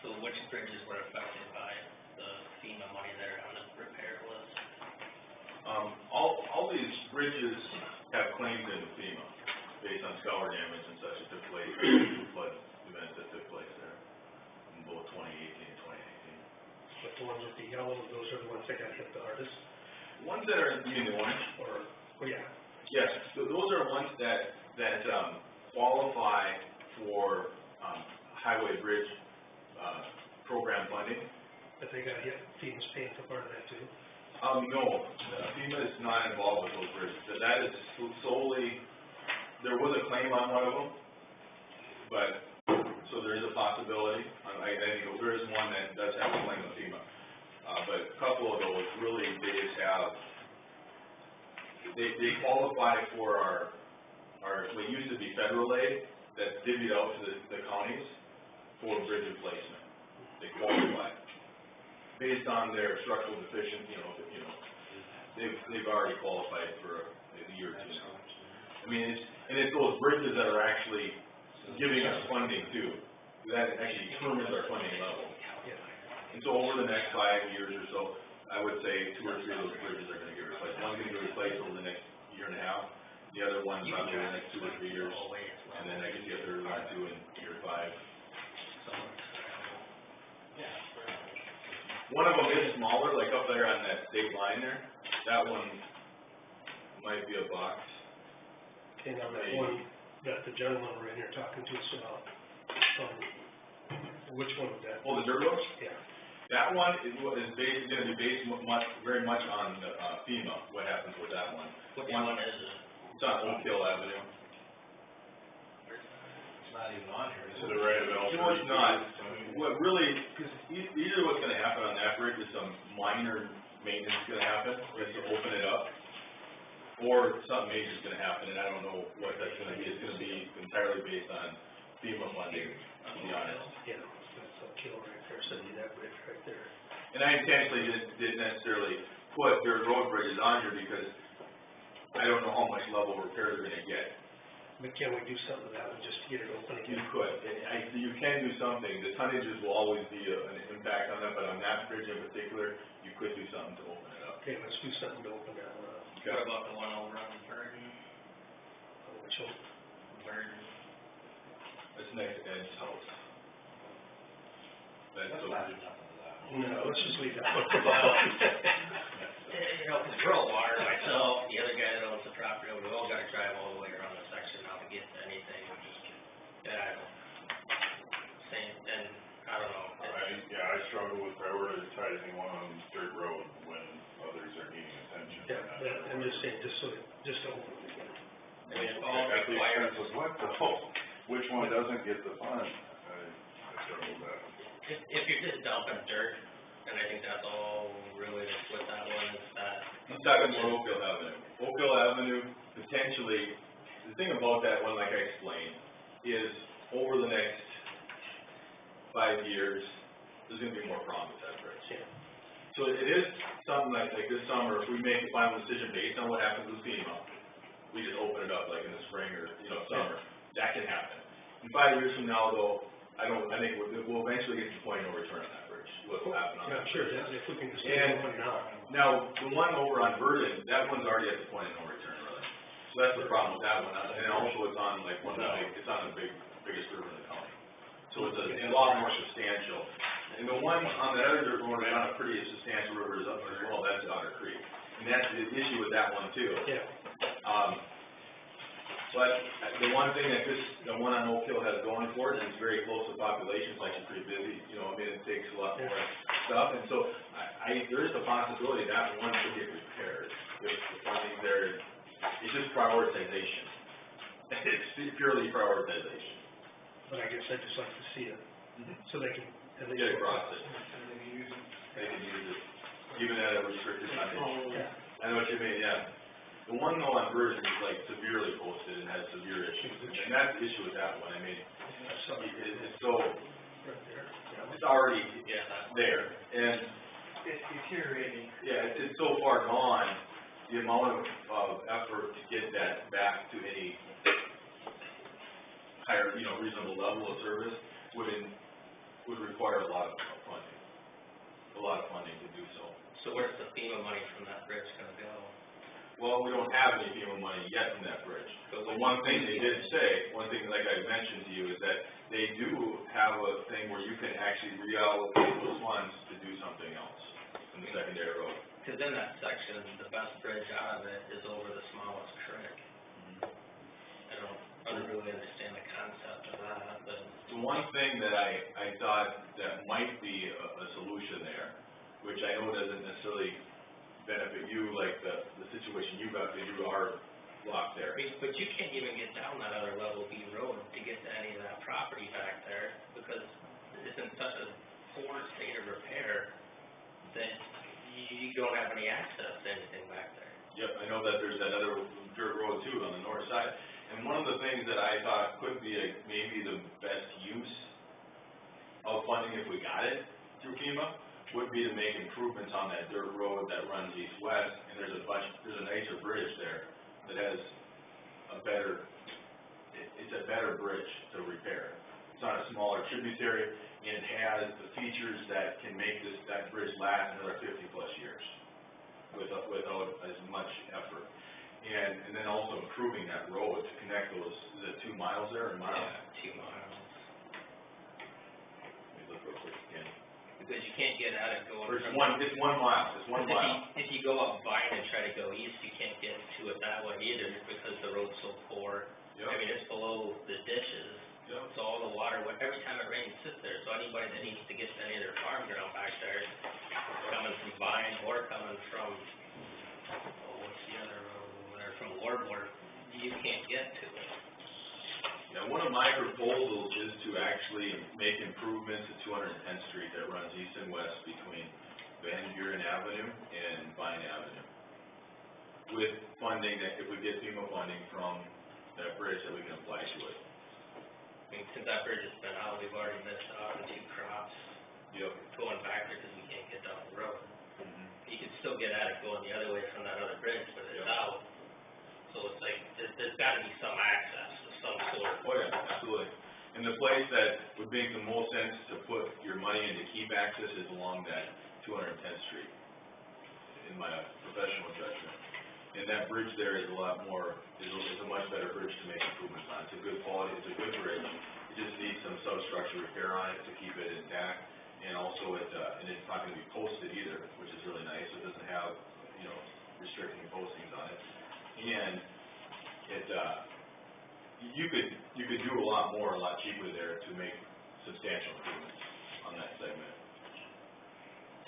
So which bridges were affected by the FEMA money that are on the repair list? All these bridges have claims into FEMA based on scour damage and such that took place, flood events that took place there in both 2018 and 2019. But the ones with the yellow, those are the ones that got hit the hardest? Ones that are, you mean the orange? Oh, yeah. Yes, so those are ones that qualify for highway bridge program funding. they gotta get, FEMA's paying for part of that too? No, FEMA is not involved with those bridges, that is solely, there was a claim on one of them, but, so there is a possibility, I think there is one that does have a claim with FEMA. But a couple of those really, they just have, they qualify for our, what used to be federal aid, that divvied out to the counties for bridge replacement. They qualify. Based on their structural deficient, they've already qualified for a year or two now. I mean, it's those bridges that are actually giving us funding too. That actually determines our funding level. And so over the next 5 years or so, I would say 2 or 3 of those bridges are gonna get replaced. One's gonna get replaced over the next year and a half, the other one probably over the next 2 or 3 years, and then I could get the third one too in year 5. One of them is smaller, like up there on that state line there, that one might be a box. Okay, now that one, that the gentleman we're in here talking to us about, which one was that? Oh, the dirt roads? Yeah. That one is gonna be based very much on FEMA, what happens with that one. Which one is it? It's on Oak Hill Avenue. It's not even on here. To the right of L. No, it's not. What really, because either what's gonna happen on that bridge is some minor maintenance gonna happen, just to open it up, or something major's gonna happen, and I don't know what that's gonna be. It's gonna be entirely based on FEMA funding, to be honest. Yeah, that's Oak Hill right there, sending that bridge right there. And I intentionally didn't necessarily put dirt road bridges on here because I don't know how much level repair they're gonna get. But can we do something with that one just to get it open You again? could, you can do something, the tonnages will always be an impact on that, but on that bridge in particular, you could do something to open it up. Okay, let's do something to open that one up. What about the one over on Burton? Which one? Burton. It's next to Ed's house. That's so. No, let's just leave that one. You know, cause rural water, myself, the other guy that owns the property, we all gotta drive all the way around the section now to get to anything, that I don't, same, and, I don't know. I struggle with prioritizing one on dirt road when others are needing attention. Yeah, I'm just saying, just to open it again. I mean, it all At the requires, expense of what though? Which one doesn't get the funds? I struggle with that. if you're just dumping dirt, and I think that's all really what that one is, that. I'm talking more Oak Hill Avenue. Oak Hill Avenue, potentially, the thing about that one, like I explained, is over the next 5 years, there's gonna be more problems with that bridge. Yeah. So it is something like this summer, if we make a final decision based on what happens with FEMA, we just open it up like in the spring or, summer, that can happen. In 5 years from now though, I think we'll eventually get to the point of no return on that bridge, what will happen on Yeah, that. sure, that, if we can just get it open now. Now, the one over on Verdon, that one's already at the point of no return, really. So that's the problem with that one, and also it's on like one of the it's on the biggest river in the county. So it's a lot more substantial. And the one on the other dirt road, on a pretty substantial river is up as well, that's Otter Creek. And that's the issue with that one too. Yeah. But the one thing that the one on Oak Hill has going for it is it's very close to population, it's actually pretty busy, it takes a lot more stuff. And so there is the possibility that one could get repaired if the funding's there. It's just prioritization. It's purely prioritization. But I guess I'd just like to see it, so they can at least. Get across it. They can use it, even at a restricted tonnage. Yeah. I know what you mean, yeah. The one though on Virgin is like severely posted and has severe issues, and that's the issue with that one, I mean, it's so, Right there. Yeah. it's already there, and, It's deteriorating. yeah, it's so far gone, the amount of effort to get that back to any higher, reasonable level of service would require a lot of funding to do so. So where's the FEMA money from that bridge gonna go? Well, we don't have any FEMA money yet from that bridge. But one thing they did say, one thing like I mentioned to you, is that they do have a thing where you can actually reallocate those funds to do something else in the secondary road. Cause in that section, the best bridge out of it is over the smallest creek. I don't, I don't really understand the concept of that, but. The one thing that I thought that might be a solution there, which I know doesn't necessarily benefit you, like the situation you got to do our block there. But you can't even get down that other level B road to get to any of that property back there, because it's in such a poor state of repair that you don't have any access to anything back there. Yep, I know that there's that other dirt road too on the north side, and one of the things that I thought could be maybe the best use of funding if we got it through FEMA, would be to make improvements on that dirt road that runs east-west, and there's a nicer bridge there that has it's a better bridge to repair. It's not a smaller tributary, and it has the features that can make that bridge last another 50+ years without as much effort. And then also improving that road to connect those, is it 2 miles there, or miles? Yeah, 2 miles. Let me look real quick again. Because you can't get at it going Or from. it's 1 mile, it's 1 mile. If you go up Vine and try to go east, you can't get to it that way either, because the road's so poor. Yep. I mean, it's below the ditches, Yep. so all the water, every time it rains, sits there. So anybody that needs to get to any of their farm ground back there, coming from Vine or coming from, what's the other road over there, from Wardmore, you can't get to it. Now, one of my proposals is to actually make improvements to 210th Street that runs east and west between Van Buren Avenue and Vine Avenue. With funding that, if we get FEMA funding from that bridge, that we can apply to it. I mean, since that bridge has been out, we've already missed out on 2 crops. Yep. Going back there because we can't get down the road. Mm-hmm. You can still get at it going the other way from that other bridge, but it's out. So it's like, there's gotta be some access of some sort. Oh, yeah, absolutely. And the place that would make the most sense to put your money in to keep access is along that 210th Street, in my professional judgment. And that bridge there is a lot more, is a much better bridge to make improvements on. It's a good quality, it's a good bridge. It just needs some substructure repair on it to keep it intact. And also and it's not gonna be posted either, which is really nice. It doesn't have, restricting postings on it. And you could do a lot more, a lot cheaper there to make substantial improvements on that segment.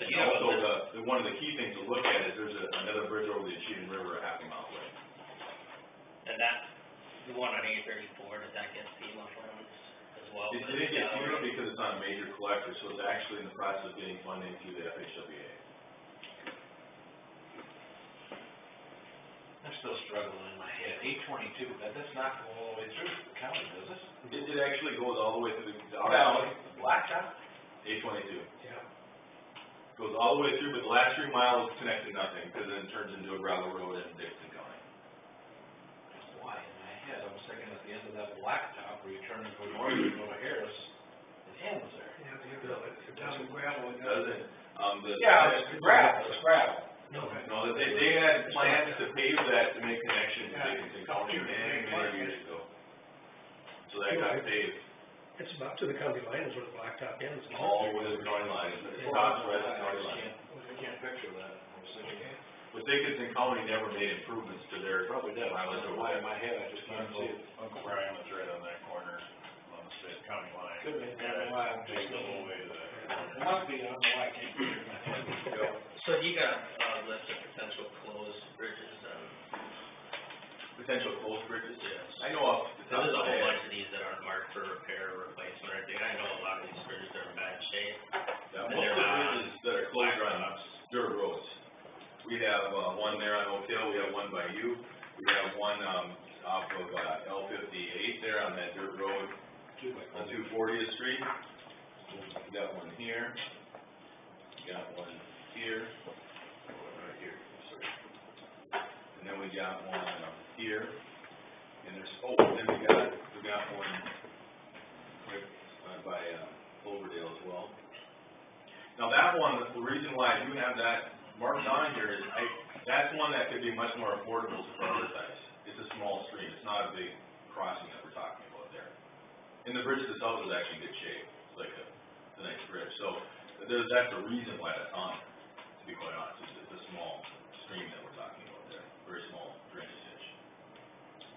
So And you have a also, list, one of the key things to look at is there's another bridge over the Achieving River a half a mile away. and that's the one on 834, does that get FEMA funds as well? It didn't get FEMA because it's not a major collector, so it's actually in the process of getting funding through the FHWA. I'm still struggling in my head, 822, that does not go all the way through the county, does it? It actually goes all the way through the. The blacktop? 822. Yeah. Goes all the way through, but the last 3 miles connect to nothing, because then it turns into a gravel road in Dixon County. That's why in my head, I was thinking at the end of that blacktop, where you turn and go north and go to Harris, it ends there. Yeah, you build it, it doesn't gravel. It doesn't, Yeah, it's gravel. No, they had plans to pave that to make connection to Dickinson County many years ago. So that got paved It's about to the county line is where the blacktop ends. all the way to the county line, it stops right at the county line. I can't picture that, I was thinking, But Dickinson County never made improvements to their probably does, I mileage don't know over why there. in my head, I just can't see it. Uncle Brian was right on that corner, on the state county line. Could be, I don't know why, I'm just Takes the whole way to that. It must be, I don't know why I can't picture it in my head. So you got a list of potential closed bridges, Potential closed bridges? Yes. I know off the top there's of a my whole head. bunch of these that aren't marked for repair or replacement or anything. I know a lot of these bridges are in bad shape. Yeah, most of the bridges that are closed are on dirt roads. We have, one there on Oak Hill, we have one by you, we have one, off of, L58 there on that dirt road, on 240th Street. We got one here, we got one here, right here, sorry. And then we got one, here, and there's, then we got one right by, Cloverdale as well. Now that one, the reason why I do have that marked on here is that's one that could be much more affordable to prioritize. It's a small stream, it's not a big crossing that we're talking about there. And the bridge itself is actually in good shape, it's like a nice bridge. So that's the reason why that's on there, to be quite honest. It's a small stream that we're talking about there, very small drainage ditch.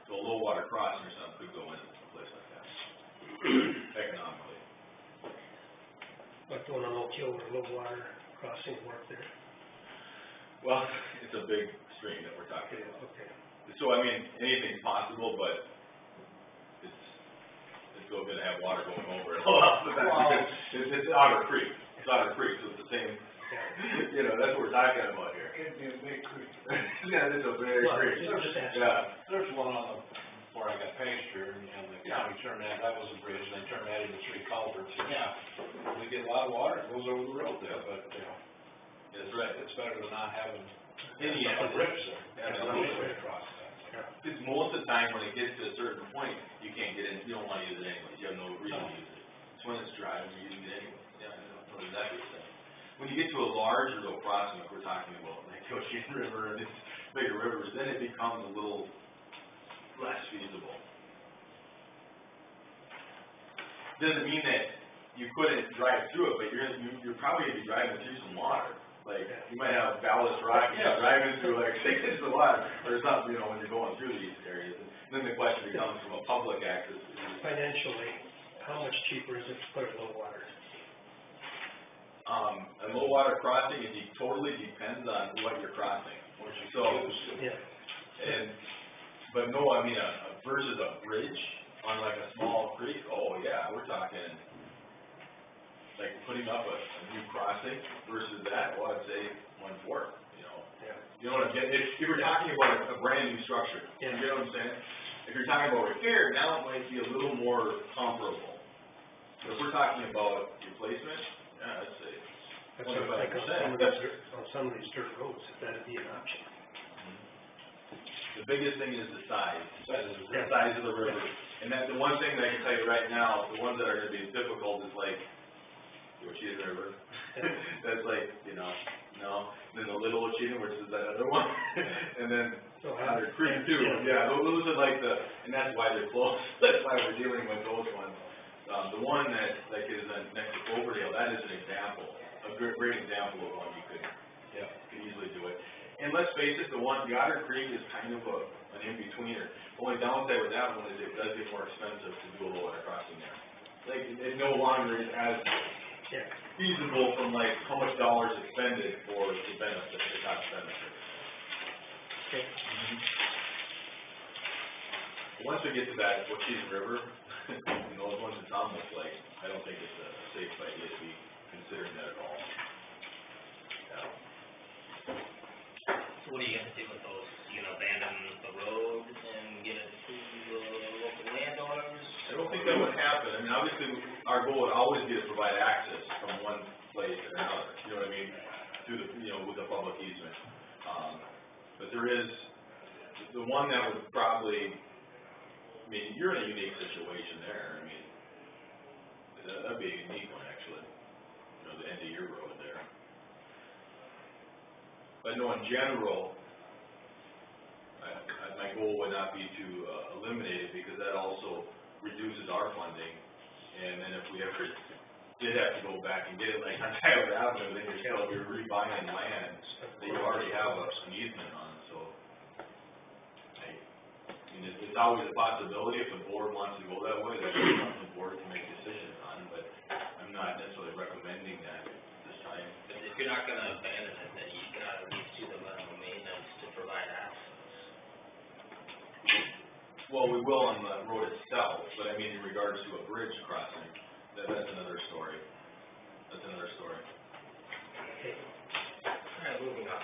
So a low water crossing or something could go in Kill or low water crossing work there? Well, it's a big stream that we're talking Okay, about. okay. So, I mean, anything's possible, but it's still gonna have water going over it. It's Otter Creek, it's Otter Creek, so it's the same, you know, that's what we're talking about here. It'd be a big creek. Yeah, it's a very Well, creek, just asking. yeah. There's one on the, where I got pasture, and the county turned that was a bridge, and they turned that into 3 culverts, and yeah, we get a lot of water, it goes over the road there, but, you know, That's right. it's better than not having Any, a bridge there. Absolutely. Right across that. Because most of the time, when it gets to a certain point, you can't get in, you don't wanna use it anyways, you have no reason to use it. It's when it's dry, you're using it anyway, yeah, I know exactly what you're saying. When you get to a larger though crossing, like we're talking about, like the Ocean River and these bigger rivers, then it becomes a little less feasible. Doesn't mean that you couldn't drive through it, but you're probably gonna be driving through some water. Like, you might have ballast rock, and you're driving through like 6 inches of water, or something, you know, when you're going through these areas. And then the question becomes from a public access. Financially, how much cheaper is it to put it low water? A low water crossing, it totally depends on what you're crossing. So, Yeah. but no, I mean, versus a bridge on like a small creek, oh yeah, we're talking, like putting up a new crossing versus that, well, I'd say 1/4, you know? Yeah. You know what I'm getting, if we're talking about a brand new structure, you know what I'm saying? If you're talking about repair, now it might be a little more comparable. But if we're talking about replacement, yeah, I'd say That's what I think on some of these dirt roads, if that'd be an option. The biggest thing is the size. Yeah. The size of the river. And that's the one thing that I can tell you right now, the ones that are gonna be difficult is like, Ocheyedan River. That's like, you know, then the Little Ocheyedan, which is that other one, and then Otter Creek too, yeah, those are like and that's why they're close, that's why we're dealing with those ones. The one that, like, is next to Cloverdale, that is an example, a great example of one you could easily do it. And let's face it, the Otter Creek is kind of an in-betweener. The only downside with that one is it does get more expensive to do a low water crossing there. Like, it no longer is as feasible from like how much dollars expended for the benefit, the cost benefit. Okay. Once we get to that Ocheyedan River, you know, once it's almost like, I don't think it's a safe idea to be considering that at all. Yeah. So what are you gonna do with those? You gonna abandon the road and get it to the local landowners? I don't think that would happen. I mean, obviously, our goal would always be to provide access from one place to another, you know what I mean? Through the, you know, with the public easement. But there is, the one that would probably, I mean, you're in a unique situation there. I mean, that'd be a unique one, actually. You know, the end of your road there. But no, in general, my goal would not be to eliminate it, because that also reduces our funding. And then if we ever did have to go back and get it, like on Tyler Avenue, then you're still, you're rebuying land that you already have an easement on, so. I mean, it's always a possibility, if the board wants to go that way, that's something the board can make decisions on, but I'm not necessarily recommending that this time. But if you're not gonna abandon it, then you gotta at least do the minimum maintenance to provide access. Well, we will on the road itself, but I mean, in regards to a bridge crossing, that's another story. That's another story. Alright, moving on.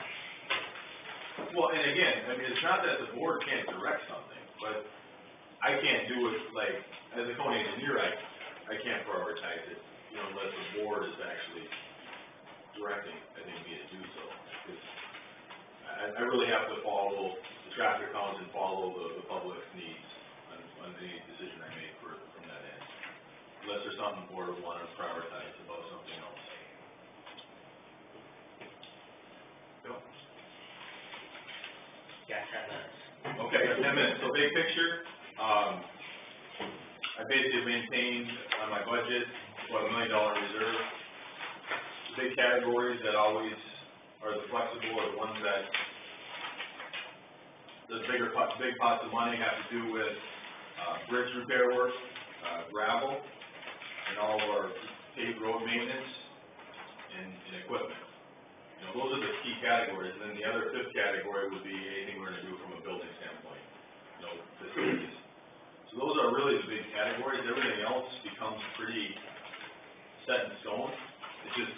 Well, and again, I mean, it's not that the board can't direct something, but I can't do it, like, as a county engineer, I can't prioritize it, you know, unless the board is actually directing, I think, me to do so. Because I really have to follow the traffic counts and follow the public's needs on any decision I make from that end. Unless there's something the board would want to prioritize above something else. Yep. Yeah, 10 minutes. Okay, 10 minutes. So big picture, I basically maintained on my budget about $1 million reserve. The big categories that always are the flexible are the ones that the big pots of money have to do with bridge repair work, gravel, and all of our paved road maintenance. and equipment. You know, those are the key categories, and then the other fifth category would be anything we're gonna do from a building standpoint, you know, facilities. So those are really the big categories, everything else becomes pretty set in stone. It's just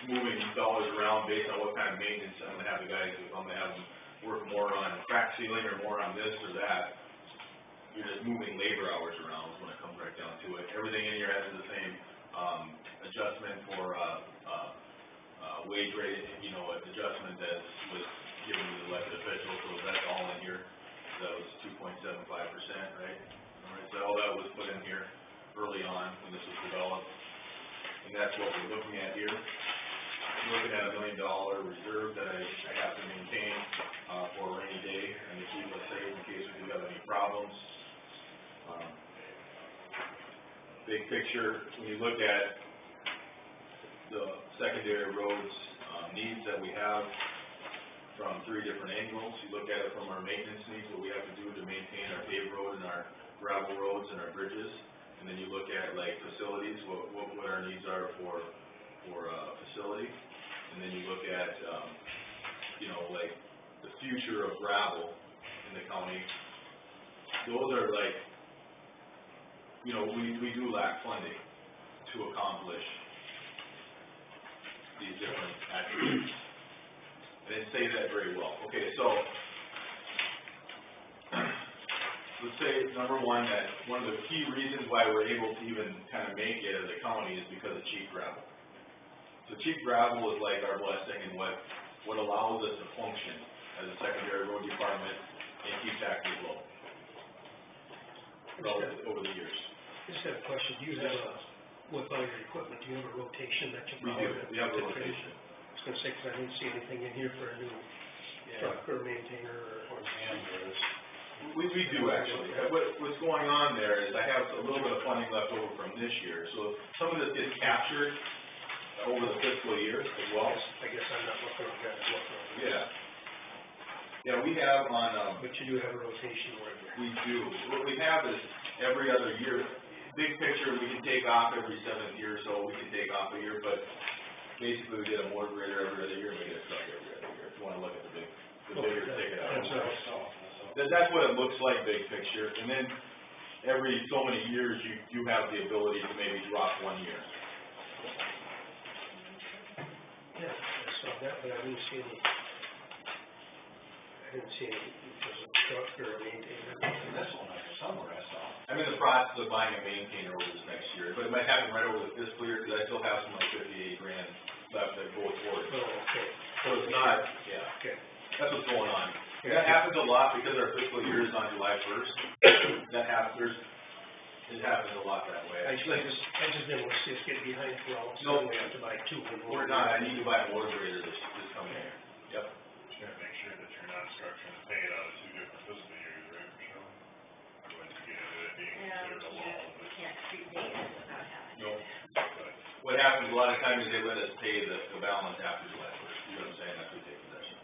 moving dollars around based on what kind of maintenance I'm gonna have the guys do. If I'm gonna have them work more on crack sealing or more on this or that, you're just moving labor hours around is when it comes right down to it. Everything in here has the same, adjustment for, wage rate, you know, adjustment as was given to the elected officials, so that's all in here. That was 2.75%, right? All right, so all that was put in here early on when this was developed, and that's what we're looking at here. We're looking at $1 million reserve that I have to maintain, for a rainy day, and to keep us safe in case we do have any problems. Big picture, when you look at the secondary roads, needs that we have from three different angles. You look at it from our maintenance needs, what we have to do to maintain our paved road and our gravel roads and our bridges. And then you look at like facilities, what our needs are for facility. And then you look at, you know, like the future of gravel in the county. Those are like, you know, we do lack funding to accomplish these different attributes. I didn't say that very well. Okay, so let's say number one, that one of the key reasons why we're able to even kind of make it as a county is because of cheap gravel. So cheap gravel is like our blessing and what allows us to function as a secondary road department and keep taxes low over the years. I just have a question, do you have with all your equipment, do you have a rotation that you We follow? do, we have a rotation. I was gonna say, 'cause I didn't see anything in here for a new truck or maintainer or Cameras. We do actually. What's going on there is I have a little bit of funding left over from this year, so some of this gets captured over the fiscal year as well. I guess I'm not looking at that, Yeah. Yeah, we have on, but you do have a rotation where we do. What we have is every other year, big picture, we can take off every 7th year, so we can take off a year, but basically we get a motor grader every other year, and we get a truck every other year, if you wanna look at the bigger ticket items. That's what it looks like, big picture, and then every so many years, you have the ability to maybe drop 1 year. Yeah, I saw that, but I didn't see any, because of truck or a maintainer. This one, somewhere I saw. I'm in the process of buying a maintainer over this next year, but it might happen right over the fiscal year, because I still have some like 58 grand left that go towards. Oh, okay. So it's not, yeah, Okay. that's what's going on. And that happens a lot because our fiscal year is on July 1st. It happens a lot that way. I just didn't want to see us get behind for all, so Nope. we have to buy two. We're not, I need to buy a motor grader this coming year. Yep. Just gotta make sure that you're not structuring the pay it out of two different fiscal years, right, Michelle? Otherwise you get into it being considered a law, You can't prepay it without having. Nope. What happens a lot of times is they let us pay the balance after July 1st. You know what I'm saying? After we take possession.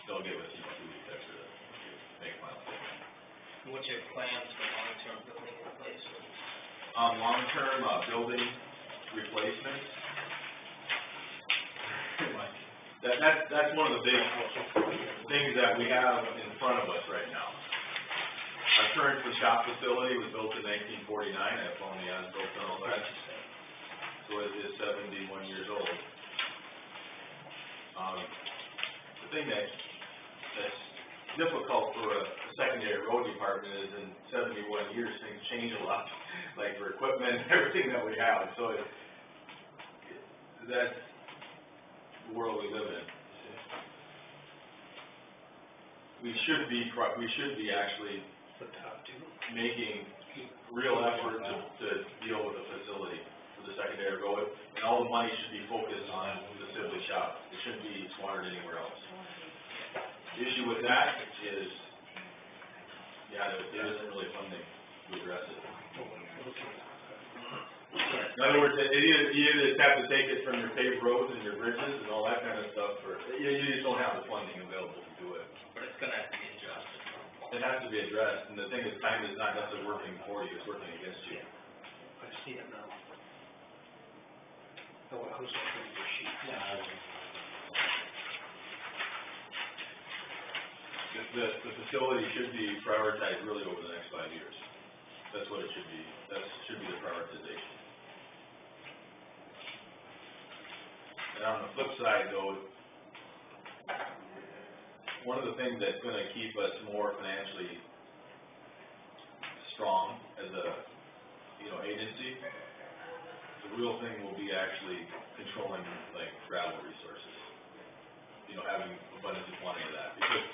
They'll give us, 2 weeks extra to make final payment. What's your plans for long-term building replacement? Long-term, building replacements. That's one of the big things that we have in front of us right now. Our current shop facility was built in 1949, I have on the as-built and all that. So it is 71 years old. The thing that's difficult for a secondary road department is in 71 years, things change a lot, like for equipment, everything that we have, so that's the world we live in. We should be actually making real effort to deal with the facility for the secondary road, and all the money should be focused on the Sibley shop. It shouldn't be squandered anywhere else. The issue with that is, there isn't really funding to address it. In other words, you either have to take it from your paved roads and your bridges and all that kind of stuff, or you just don't have the funding available to do it. But it's gonna have to be adjusted. It has to be addressed, and the thing is, time is not necessarily working for you, it's working against you. I see it now. Oh, I was looking at your sheet. The facility should be prioritized really over the next 5 years. That's what it should be, should be the prioritization. And on the flip side though, one of the things that's gonna keep us more financially strong as a, agency, the real thing will be actually controlling like gravel resources. Having abundance and quantity of that, because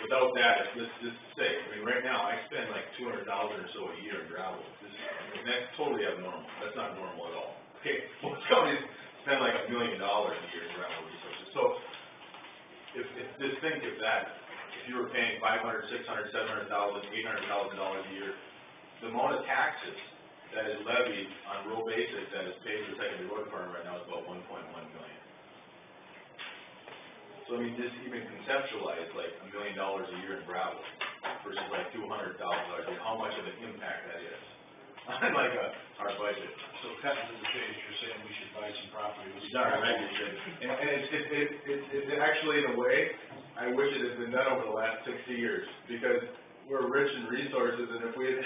without that, let's just say, right now, I spend like $200 or so a year in gravel. That's totally abnormal. That's not normal at all. Okay, most companies spend like $1 million a year in gravel resources. So, if you were paying $500,000, $600,000, $700,000, $800,000 a year, the amount of taxes that is levied on rural basis that is paid to the secondary road department right now is about $1.1 million. So just even conceptualize like $1 million a year in gravel versus like $200,000 a year, how much of an impact that is on like our budget. So cutting to the chase, you're saying we should buy some property with. Darn right you should. And it's actually, in a way, I wish it had been done over the last 60 years, because we're rich in resources, and if we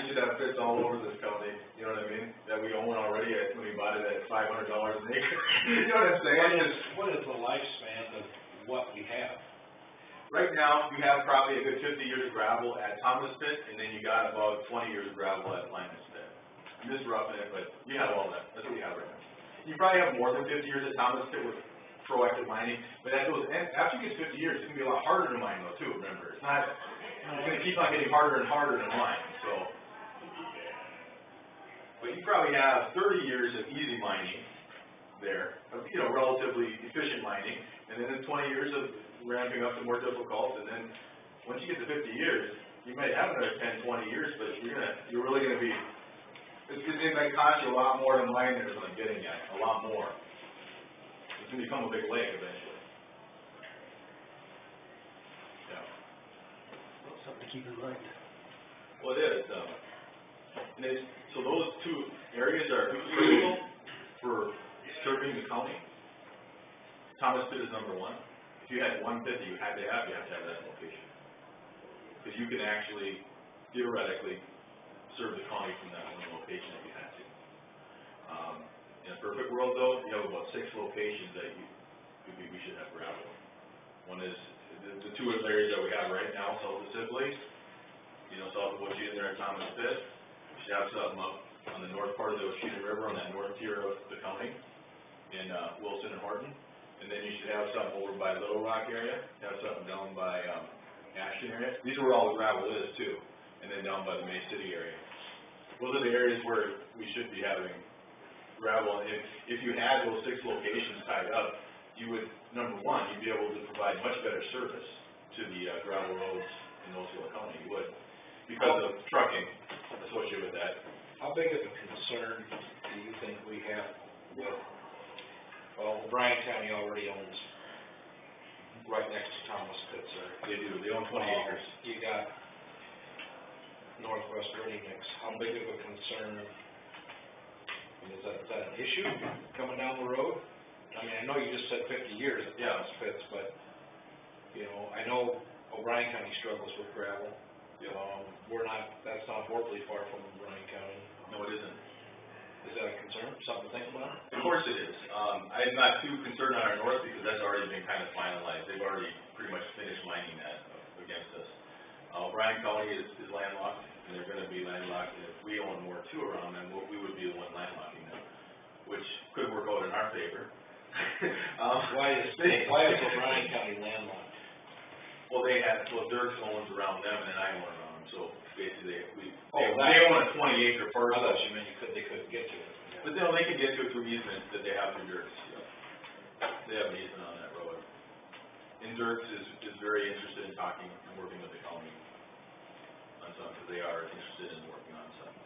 should have pits all over this county, you know what I mean? That we own already when we bought it at $500 an acre. You know what I'm saying? What is the lifespan of what we have? Right now, you have probably a good 50 years of gravel at Thomas Pit, and then you got about 20 years of gravel at Lyman's Pit. I'm just roughing it, but you have all that. That's what you have right now. You probably have more than 50 years at Thomas Pit with proactive mining, but after you get 50 years, it's gonna be a lot harder to mine though too, remember. It's gonna keep on getting harder and harder to mine, so. But you probably have 30 years of easy mining there, relatively efficient mining, and then 20 years of ramping up to more difficult, and then once you get to 50 years, you might have another 10, 20 years, but you're really gonna be, it might cost you a lot more to mine than it's like getting at, a lot more. It's gonna become a big lake eventually. Yeah. Well, something to keep in mind. Well, it is, so those two areas are critical for serving the county. Thomas Pit is number one. If you had 150, you have to have that location. Because you can actually, theoretically, serve the county from that one location if you had to. In a perfect world though, you have about 6 locations that we should have gravel. One is, the two areas that we have right now, south of Sibley, south of Waukegan there at Thomas Pit. We should have something up on the north part of the Waukegan River, on that north tier of the county, in Wilson and Horton. And then you should have something over by Little Rock area, have something down by Ashton area. These are where all the gravel is too. And then down by the May City area. Those are the areas where we should be having gravel. And if you had those 6 locations tied up, you would, number one, you'd be able to provide much better service to the gravel roads in Osceola County. You would, because of trucking associated with that. How big of a concern do you think we have with, Bryan County already owns right next to Thomas Pit, sir. They do, they own 20 acres. You got Northwest Ready Mix. How big of a concern, is that an issue coming down the road? I mean, I know you just said 50 years at Thomas Pits, but, I know O'Brien County struggles with gravel. That's not horribly far from Bryan County. No, it isn't. Is that a concern, something to think about? Of course it is. I'm not too concerned on our north because that's already been kind of finalized. They've already pretty much finished mining that against us. Bryan County is landlocked, and they're gonna be landlocked, and if we own more too around them, we would be the one landlocking them, which could work out in our favor. Why is O'Brien County landlocked? Well, Dirks owns around them, and then I own around them, so basically, they own a 20-acre parcel. I thought you meant they couldn't get to it. But no, they can get to it through easements that they have through Dirks, They have an easement on that road. And Dirks is very interested in talking and working with the county on something, because they are interested in working on something.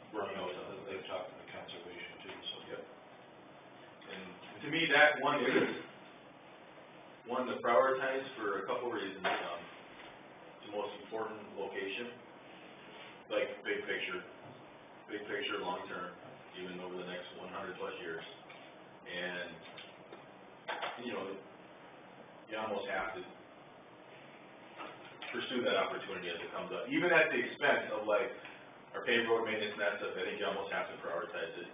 They've talked to the conservation too, so. Yep. And to me, that one is one to prioritize for a couple reasons. It's the most important location, like big picture, long term, even over the next 100+ years. And, you know, you almost have to pursue that opportunity as it comes up, even at the expense of like our paved road maintenance and that stuff. I think you almost have to prioritize it,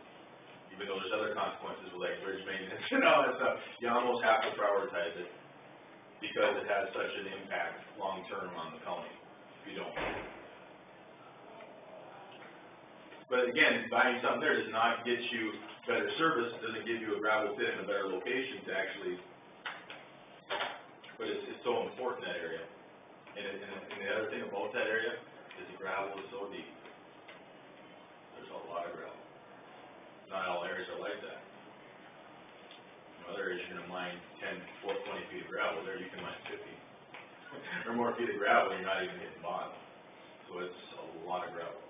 even though there's other consequences with like bridge maintenance and all that stuff. You almost have to prioritize it because it has such an impact long-term on the county if you don't. But again, buying something there does not get you better service, doesn't give you a gravel pit in a better location to actually, but it's so important, that area. And the other thing about that area is the gravel is so deep. There's a lot of gravel. Not all areas are like that. In other areas, you're gonna mine 20 feet of gravel. There, you can mine 50 or more feet of gravel, you're not even hitting bottom. So it's a lot of gravel.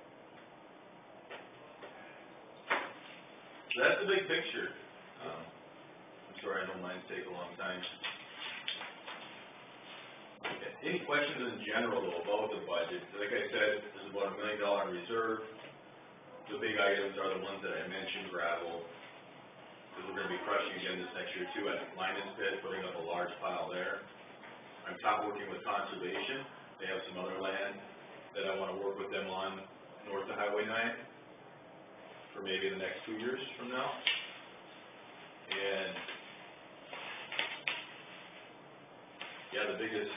So that's the big picture. I'm sorry, I know mine take a long time. Any questions in general though about the budget? Like I said, there's about $1 million in reserve. The big items are the ones that I mentioned, gravel, because we're gonna be crushing again this next year too at Linus Pit, putting up a large pile there. I'm working with conservation. They have some other land that I wanna work with them on north of Highway 9 for maybe the next 2 years from now. And yeah, the biggest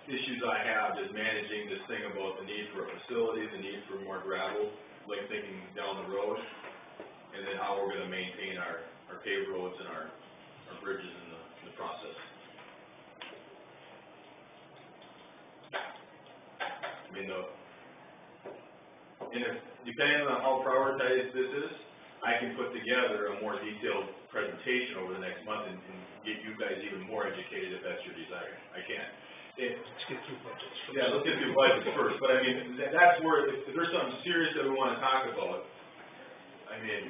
issues I have is managing this thing about the need for a facility, the need for more gravel, like thinking down the road, and then how we're gonna maintain our paved roads and our bridges in the process. I mean, and if, depending on how prioritized this is, I can put together a more detailed presentation over the next month and get you guys even more educated if that's your desire. I can. Let's get through budgets first. Yeah, let's get through budgets first, but I mean, that's where, if there's something serious that we wanna talk about, I mean,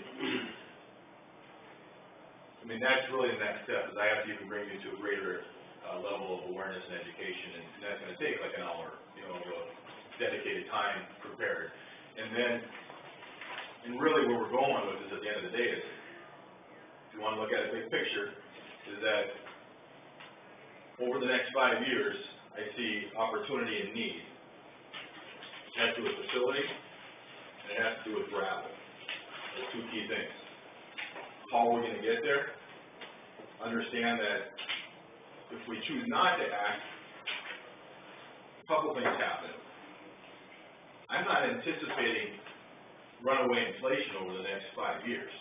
that's really the next step, is I have to even bring you to a greater, level of awareness and education, and that's gonna take like an hour, you know, of dedicated time prepared. And then, and really where we're going with this at the end of the day is, if you wanna look at a big picture, is that over the next 5 years, I see opportunity and need. It has to do with facility, and it has to do with gravel. Those two key things. How are we gonna get there? Understand that if we choose not to act, a couple things happen. I'm not anticipating runaway inflation over the next 5 years.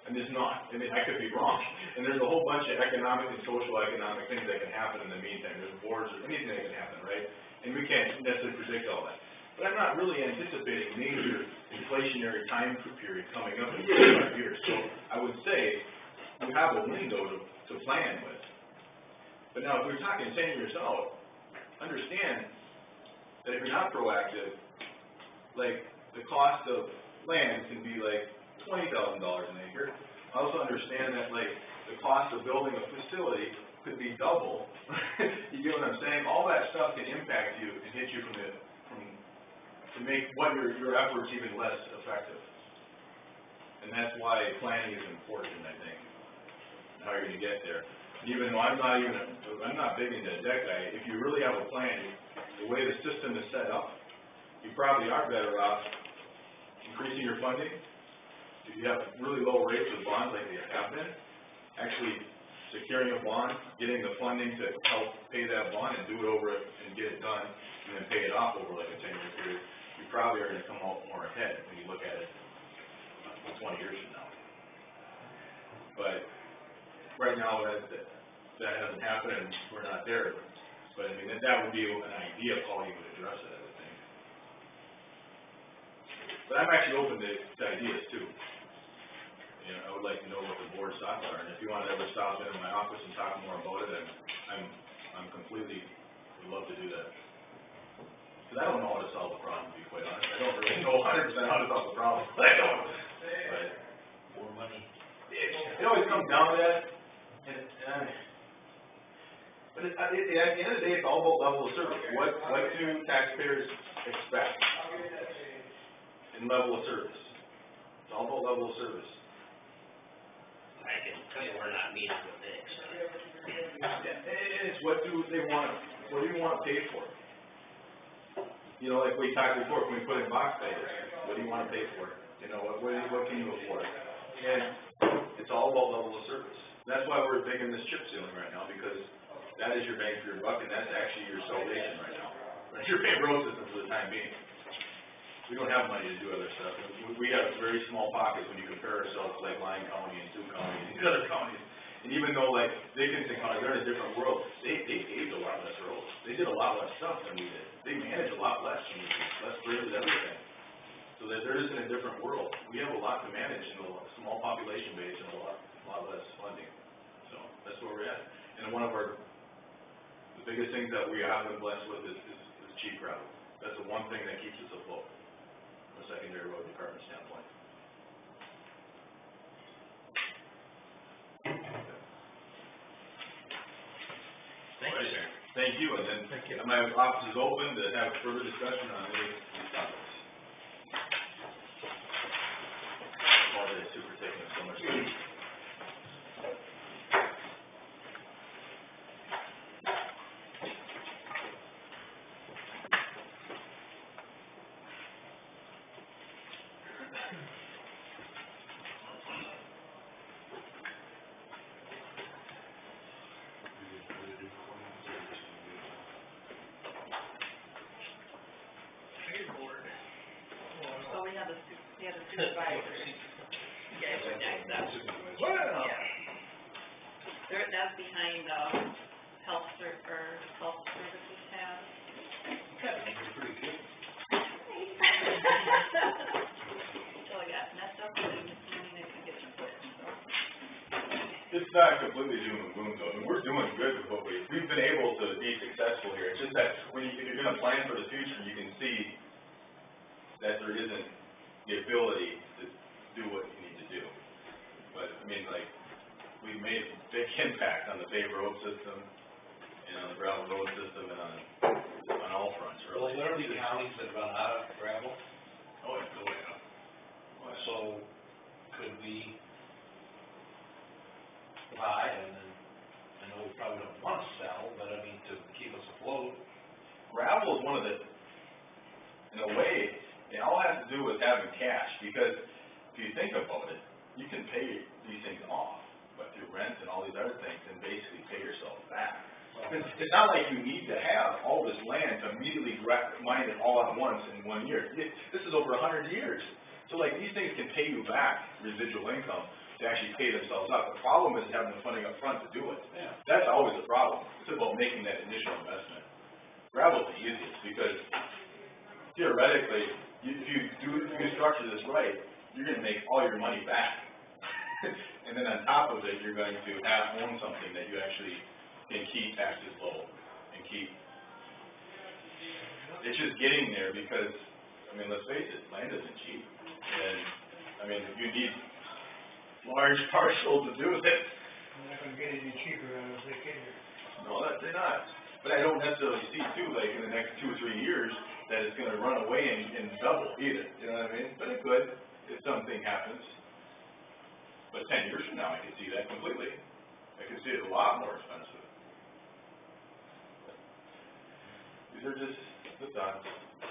I'm just not. I mean, I could be wrong. And there's a whole bunch of economic and social economic things that can happen in the meantime. There's wars or anything that can happen, right? And we can't necessarily predict all that. But I'm not really anticipating major inflationary time period coming up in 5 years. So I would say you have a window to plan with. But now if we're talking 10 years out, understand that if you're not proactive, like the cost of land can be like $20,000 an acre. I also understand that like the cost of building a facility could be double. You get what I'm saying? All that stuff can impact you and hit you to make what your efforts even less effective. And that's why planning is important, I think, and how you're gonna get there. And even though I'm not big into debt guy, if you really have a plan, the way the system is set up, you probably are better off increasing your funding. If you have really low rates of bonds like they have been, actually securing a bond, getting the funding to help pay that bond and do it over it and get it done, and then pay it off over like a 10-year period, you probably are gonna come out more ahead when you look at it 20 years from now. But right now, that hasn't happened and we're not there. But I mean, that would be an idea of how you would address it, I would think. But I'm actually open to ideas too. You know, I would like to know what the board's thoughts are, and if you want to ever stop into my office and talk more about it, I'm completely, would love to do that. Because I don't know how to solve the problem, to be quite honest. I don't really know 100% how to solve the problem. I don't. But More money. it always comes down to that, but at the end of the day, it's all about level of service. What do taxpayers expect in level of service? It's all about level of service. I can tell you we're not meeting with Nick, so. Yeah, it's what do they want, what do you want pay for? You know, like we talked before, when we put in box payers, what do you wanna pay for? You know, what can you afford? And it's all about level of service. That's why we're digging this chip sealing right now, because that is your bang for your buck, and that's actually your salvation right now. That's your paved road system for the time being. We don't have money to do other stuff. We have very small pockets when you compare ourselves to like Lyon County and Sioux County and these other counties. And even though like Dickinson County, they're in a different world, they paved a lot less roads. They did a lot less stuff than we did. They manage a lot less than we did, less bridges, everything. So that they're just in a different world. We have a lot to manage in a small population base and a lot less funding. So that's where we're at. And one of the biggest things that we have been blessed with is cheap gravel. That's the one thing that keeps us afloat from a secondary road department standpoint. Thank you, and then my office is open to have further discussion on any of these topics. Apologize too for taking up so much time. So we have the supervisors. You guys are next up. Well. Yeah. That's behind, health services tab. Pretty good. So I got messed up with it this morning, I couldn't get to put it, so. It's not completely doom and gloom though. I mean, we're doing good with what we've been able to be successful here. It's just that if you're gonna plan for the future, you can see that there isn't the ability to do what you need to do. But, I mean, like, we've made a big impact on the paved road system, and on the gravel road system, and on all fronts, Well, really. there are the counties that run out of gravel, Oh, yeah. so could we buy, and then, I know we probably don't want to sell, but I mean, to keep us afloat. Gravel is one of the, in a way, it all has to do with having cash, because if you think about it, you can pay these things off, but through rent and all these other things, and basically pay yourself back. It's not like you need to have all this land to immediately mine it all at once in 1 year. This is over 100 years. So like, these things can pay you back residual income to actually pay themselves out. The problem is having the funding up front to do it. Yeah. That's always the problem. It's about making that initial investment. Gravel's the easiest, because theoretically, if you structure this right, you're gonna make all your money back. And then on top of it, you're going to own something that you actually can keep taxes low and keep. It's just getting there because, I mean, let's face it, land isn't cheap. And, I mean, you need large parcels to do it. I'm not gonna get any cheaper out of it either. No, they're not. But I don't necessarily see too, like, in the next 2 or 3 years, that it's gonna run away and double either, you know what I mean? But it could, if something happens. But 10 years from now, I could see that completely. I could see it a lot more expensive. These are just the thoughts.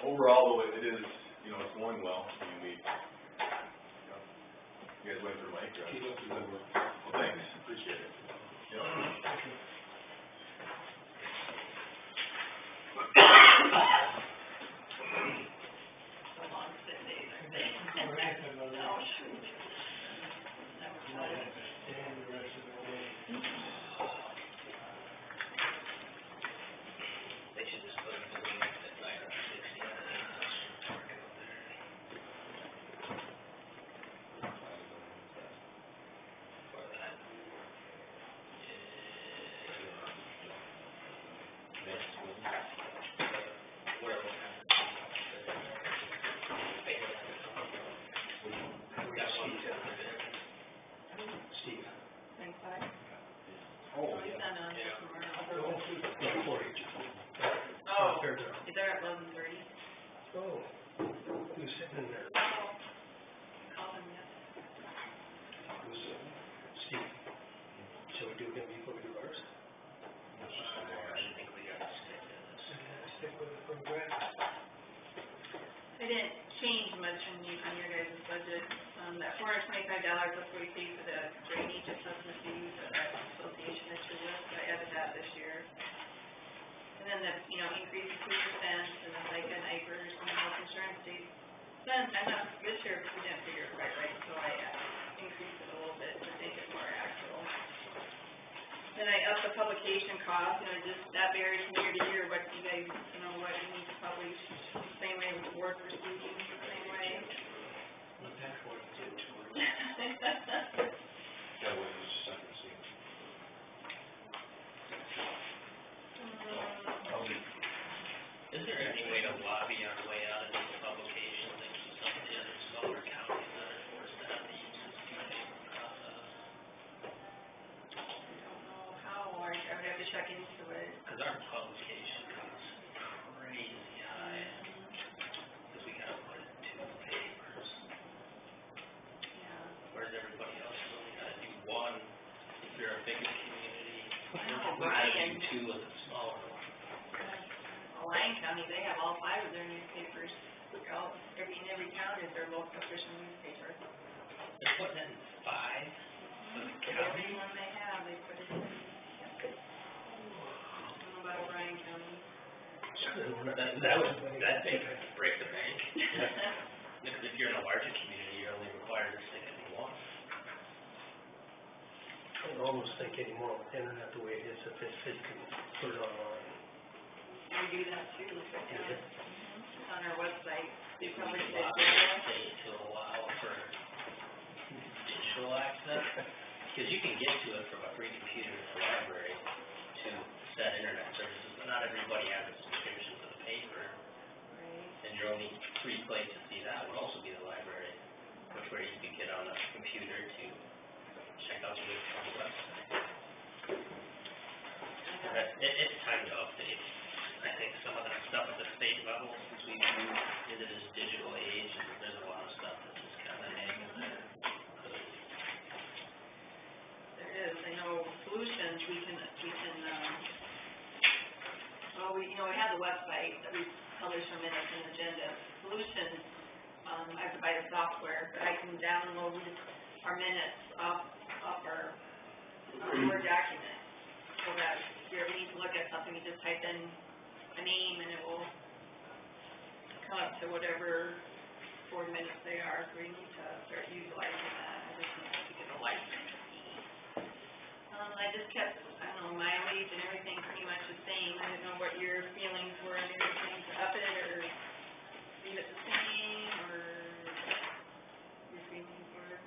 Overall, though, it is, you know, it's going well. I mean, you guys went through Mike, right? Keep up the good work. Well, thanks, appreciate it. So long, 6 days, I think. Or anything like that. Oh, shoot. Never You thought might of have to stand the rest of the way. They should just put it in the that like 60. For that. didn't change much on your guys' budget. That $425, that's what we pay for the drainage assessment fees that that association issued with, so I added that this year. And then the, increase of 2%, and then like an IFRS and health insurance stays. Then, I'm not, this year, we didn't figure it quite right, so I increased it a little bit to make it more actual. Then I upped the publication cost, just, that varies from year to year, what you guys, what you need to publish, same way with board proceedings, same way. That's what it did to her. That way it's just second seat. Is there any way to lobby our way out of these publications and keep some of the other smaller counties that are forced to have to use this two-paper process? I don't know how, or I would have to check into it. Because our publication costs crazy high, because we gotta put it in two papers, Yeah. whereas everybody else has only gotta do one, if you're a bigger community. I know, We gotta Ryan. do two with a smaller one. Lyon County, they have all 5 of their newspapers. In every town is their local official newspaper. They're putting it in 5 for the county. Every one they have, they put it in. I don't know about Bryan County. That thing could break the bank. Because if you're in a larger community, you're only required to stick it in one. I don't almost think anymore with the internet the way it is, if they can put it online. We do that too, but yeah. It's on our website. If we Publish could it lobby there. the state to allow for digital access, because you can get to it from a free computer in the library to set internet services, but not everybody has a subscription to the paper. Right. And your only free place to see that would also be the library, which where you could get on a computer to check out the county website. But it's time to update. I think some of that stuff at the state level, since we moved into this digital age, and there's a lot of stuff that's just kind of hanging there. There is, I know Solutions, we can, we have the website that we publish our minutes and agendas. Solutions, I have to buy the software, but I can download our minutes off our Word document. So that if you ever need to look at something, you just type in a name and it will come up to whatever board minutes they are, so we need to start utilizing that. I just need to get a license fee. I just kept, mileage and everything pretty much the same. I didn't know what your feelings were and everything, to up it or leave it the same, or your feelings were.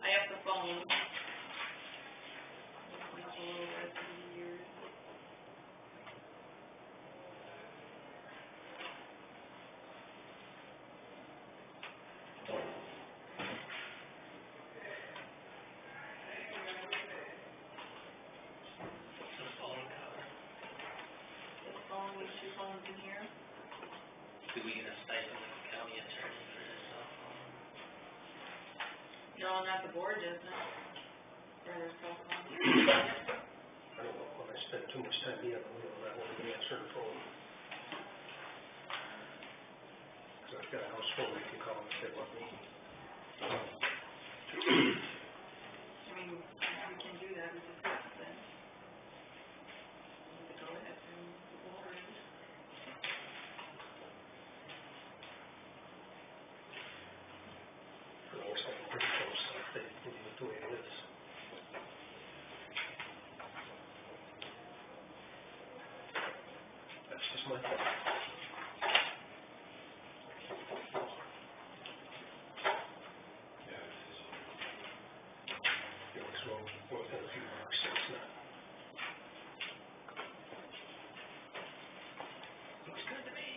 I have the phone. It's a little less than a year. What's the phone cover? This phone, these 2 phones in here. Do we get a stipend from the county attorney for this cell phone? No, not the board, doesn't it? For their cell phone. I don't know, when I spend too much time being on the wheel, that won't be answering the phone. So I've got a house phone, I can call if they want me. We can do that, we just have to then. Go ahead and the board. For the most part, pretty close, so if they leave it the way it is. That's just my thought. It's well within a few bucks, so it's not. Looks good to me.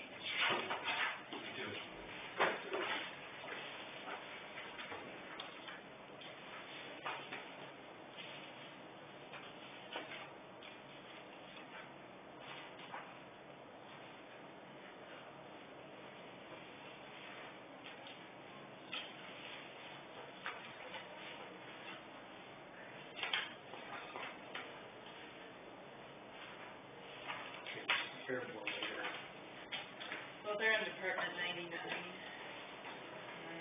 Careful over there. So they're in Department 99.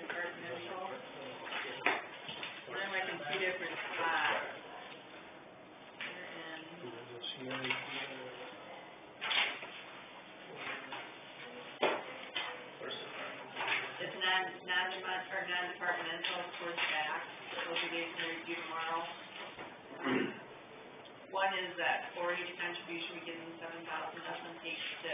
Departmental. Then I can see different spots. They're in. It's non-departmental towards back, those are dates to review tomorrow. One is that 4H contribution, we give them $7,000, that's on page 6.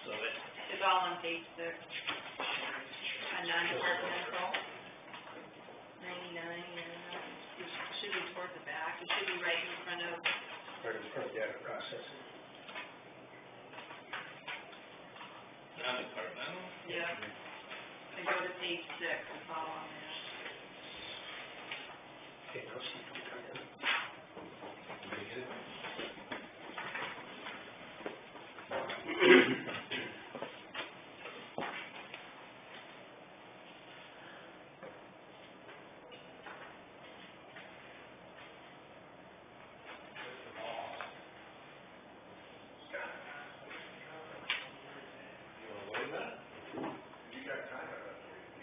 So It's all on page 6. On non-departmental. 99, it should be towards the back, it should be right in front of. Right in front of data processing. non-departmental? Yeah. And go to page 6, it's all on there. Okay, now Steve can come in.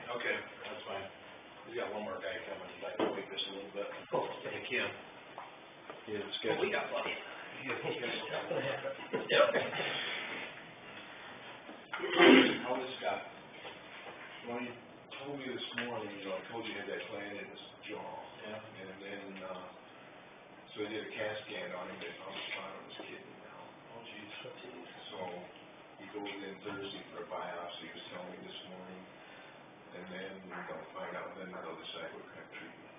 Okay, that's fine. We got one more guy coming, he'd like to wait this a little bit. Oh, Hey, Kim. Yeah, it's Well, we got plenty. How this got, well, you told me this morning, you know, I told you you had that plan in his jaw. Yeah. And then, so they did a CAT scan on him, they found the spot on his kidney now. Oh, geez. So, he goes in Thursday for a biopsy, he was telling me this morning. And then they'll find out, then they'll decide what kind of treatment.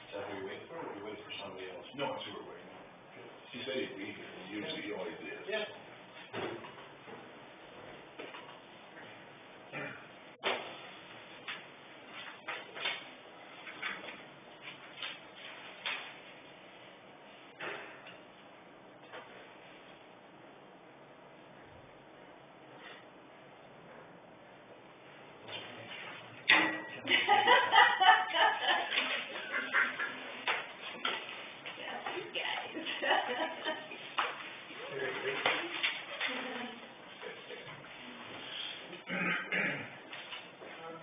Is that who you're waiting for, or you waiting for somebody else? No, that's who we're waiting on. He said he'd be here, and usually he always is. Yeah. Yeah, you guys.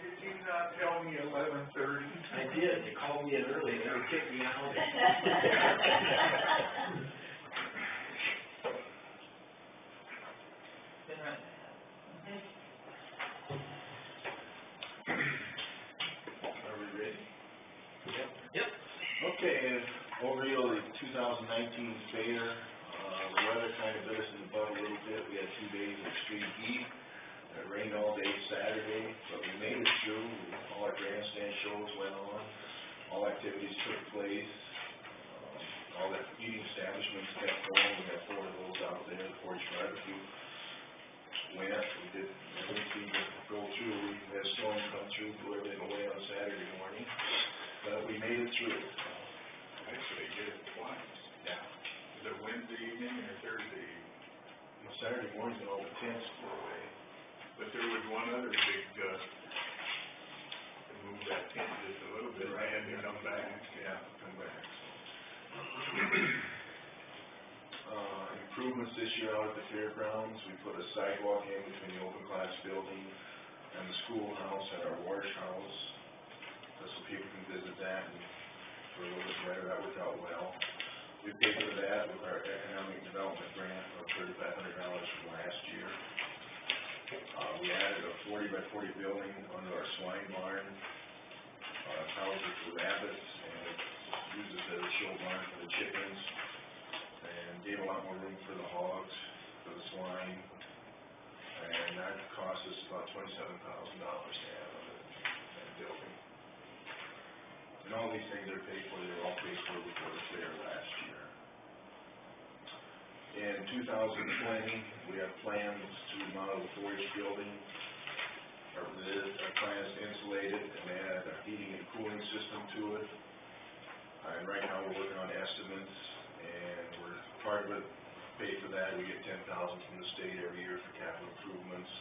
Did you not tell me 11:30? I did, you called me in early, and you kicked me out. Are we ready? Yep. Okay, and overview of the 2019 fair, the weather kind of bit us in the butt a little bit, we had 2 days of extreme heat. It rained all day Saturday, but we made it through, all our grandstand shows went on, all activities took place, all the eating establishments kept going, we had 4 of those out there, the 4-H barbecue went, we did, everything seemed to go through, we had a storm come through, blew everything away on Saturday morning, but we made it through. Actually, did it twice. Yeah. Is it Wednesday evening or Thursday evening? Well, Saturday morning, all the tents flew away. But there was one other big gust that moved that tent just a little bit, right, and come back. Yeah, come back. Improvements this year out at the fairgrounds, we put a sidewalk in between the open class building and the schoolhouse and our wash house, so people can visit that and for a little bit better, that worked out well. We paid for that with our economic development grant of $3,500 from last year. We added a 40 by 40 building under our swine barn, houses for rabbits, and it uses as a show barn for the chickens, and gave a lot more room for the hogs, for the swine, and that cost us about $27,000 to add on that building. And all these things are paid for, they were all paid for before the fair last year. In 2020, we have plans to remodel the 4-H building. Our plan is to insulate it and add a heating and cooling system to it. And right now, we're working on estimates, and we're part of it, pay for that, we get $10,000 from the state every year for capital improvements.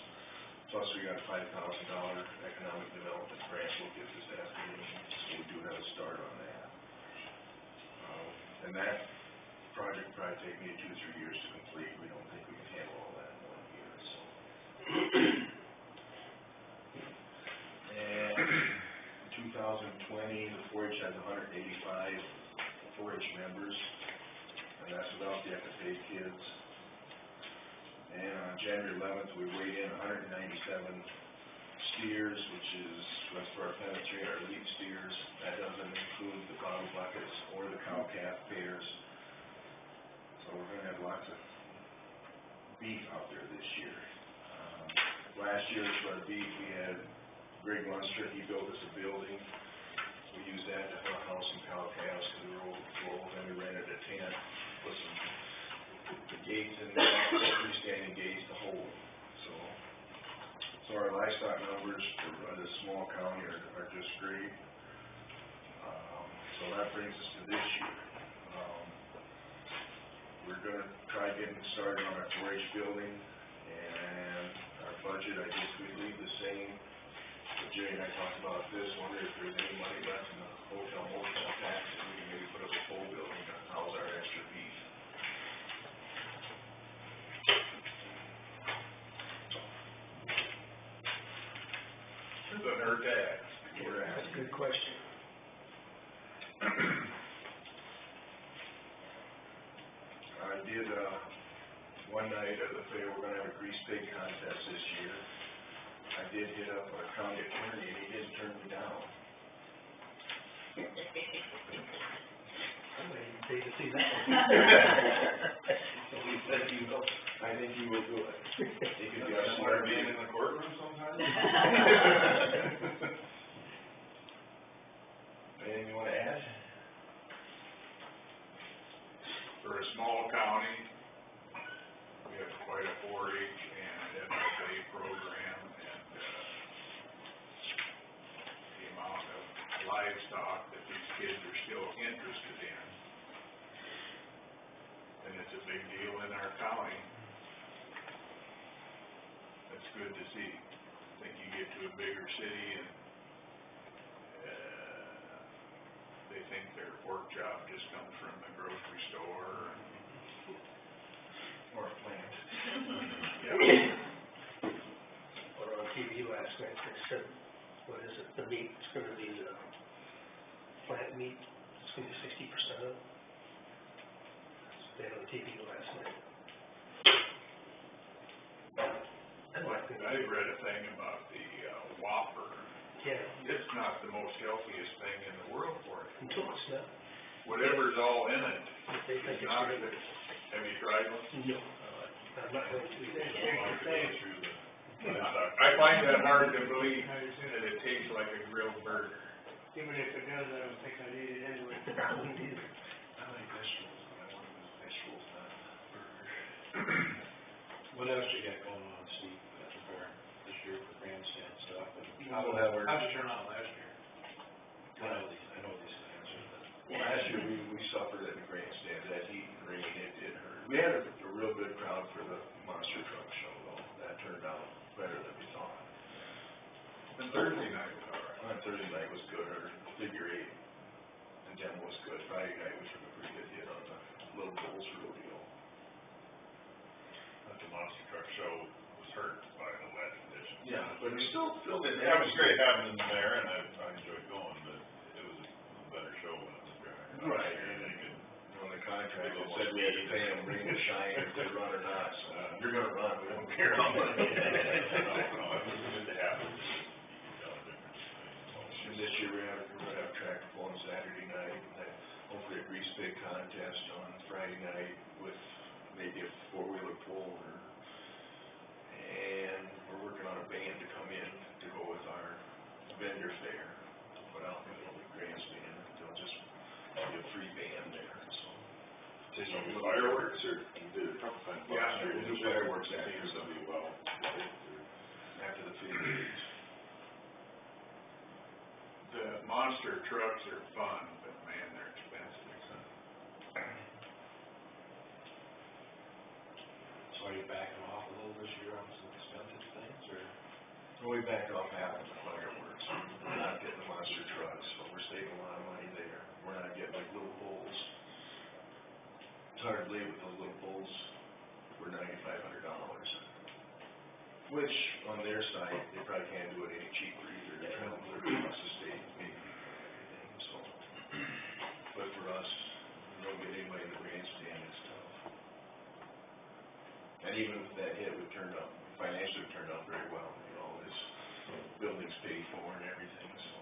Plus, we got a $5,000 economic development grant we'll get this afternoon, so we do have a start on that. And that project will probably take maybe 2 or 3 years to complete. We don't think we can handle all that in 1 year, so. And in 2020, the 4-H has 185 4-H members, and that's without the FFA kids. And on January 11th, we weighed in 197 steers, which is, that's for our pedigree and our elite steers. That doesn't include the bottom buckets or the cow-calf pairs. So we're gonna have lots of beef out there this year. Last year for our beef, we had Greg Munster, he built us a building. We used that to house some cow-calves because we were overfull, then we rented a tent, put some the gates in there, freestanding gates to hold them, so our livestock numbers for this small county are just great. So that brings us to this year. We're gonna try getting started on our 4-H building, and our budget, I guess we leave the same. But Jerry and I talked about this, wonder if there's any money left in the hotel motel tax, and we can maybe put up a full building to house our extra beef. Doesn't hurt to ask. That's a good question. I did, one night at the fair, we're gonna have a grease pig contest this year. I did hit up our county attorney, and he didn't turn me down. I'm waiting to see that one. So he said he will, I think he will do it. He could be our smart man in the courtroom sometime. Anything you wanna add? For a small county, we have quite a 4-H and FFA program, and, the amount of livestock that these kids are still interested in. And it's a big deal in our county. That's good to see. I think you get to a bigger city and, they think their pork chop just comes from the grocery store Or a plant. Or on TV last night, they said, what is it, the meat, it's gonna be the plant meat, it's gonna be 60% of it. They had on TV last night. I read a thing about the Whopper. Yeah. It's not the most healthiest thing in the world for you. Until it's not. Whatever's all in it, They think it's it's not really good. good. Have you tried one? No, I'm not going to. I find that hard to believe that it tastes like a grilled burger. Even if it does, I don't think I'd eat it anyway. I wouldn't either. I like vegetables, but I want those vegetables, not burgers. What else you got going on, Steve, at the fair this year for grandstand stuff? How'd it turn out last year? I know these things, Well, last year, we suffered at the grandstand, that heat and rain, it did hurt. We had a real good crowd for the monster truck show, though, that turned out better than we thought. And Thursday night was all right. Thursday night was good, our figure 8, and demo was good. Friday night, we took a pretty good hit on the Little Bulls rodeo. But the monster truck show was hurt by the wet conditions. Yeah, but we still filled it. That was great having them there, and I enjoyed going, but it was a better show when it was dry. Right. And they could, On the contract, it said we had to pay them rain or shine, if they run or not, so you're gonna run, we don't care how much. no, it was good to have them. And this year, we're gonna have track pull on Saturday night, and then hopefully a grease pig contest on Friday night with maybe a 4-wheeler pull, and we're working on a band to come in to go with our vendor fair, put out in the middle of the grandstand, they'll just be a free band there, so. Did you do fireworks, or you did a couple times? Yeah, we'll do fireworks after, Somebody well. after the figure 8. The monster trucks are fun, but man, they're expensive. So are you backing off a little this year on some expensive things, or? We backed off half of the fireworks, we're not getting the monster trucks, so we're saving a lot of money there. We're not getting like Little Bulls. $2,500. Which, on their side, they probably can't do it any cheaper either, they're trying to put it across the state, maybe, everything, so. But for us, we don't get anybody in the grandstand and stuff. And even with that hit, we turned out, financially turned out very well, you know, this building's paid for and everything, so.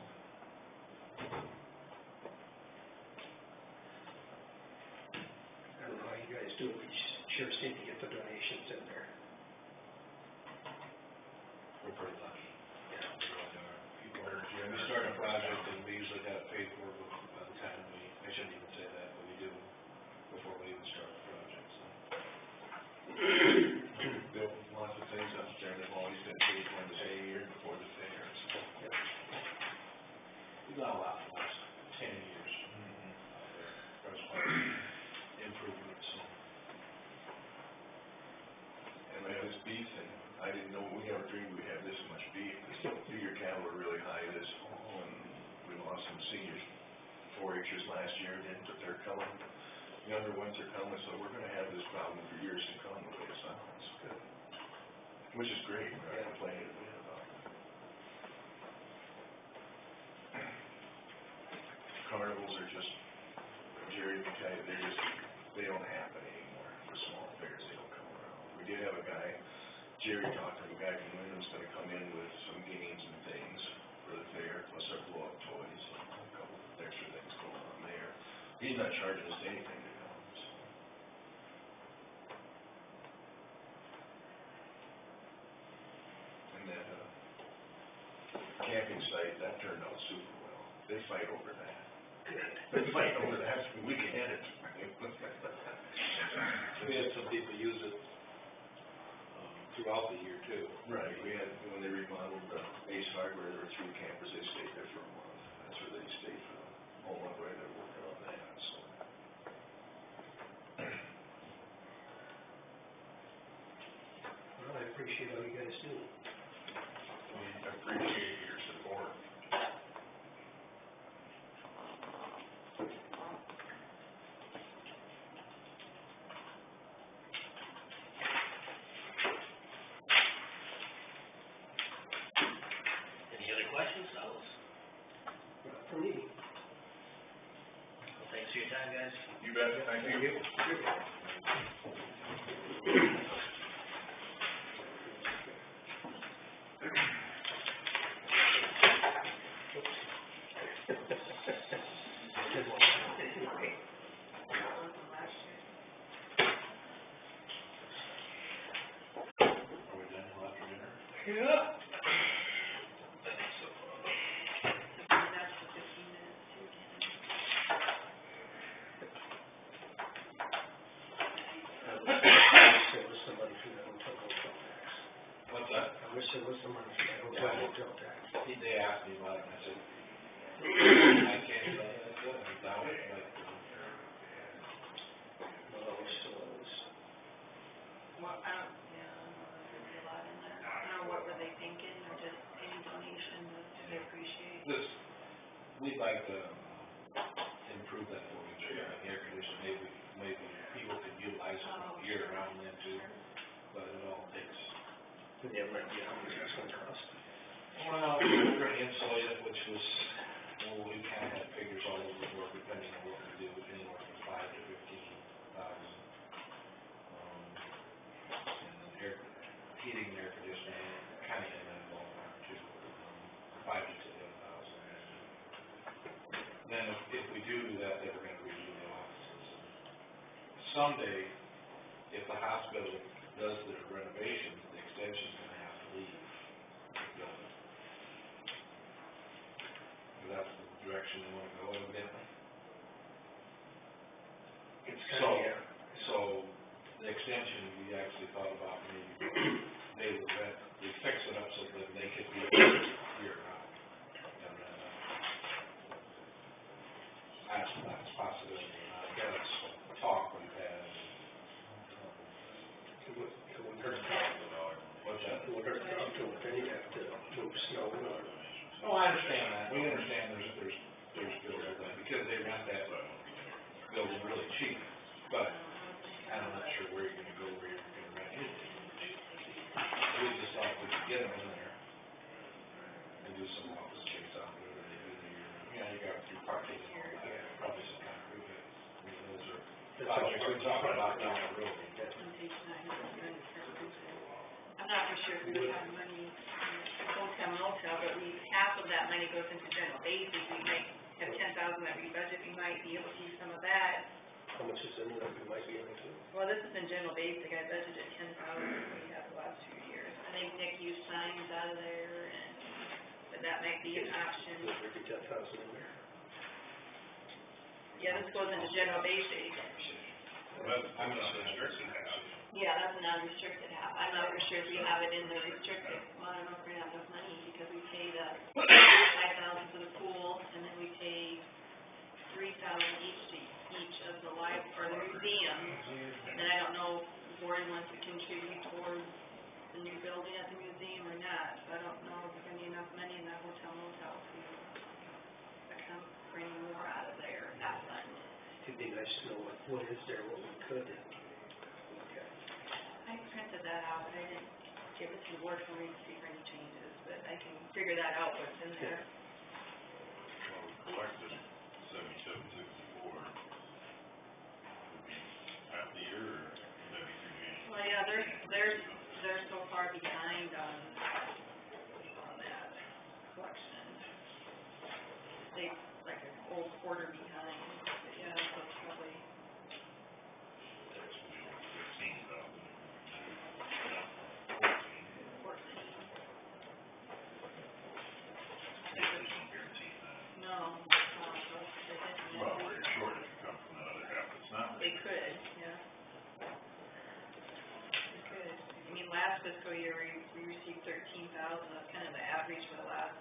I don't know how you guys do it, but you sure seem to get the donations in there. We're pretty lucky. Yeah, we really are. People are, when we start a project, and we usually got it paid for by the time we, I shouldn't even say that, but we do before we even start the project, so. Built lots of things up there, they've always been paid for the same year before the fair, so. We've done a lot in the last 10 years. There's quite improvements, so. And man, this beef thing, I didn't know, we never dreamed we'd have this much beef, because feeder cattle were really high this fall, and we lost some seniors, 4-Hers last year, then they're coming, younger ones are coming, so we're gonna have this problem for years to come, the way it sounds, good. Which is great, we're not complaining a bit about it. Carnivals are just, Jerry can tell you, they don't happen anymore, for small fairs, they don't come around. We did have a guy, Jerry talked to a guy from Wyndham's gonna come in with some games and things for the fair, plus our blow-up toys, and a couple of extra things going on there. He's not charging us anything to come, so. And that, camping site, that turned out super well. They fight over that. They fight over that, we can edit. We had some people use it throughout the year too. Right, we had, when they remodeled Ace Hardware, there were 3 campers, they stayed there for a month. That's where they stayed for the whole month, while they were working on that, so. Well, I appreciate all you guys do. We appreciate your support. Any other questions, fellas? Not for me. Well, thanks for your time, guys. You bet, thank you. Are we done till after dinner? Yeah. That's for 15 minutes too, Ken. There was some money for that hotel tax. What's that? I wish there was some money for that hotel tax. They asked me about it, and I said, I can't tell you that's it, I doubt it, but, Well, I wish there was. Well, I don't know if there'd be a lot in there. I don't know, what were they thinking, or just any donation that they appreciate? this, we'd like to improve that for you, like air conditioning, maybe people could utilize it year round then too, but it all takes. Did they have an idea how much that's gonna cost? Well, we're gonna insulate it, which was, well, we kind of had figures all over the board, depending on what we do, anywhere from $5,000 to $15,000. And then heating and air conditioning, kind of in that ballpark too, $5,000 to $10,000. Then if we do that, then we're gonna redo the offices. Someday, if the hospital does their renovations, the extension's gonna have to leave the building. That's the direction they wanna go, evidently. It's kind of, yeah. So, the extension, we actually thought about maybe they would fix it up so that they could be year round. And then, that's a possibility, that's talk we've had. It wouldn't hurt to talk to them. What's that? It wouldn't hurt to talk to them, then you'd have to move snow or. Oh, I understand that, we understand there's bills with that, because they rent that building really cheap, but I'm not sure where you're gonna go, where you're gonna rent it. projects we're talking about down the road. On page 9, I'm not for sure if we have money in hotel motel, but half of that money goes into general basic. We might have 10,000 that we budget, we might be able to use some of that. How much is in there, we might be able to? Well, this is in general basic, I budgeted 10,000, we have the last 2 years. I think Nick used signs out of there, and, but that might be an option. Would there be 10,000 in there? Yeah, this goes into general basic. I'm not restricted half. Yeah, that's a non-restricted half. I'm not for sure if we have it in the restricted. Well, I don't know if we're gonna have enough money, because we pay the 5,000 for the pool, and then we pay 3,000 each to each of the or the museums. And I don't know if Warren wants to contribute towards the new building at the museum or not, so I don't know if there's gonna be enough money in that hotel motel to account for any more out of there, that fund. It'd be nice to know what is there, what we could look at. I printed that out, but I didn't give it to the board for me to see for any changes, but I can figure that out, what's in there. Well, collected 7764, would be half the year, or would that be through January? Well, yeah, they're so far behind on that collection. They, like, a whole quarter behind, but yeah, so it's probably, That's gonna be over 15,000. 14. They don't guarantee that. No, Well, very short if you come from that other half that's not. they could, yeah. They could. I mean, last fiscal year, we received 13,000, that's kind of the average for the last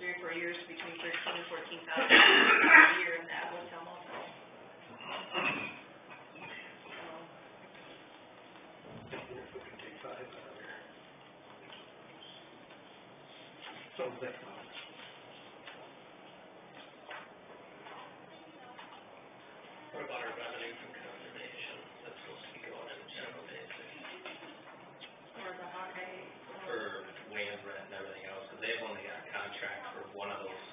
3 or 4 years, between 13 and 14,000 a year in that hotel motel. Even if we could take 5 out of there. Something like that. What about our revenue from conservation, that's supposed to be going in general basic, Or the Hawkeye. for land rent and everything else, because they've only got a contract for one of those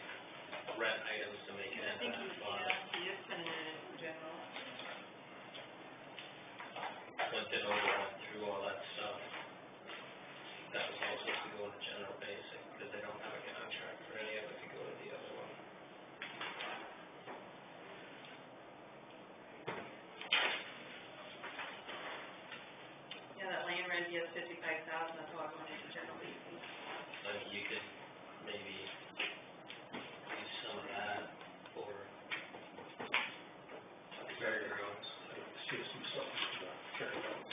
rent items to make it I think into he, that fund. yeah, he is putting it in general. Went it over, went through all that stuff. That was all supposed to go into general basic, because they don't have a contract for any of it to go to the other one. Yeah, that land rent, he has 55,000, that's all going into general basic. So you could maybe use some of that for fairgrounds. See some stuff, fairgrounds.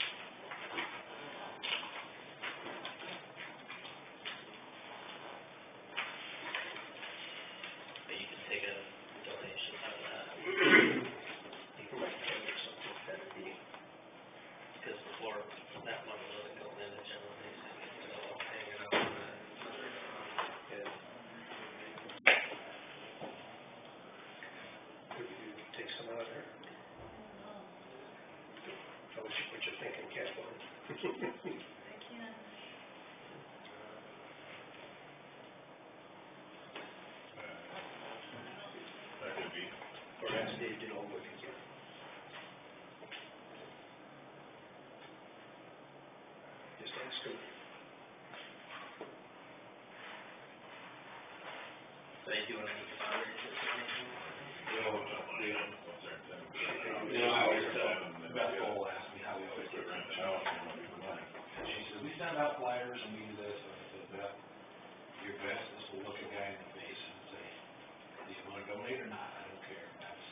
But you could take a donation out of that, You might pay or something, that'd be, because before, that money wasn't going into general basic, it was all hanging out in that other fund. yeah. Could we take some out of there? What you're thinking, Kathleen? I can. That could be. Or ask Dave to know what he can. Just ask him. They doing any fundraisers or anything? What's their incentive? I always tell Beth Cole asked me how we always get rent the house and what we put money. And she says, we send out flyers and we do this, and I said, Beth, your best is to look a guy in the face and say, do you wanna donate or not? I don't care, that's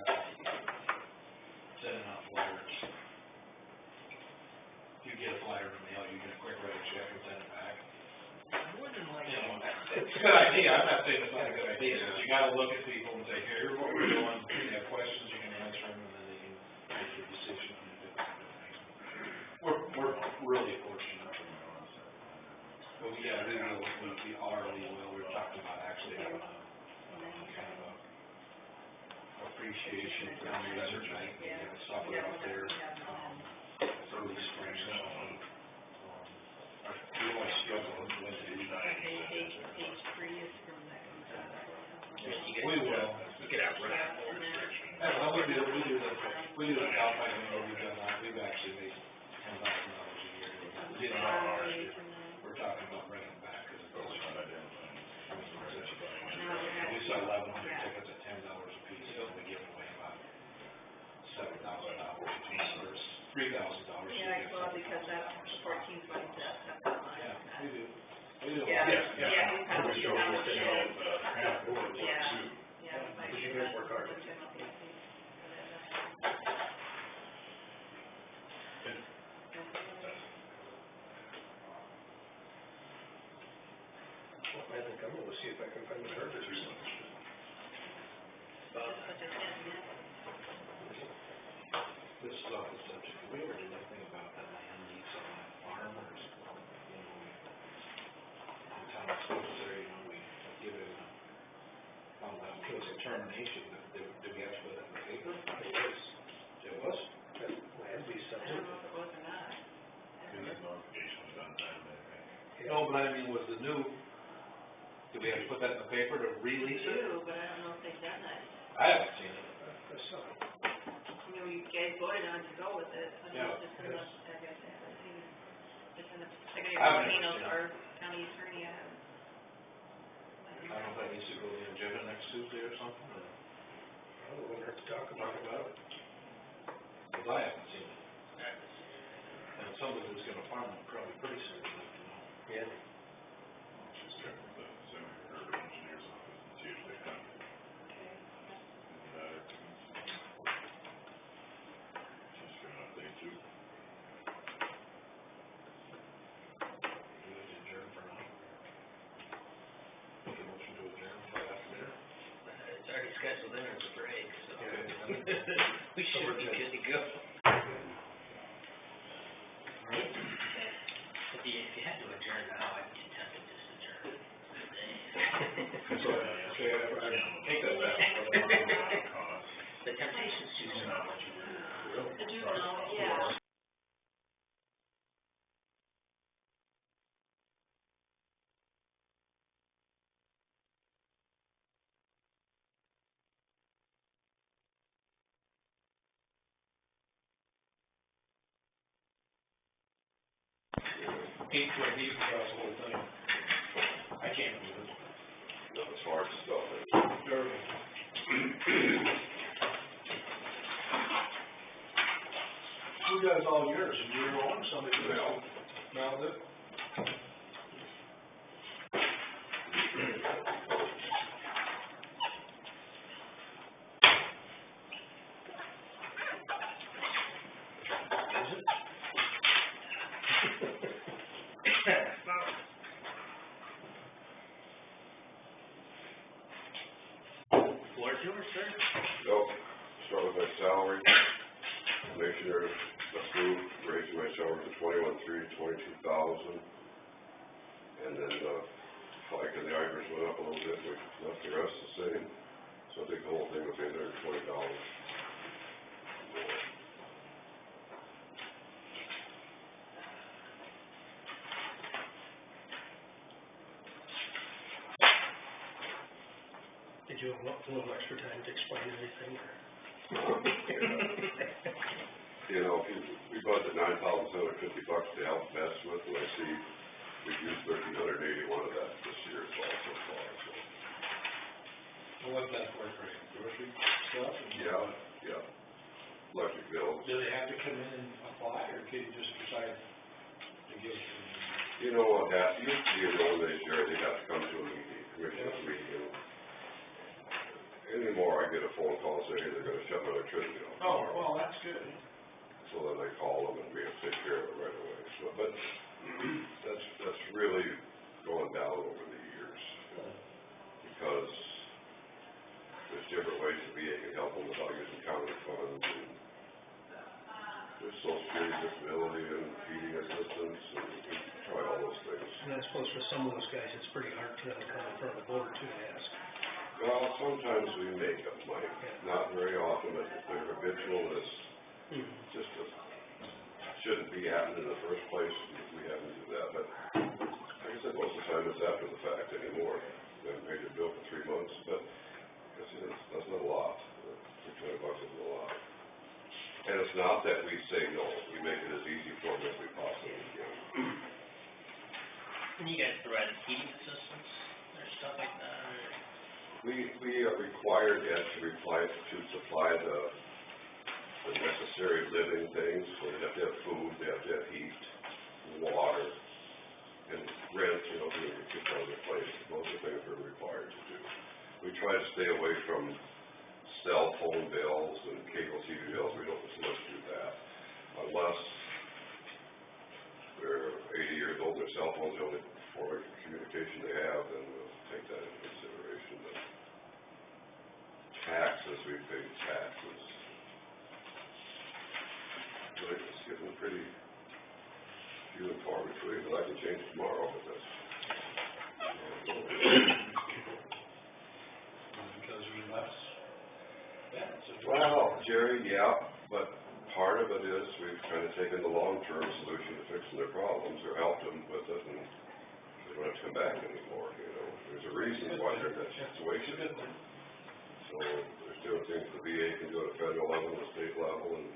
what you do. Sending out flyers. If you get a flyer in the mail, you get a quick write a check and send it back. More than likely. You know, it's a good idea, I'm not saying it's not a good idea, but you gotta look at people and say, here's what we're doing, if you have questions, you can answer them, and then they can make your decision on if it's a good thing. We're really fortunate, but we are really well, we're talking about actually having a, kind of a appreciation for the research, I think we have software out there, early spring, so, we always struggle with when to do that. Page 3 is from that comes out of that. You We will. You could have rent. Yeah, we do We do it out, I know we've done that, we've actually made $10,000 a year. We did it last year. We're talking about bringing it back, cause it's really not that we sell 1,100 tickets at $10 a piece, so we give away about $7,000 each, $3,000. Yeah, well, because that's 14 funds that have come on. Yeah, we do. We do. Yeah, Yes, yeah, we have to do that with You know, half board work Yeah. too. Yeah, we might But you do guys that work hard. with general PC. Well, I think I'm gonna see if I can find the garbage or something. This is off the subject, did we ever do anything about that land lease on that farm, or is, you know, in town schools there, you know, we give it, found out it was a termination, did we actually put that in the paper? It was? That land lease I don't subject. know if it was or not. Notification was done time, right? No, but I mean, was the new, did we have to put that in the paper to release We it? do, but I don't know if they've done that. I haven't seen it. I saw it. You know, you guys voted on to go with it, I don't know if it's in the, Yes. I guess, it's in the, secretary I haven't of Latino seen it. or county attorney, I I haven't. don't know if that needs to go to the agenda next Tuesday or something, or Well, we'll have to talk talk about it. about it. Cause I haven't seen it. And somebody who's gonna farm it probably pretty soon, I'd like to know. Yeah. Just check with the zoning or the engineer's office and see if they have that. Just for an update too. Do it adjourn for now. Make a motion to adjourn for after dinner. It's already scheduled in as a break, so. Okay. We should be good to go. Right? If you had to adjourn now, I'd be tempted just to adjourn. So, okay, I take that back. The temptation's too strong. The juvenile, yeah. Eight foot deep across the whole thing. I can't believe it. No, it's hard stuff. Terrible. Who does all yours? You your own, somebody does? Mel. Mel did? Is it? Floor to her, sir? Nope, start with my salary, make sure approved, raising my salary to 21,322,000. And then, FICA and the Irish went up a little bit, we left the rest the same. So I think the whole thing was $820. Did you have a little extra time to explain everything? You know, we budget $9,750 to help best with, and I see we've used $1,381 of that this year as well so far, so. What's that for, Craig? Grocery stuff? Yeah. Electric bills. Do they have to come in and apply, or can you just decide to give it to them? You know what happened, used to be in the old days, Jerry, they'd have to come to a meeting, commissioners meeting. Anymore, I get a phone call saying, hey, they're gonna shut my electricity off. Oh, well, that's good. So then I call them and we have to take care of it right away, so, but that's really going down over the years. Because there's different ways that VA can help them without using county funds, and there's social security disability and feeding assistance, and we can try all those things. And I suppose for some of those guys, it's pretty hard for them to come in front of the board too to ask. Well, sometimes we make them, Mike, not very often, but if they're habitual, it's just shouldn't be happening in the first place, we haven't do that, but like I said, most of the time it's after the fact anymore. They haven't paid their bill for 3 months, but that's not a lot, $600 isn't a lot. And it's not that we say no, we make it as easy for them as we possibly can. Can you guys provide heating assistance or stuff like that, or? We are required yet to supply the necessary living things, so they have to have food, they have to have heat, water, and rent, you know, to keep on the place. Those are things we're required to do. We try to stay away from cell phone bills and cable TV bills, we don't so much do that. Unless they're 80 years old, their cell phone's the only form of communication they have, then we'll take that into consideration. But taxes, we pay taxes. But it's getting pretty few and far between, but I can change it tomorrow, but that's. Because we less. Well, Jerry, yeah, but part of it is we've kind of taken the long-term solution to fixing their problems, or helped them with it, and they don't have to come back anymore, you know. There's a reason why they're in that situation. So there's different things the VA can do at a federal level and a state level, and,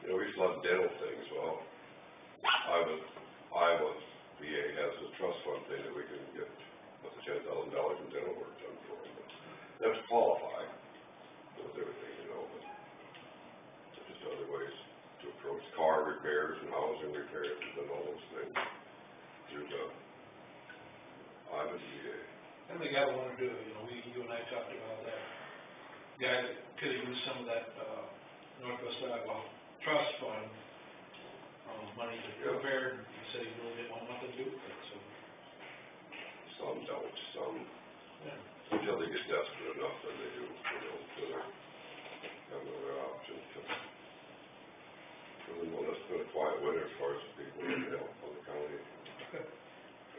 you know, we still have dental things. Well, Iowa VA has a trust fund thing that we can get up to $10,000 in dental work done for them. But they have to qualify with everything, you know, but there's just other ways to approach car repairs and housing repairs and all those things through the Iowa VA. And they got one to do, you know, you and I talked about that guy that could have used some of that, Northwest Iowa Trust Fund, money to repair, and he said he really didn't want nothing to do with it, so. Some don't, some, until they get desperate enough, then they do, you know, so they have no other option. Well, it's been a quiet winter as far as people in the help on the county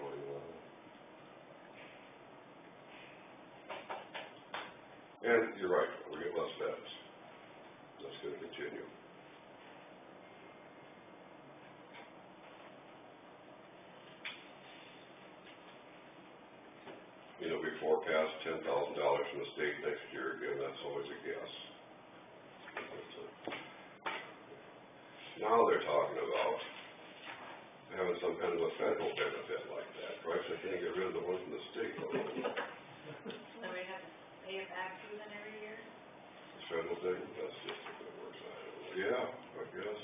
going well. And you're right, we get less vets. That's going to continue. You know, we forecast $10,000 from the state next year. Again, that's always a guess. Now they're talking about having some kind of a federal benefit like that. Perhaps they can't get rid of the one from the state. So we have to pay it back to them every year? The federal thing, that's just the way it works. I don't know. Yeah, I guess.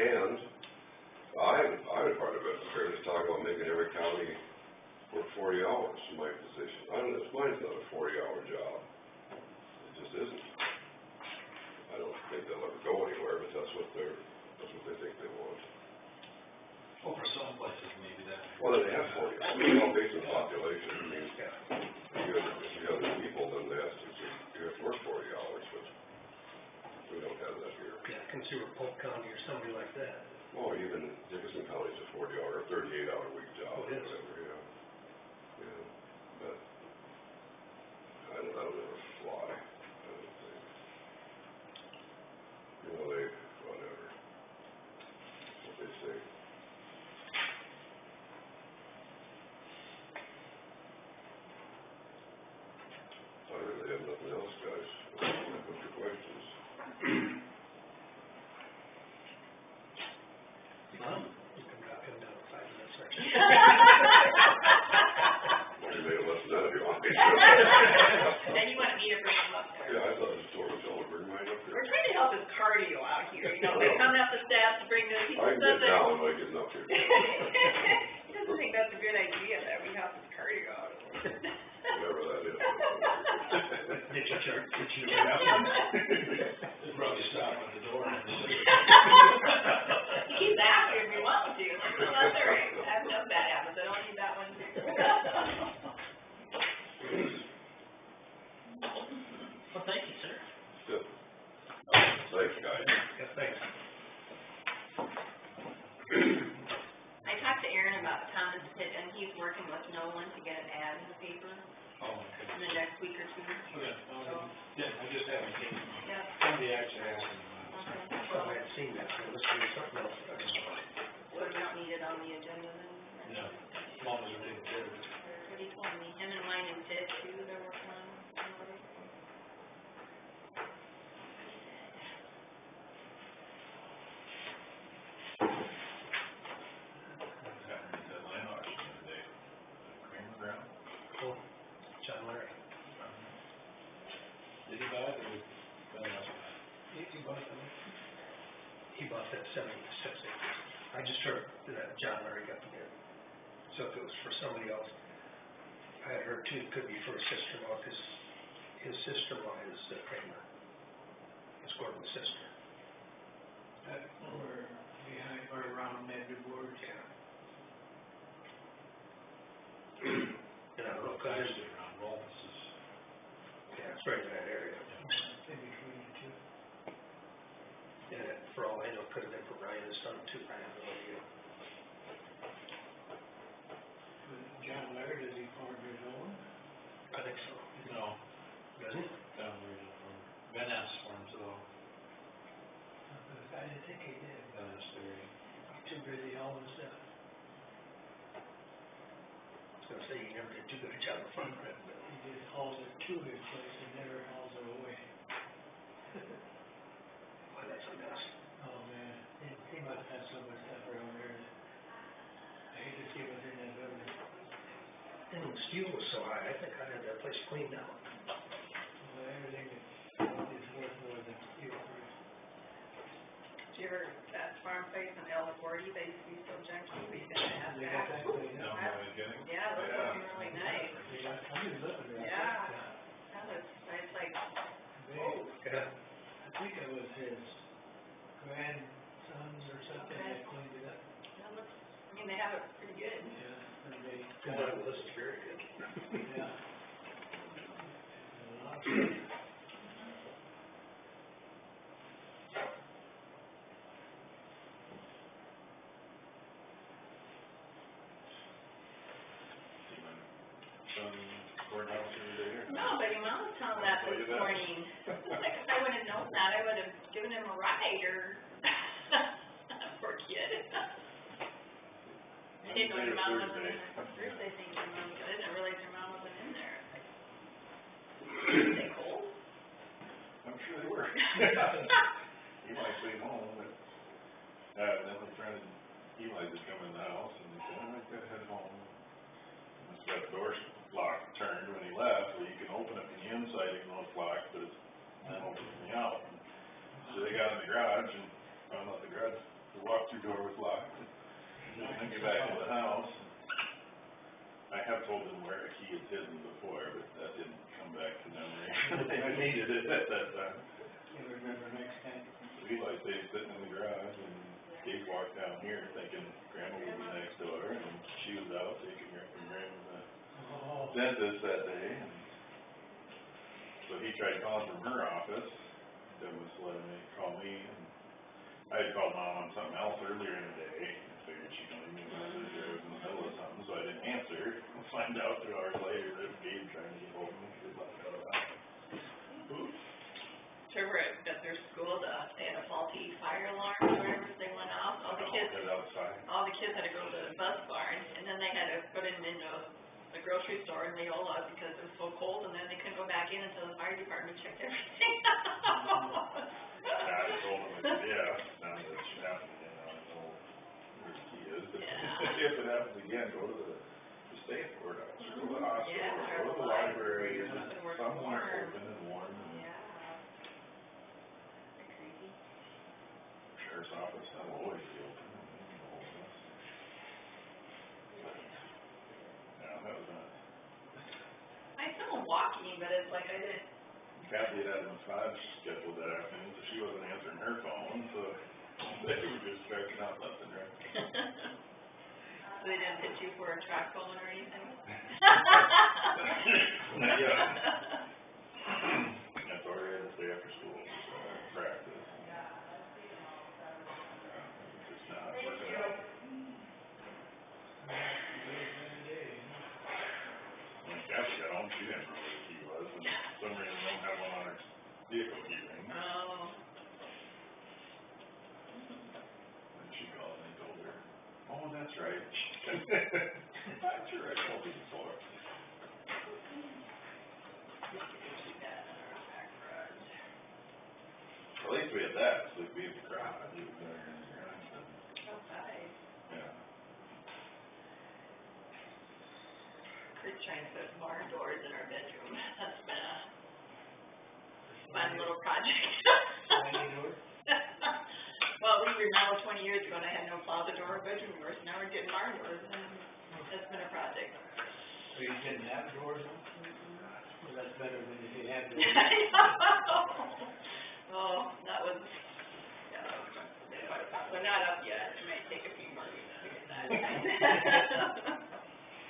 And I was part of it. They're just talking about making every county work 40 hours in my position. I don't know, mine's not a 40-hour job. It just isn't. I don't think they'll ever go anywhere, but that's what they think they want. Well, for some places, maybe that. Well, they have 40 hours. Well, based on population, I mean, if you have the people, then they have to work 40 hours, but we don't have that here. Yeah, consider Polk County or somebody like that. Well, even Dickinson County's a 40-hour, 38-hour week job, or it is. whatever, yeah. Yeah, but that'll never fly, I don't think. You know, whatever. That's what they say. I really have nothing else, guys. What's your questions? You can drop him down 5 minutes next year. Well, you may have less than that if you want me to. Then you want me to bring him up there? Yeah, I thought it was George, I'll bring mine up there. We're trying to help his cardio out here, you know, they're coming up the steps to bring those, he I can get doesn't, down by getting up here. he doesn't think that's a good idea, that we help his cardio out. Whatever that is. Did you start, did you wrap him? They'll probably stop at the door. You keep asking if you want to, well, that's all right, I have no bad habits, I don't need that one too. Well, thank you, sir. Good. Thanks, guys. Yeah, thanks. I talked to Aaron about Thomas Pitt, and he's working with Nolan to get an ad in the paper Oh, okay. in the next week or two. Okay, yeah, I just haven't seen, Yeah, somebody actually asked me about it. okay, I thought I had seen that, so let's do something else. so we don't need it on the agenda then? No, as long as we're taking care of it. What he told me, him and Ryan and Pitt too, they're working on some of it. He bought that 76 acres. I just heard that John Larry got the bid. So if it was for somebody else, I had heard too, it could be for a sister-in-law, because his sister-in-law is Kramer. It's Gordon's sister. Or behind, or around Medford Ward. Yeah. And I don't know, cause Actually, around Rolfus is, yeah, it's right in that area. In between the two. And for all I know, could have been for Brian's son too, I have no idea. John Laird, does he farm his own? I think so. no, Doesn't he? down where he's from, Van Ness farms it all, I didn't think he did. Van Ness dairy. Too busy hauling stuff. I was gonna say, you never did too good a job of farming it, but. He just hauls it to his place and never hauls it away. Boy, that's a mess. Oh, man, he must have so much stuff around there that I hate to see what's in that building. And when steel was so high, I think I had that place cleaned out. Well, everything is worth more than steel. Did you ever, that farm place on L40, they used to be so junky, we used to have They that. got that cleaned Down up. by the beginning? Yeah, it was looking really nice. I was looking at it. Yeah. That looks, it's like, Yeah. I think it was his grandsons or something that cleaned it up. that looks, I mean, they have it pretty good. Yeah, and they, Well, it was very good. yeah. A lot of stuff. Some courthouse over there. No, but your mom was telling that Tell this you that. morning. Like, if I would have known that, I would have given him a ride, or, poor kid. I didn't know your mom wasn't in there. First I think your mom, I didn't realize your mom wasn't in there. Were they cold? I'm sure they were. Eli stayed home, but, then my friend Eli just come in the house and he said, I gotta head home. And so that door lock turned when he left, well, you can open it from the inside, even though it's locked, but it's not open from the out. So they got in the garage and found out the walk-through door was locked. And then get back to the house. I have told them where a key is hidden before, but that didn't come back to memory. I needed it at that time. You remember next time? Eli stayed sitting in the garage, and Dave walked down here thinking Grandma would be next door, and she was out taking her from Grandma to Oh. the dentist that day, and so he tried calling from her office, then was letting me call me, and I had called Mom on something else earlier in the day, and figured she'd leave me a message, or I was in the middle of something, so I didn't answer, and find out 2 hours later that Gabe trying to get hold of me, he was left out of the house. Oops. Trevor at their school, they had a faulty fire alarm, or whatever, so they went off, all the kids had to go to the bus barn, and then they had to put them into the grocery store in Leola because it was so cold, and then they couldn't go back in until the fire department checked everything out. I told him, now that it should happen again, I don't know where the key is, but if it happens again, go to the state courthouse, or go to the hospital, or go to the library, or somewhere open and warm, and sheriff's office, that'll always be open, yeah, that was nuts. I saw them walking, but it's like I didn't. Kathy had a massage scheduled that afternoon, so she wasn't answering her phone, so they were just stretching out left and right. So they didn't hit you for a track phone or anything? Not yet. That's already had to stay after school, practice. Just not working out. When Kathy got home, she didn't know where the key was, and for some reason they don't have one on her vehicle key ring. Oh. And she called and I told her, oh, that's right. I'm sure I told you before. At least we had that, so we had the garage, we were there in the garage, and, Outside. yeah. We're trying to put barn doors in our bedroom. That's been a fun little project. Sliding door? remember 20 years ago, and I had no closet door or bedroom doors, now we're getting barn doors, and that's been a project. So you didn't have doors? Well, that's better than if you had doors. Oh, that was, yeah, that was fun. We're not up yet, it might take a few more weeks to get that.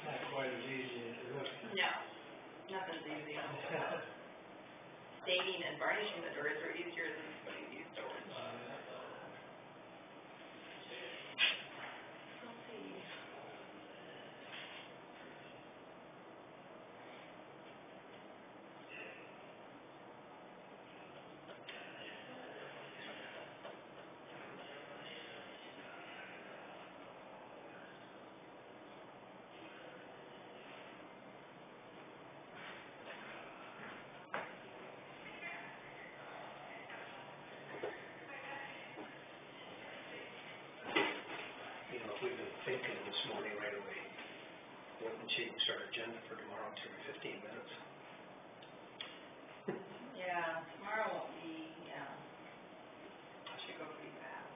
Not quite as easy as it looks. No, nothing's easy. Staining and varnishing the doors are easier than putting these doors. Let's see. You know, we've been thinking this morning right away, what would change our agenda for tomorrow to 15 minutes? Yeah, tomorrow won't be, I should go pretty fast,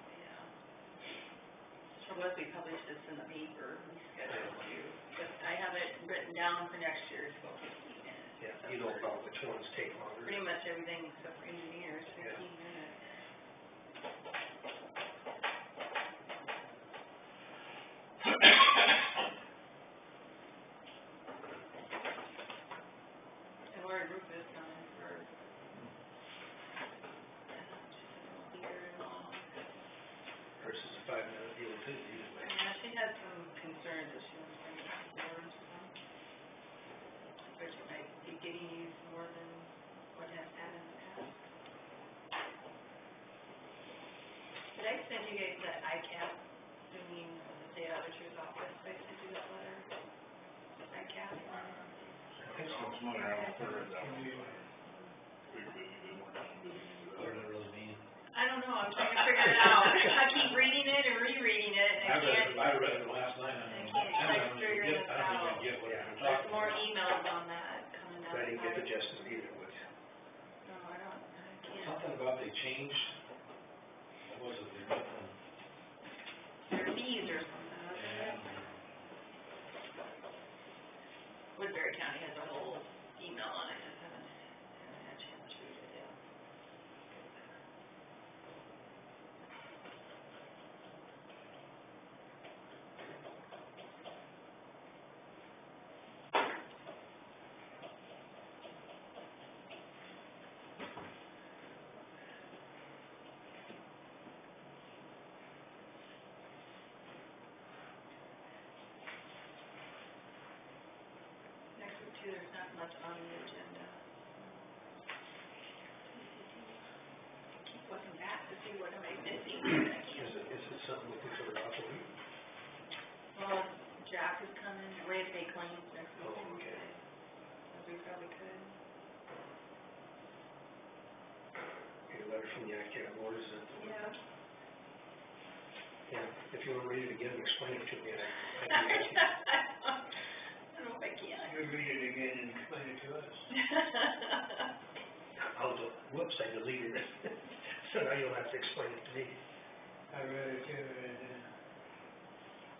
So once we publish this in the paper, we schedule to, but I have it written down for next year to go 15 minutes. Yeah, you know about which ones take longer. Pretty much everything except for engineers, 15 Yeah. minutes. And Lori Rufus coming for, Versus a 5-minute deal too, usually. yeah, she had some concerns that she was bringing to the board, which might be getting used more than what has had in the past. Did I send you guys that ICAP doing the state auditor's office? Did I send you that letter? ICAP? Sounds familiar, I don't know if I read that one. We didn't work on it. What does it really mean? I don't know, I'm trying to figure it out. I keep reading it and rereading it, and I read it last night, I can't quite figure this I don't out. even get what you're There's talking more about. emails on that coming down. I didn't get the pipe. gist of it either, which, No, I can't. Something about they changed, what was it, they went from, Their fees or something, wasn't it? Woodbury County has a whole email on it, just haven't had a chance to read it yet. Next week too, there's not much on the agenda. Keep looking back to see what am I missing. is it something we can put it off a week? Well, Jack is coming, we have to pay claims next week. Oh, okay. So we probably could. Get a letter from the ICAP board, is it? Yeah. Yeah, if you want to read it again, explain it to me. I don't know if I can. You read it again and explain it to us. Whoops, I deleted it. So now you'll have to explain it to me. I read it too, and,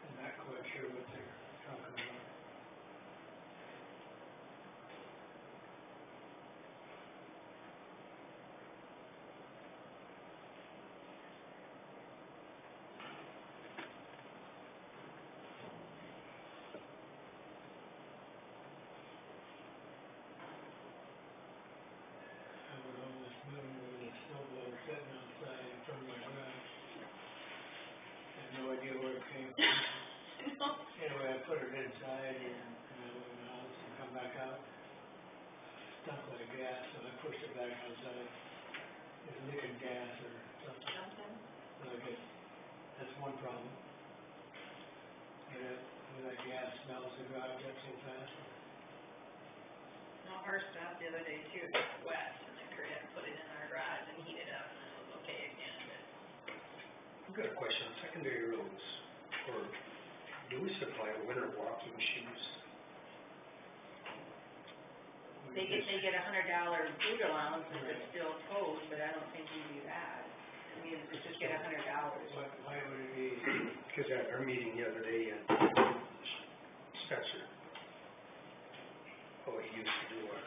I'm not quite sure what they're talking about. I was on this moon with a snowblower sitting outside in front of my garage. Had no idea where it came from. Anyway, I put it inside and I went in the house and come back out. Stunk like gas, so I pushed it back outside. It's leaking gas or something. Something? So I guess that's one problem. And when that gas smells the garage up so fast. No, her stuff the other day too, it was wet, and then Kurt had to put it in our garage and heat it up, and it was okay again, but. I've got a question on secondary roads, or do we supply winter walking shoes? They get $100 boot allowance if it's still towed, but I don't think we do that. I mean, it's just get $100. Why would it be? Because at our meeting the other day, Spencer, he used to do our,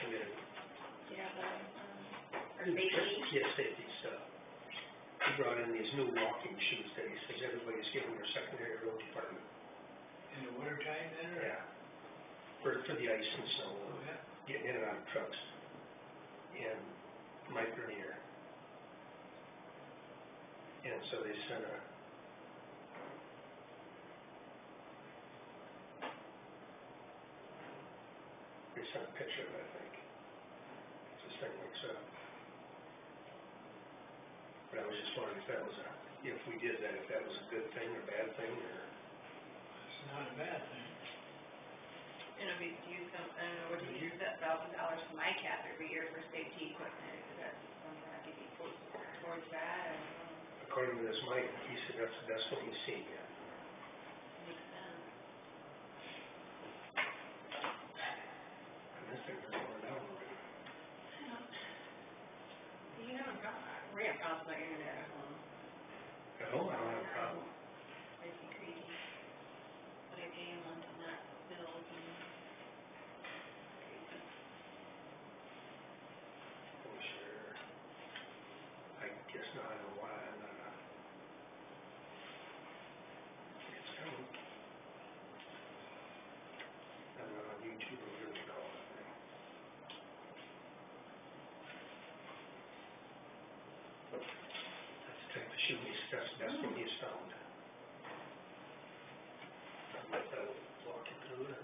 committee. Yeah, or safety. Yeah, safety stuff. He brought in these new walking shoes that he says everybody's giving their secondary road department. In the winter time then, or? Yeah. For the ice and snow, Oh, yeah. getting in and out of trucks. And Mike Grenier. And so they sent a picture of it, I think. This thing looks up. But I was just wondering if that was if we did that, if that was a good thing or bad thing, or? It's not a bad thing. You know, we use some, I don't know, would you use that $1,000 from my cap every year for safety equipment, because that's something that could be put towards that, I don't know. According to this Mike, he said that's the best one he's seen yet. Makes sense. And this thing doesn't work out already. You know, we have problems with our internet at home. At home, I don't have a problem. Crazy, crazy. But I pay a month on that bill, and crazy. Oh, sure. I guess now I know why I'm not, it's coming. I'm not on YouTube or whatever you call it. That's the type of shoe that's what he's found. I'll let that walk you through it.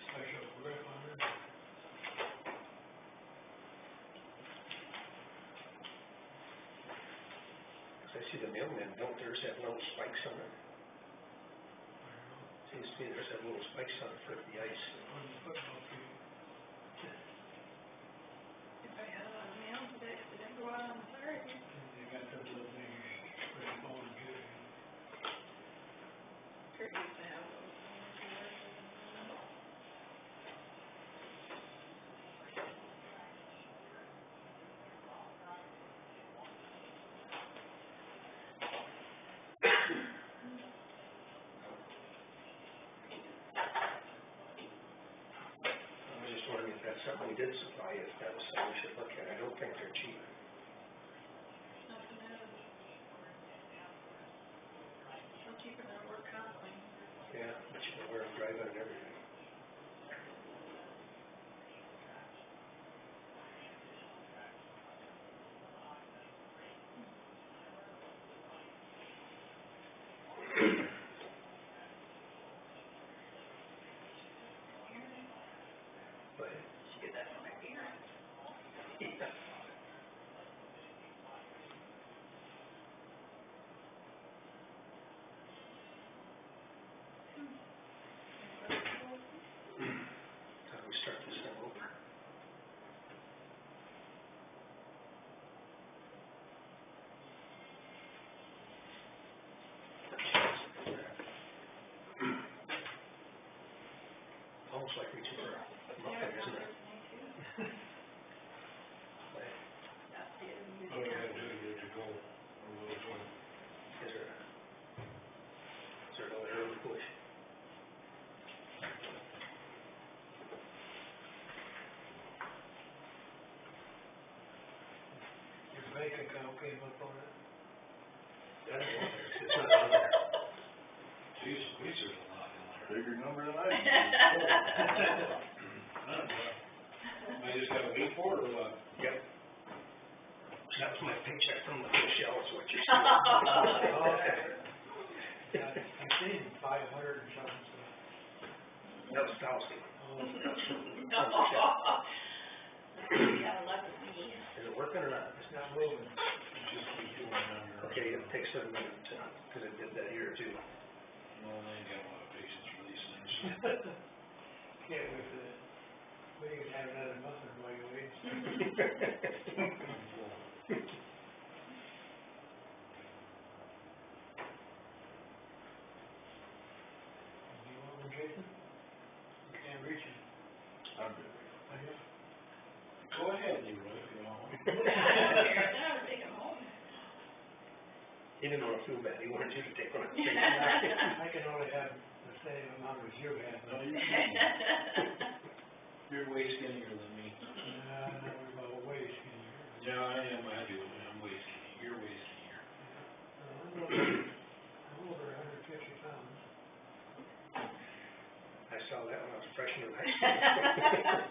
Special grip on it. I see the mailman, don't theirs have little spikes on it? Seems to me there's have little spikes on it for the ice. On the football field. If I had a lot of mail today, it didn't go out on Saturday. And they got those little things, pretty bone too. Kurt used to have those. I was just wondering if that's something we did supply, if that was something we should look at. I don't think they're cheap. Nothing is. No cheaper than a work comp claim. Yeah, but you know where I'm driving and everything. But, Should get that from my parents. yeah. How do we start this thing over? Almost like reaching for a muffin, isn't it? That's it. All you gotta do is to go a little further. Is there another early push? Your bank account came up on it. That is on there, it's not on there. Geez, Louise, there's a lot in there. Bigger number than I do. I just gotta wait for it, or what? Yep. That was my paycheck from the Michelle, is what you're saying. I seen 500 and something, so. That was Dowsey. Oh, Yeah, lucky me. Is it working or not? it's not moving. Just keep doing it under. Okay, it takes a minute to, because it did that here too. Well, I ain't got a lot of patience for these things. Can't wait for that. We can have another muffin while you wait. Do you want one, Jason? You can't reach it. I'm good. I know. He didn't want to feel bad, he wanted you to take one. I can only have the same amount as you have. No, you're way skinnier than me. I'm about way skinnier. Yeah, I am, I'm way skinny, you're way skinnier. I'm over 150 pounds. I saw that when I was a freshman in high school.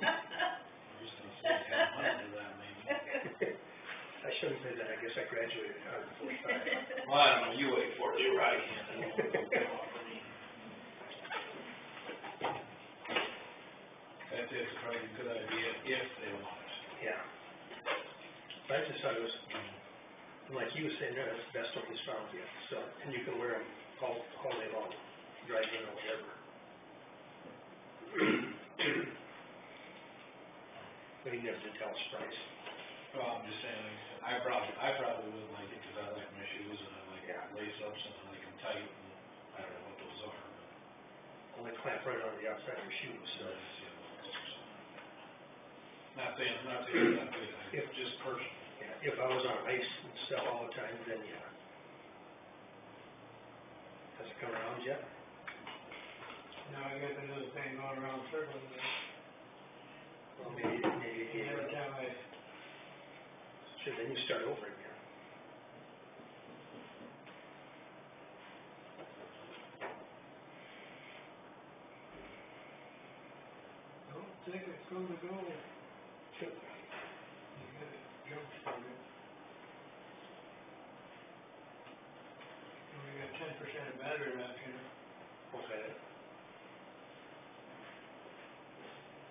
I'm just gonna say, half under that maybe. I shouldn't say that, I guess I graduated at 145. Well, I don't know, you wait for it, you're right, That is probably a good idea if they want it. Yeah. But I just thought it was, like you were saying, that's the best one he's found yet, so, and you can wear them all day long, driving or whatever. But he never did tell us price. Well, I'm just saying, I probably would like it, cause I like my shoes, and I like lace ups, and I like them tight, and I don't know what those are, but. Only clamp right on the outside of your shoes, so. Not saying it's not good, If just personal. Yeah, if I was on ice and stuff all the time, then yeah. Has it come around yet? Now I got another thing going around circles. Well, maybe Every time I, sure, then you start over again. don't think it's going to go. Sure. You got it jump started. We got 10% of battery left here. Okay.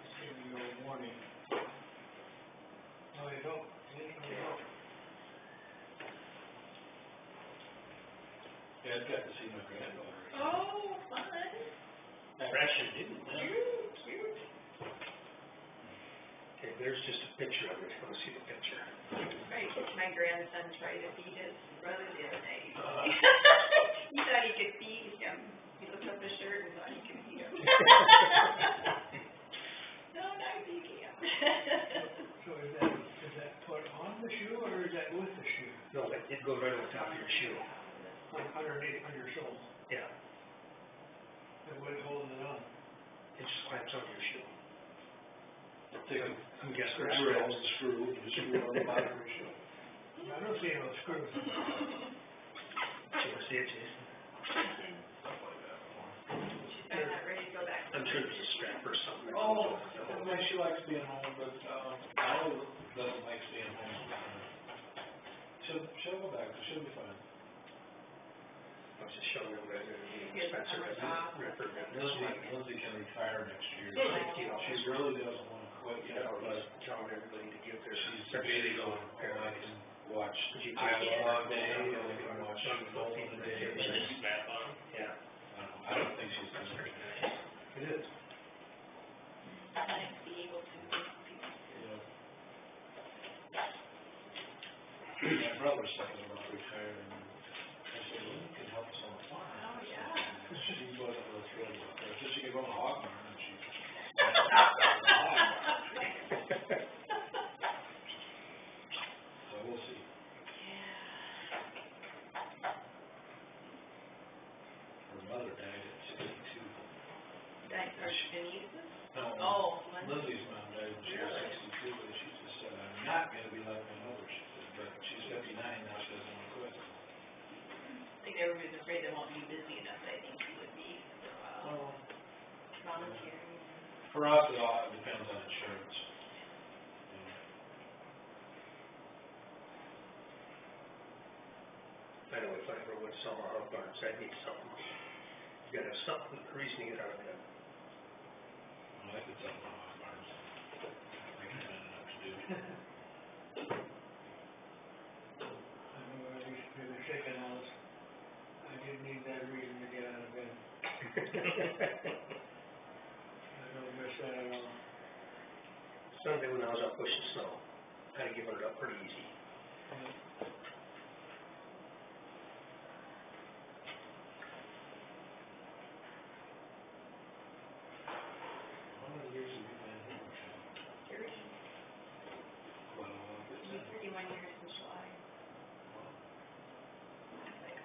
Just giving you a warning. No, you don't. You don't. Yeah, I've got to see my granddaughter. Oh, fun. I actually didn't, Cute. Okay, there's just a picture of it, if you want to see the picture. Right, my grandson tried to feed his brother the other day. He thought he could feed him. He looked up his shirt and thought he could feed him. No, not feeding him. So is that put on the shoe or is that with the shoe? No, it goes right on top of your shoe. Like underneath, on your sole? Yeah, And what's holding it on? it just clamps on your shoe. I'm guessing the screw on the bottom of your shoe. I don't see no screws. Do you want to see it, Jason? She's not ready to go back. I'm sure there's a strap or something. Oh, she likes being home, but, Al doesn't like staying home. She'll go back, she'll be fine. I was just showing them that the Spencer record. Lindsay can retire next year. You know, She really doesn't want to quit yet, but he's telling everybody to give their. she's debating on, I can watch You Iowa take- all day, and I can watch Golden a day. Yeah. I don't think she's gonna. It is. Nice to be able to. My brother's thinking about retiring, and I said, well, you can help us on the farm. Oh, yeah. She wasn't real thrilled about that, so she could run a hog barn, and she. So we'll see. Her mother died at 62. Died of Denise's? No, Oh, Lindsay's mom died when she was 62, but she just said, I'm not gonna be like my mother, she said, but she's 59 now, she doesn't wanna quit. I think everybody's afraid they won't be busy enough, I think she would be for a while. Volunteering. For us, it all depends on insurance. I know if I ever would sell my hog barns, I'd need something. You gotta have something, a reason to get out of bed. Well, I could sell my hog barns. I can find enough to do. I know I used to be the chicken house. I didn't need that reason to get out of bed. I don't miss that at all. Sunday when I was out pushing snow, I'd have given it up pretty easy. How many years have you been here, Michelle? 30. Quite a while. It'll be 31 years in July. Wow. It's like,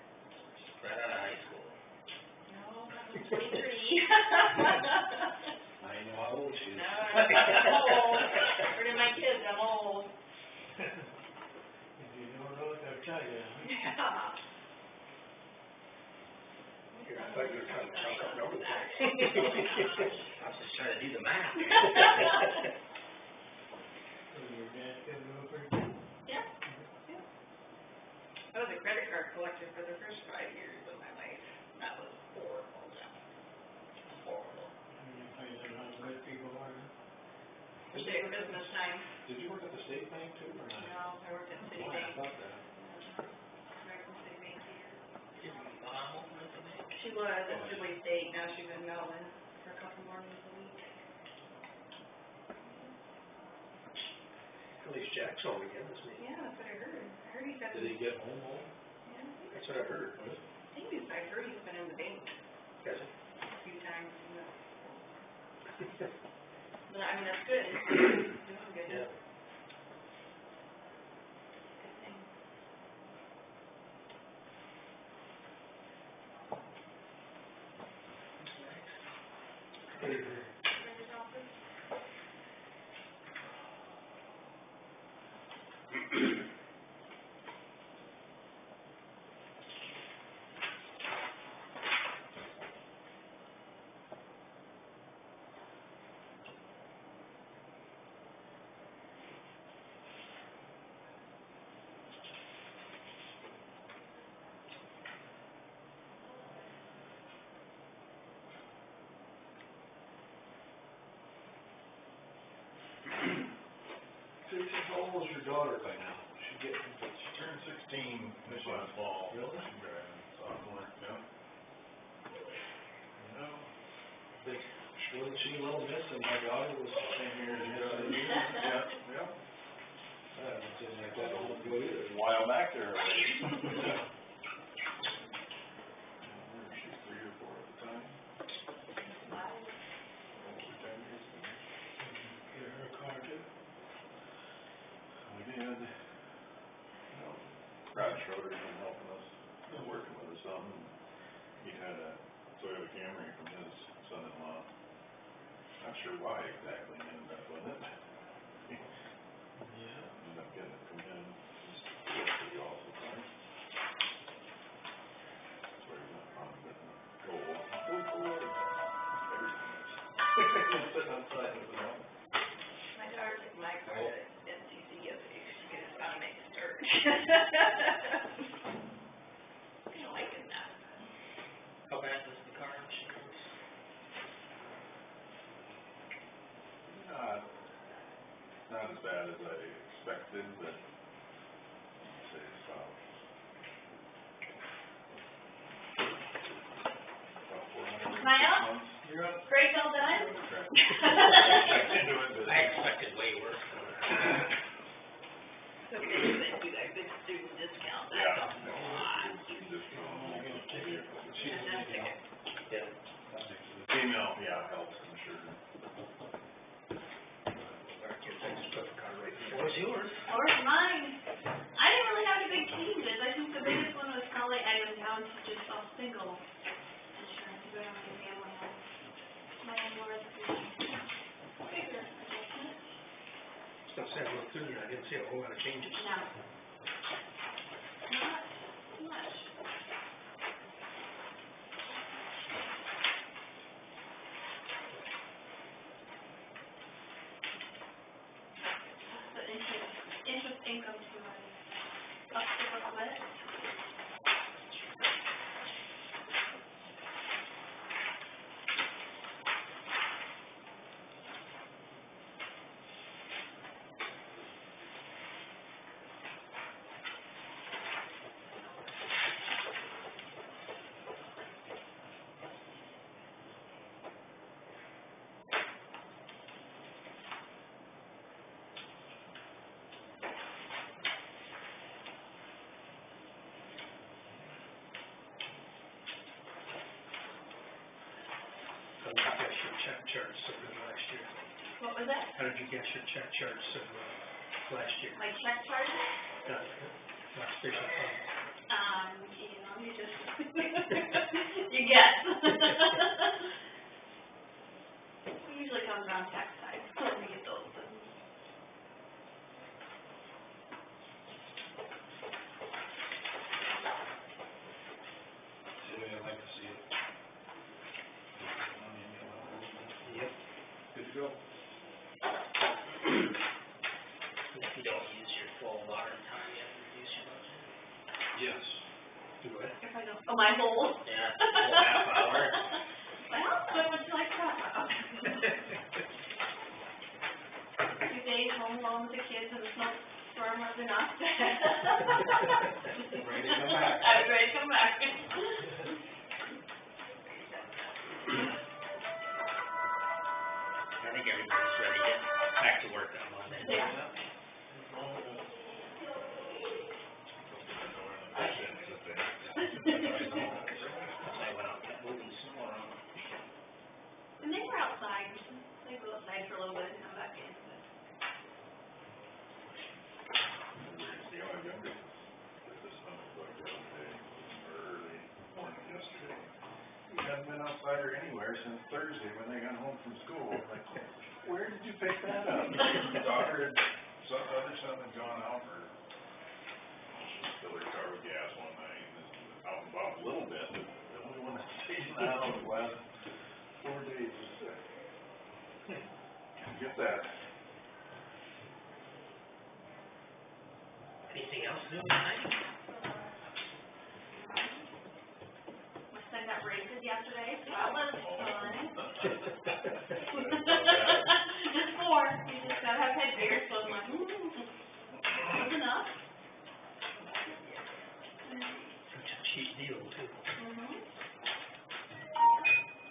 thought you were trying to talk up number things. I was just trying to do the math. So your dad's got no pretty good. Yeah, yeah. I was a credit card collector for the first 5 years of my life. That was horrible, Jeff. Horrible. And you find out how good people are. Especially at Christmas time. Did you work at the state bank too, or not? No, I worked at Why, I Citibank. thought that. American Citibank here. Did you mom open up the bank? She was at Sibley State, now she's in Melvin for a couple mornings a week. At least Jack's home again, isn't he? Yeah, that's what I heard. I heard he's got, Did he get home? yeah, That's what I heard. I heard he's been in the bank Has he? a few times. But I mean, that's good. Doing good. Yeah. Good thing. Treasurer's office? How old is your daughter by now? She turned 16 this last fall. Really? She's driving sophomore, yeah. You know, wasn't she a little miss, and my daughter was the same year as you? Yeah. I haven't seen like that old ago either. A while back there already. Yeah. Where was she, 3 or 4 at the time? 10 years ago. Get her a car too. We did. Brad Schroeder's been helping us, been working with us some. He had a Toyota Camry from his son-in-law. Not sure why exactly he ended up with it. Yeah. Ended up getting it from him. It's pretty awesome, right? That's where he went from, but go forward. Everything is sitting outside of the house. My daughter took my car to NCC yesterday, she could have found make a start. Kinda liking that. How bad was the car insurance? Not as bad as I expected, but I'd say it's about 400 Smile? months. You're up. Craig, all done? I expected way worse than that. So they do that good student discount, that's a lot. Female, yeah, helps, I'm sure. What was yours? Or mine. I didn't really have any big changes. I think the biggest one was probably I was down to just a single insurance, we don't have a family one. My landlord, bigger adjustment. So I looked through there, I didn't see a whole lot of changes. No. Not much. The interest income to my, up to the split. How did you guess your check charge so good last year? What was that? How did you guess your check charge so good last year? My check charges? Not station funds. You know, you just, you guess. It usually comes around tax time, when we get those. Yeah, I'd like to see it. I know, oh, my whole. Yeah, whole half hour. Well, what would you like to talk about? 2 days home alone with the kids and the snowstorm was enough. Ready to come back. I was ready to come back. I think everybody's ready to get back to work on Monday. Yeah. I went out and got moving snow around. And they were outside, they go outside for a little bit and come back in, but. The only younger, this son was like the other day, or early morning yesterday. He hadn't been outside or anywhere since Thursday when they got home from school. Like, where did you pick that up? His daughter had, some other son had gone out for, just fill her car with gas one night, and was out and about a little bit, but the only one that stayed in the house the last 4 days was sick. Get that. Anything else new tonight? My son got races yesterday, so that was fun. Just 4, you just gotta have head beer, so I'm like, that's enough. Such a cheap deal too.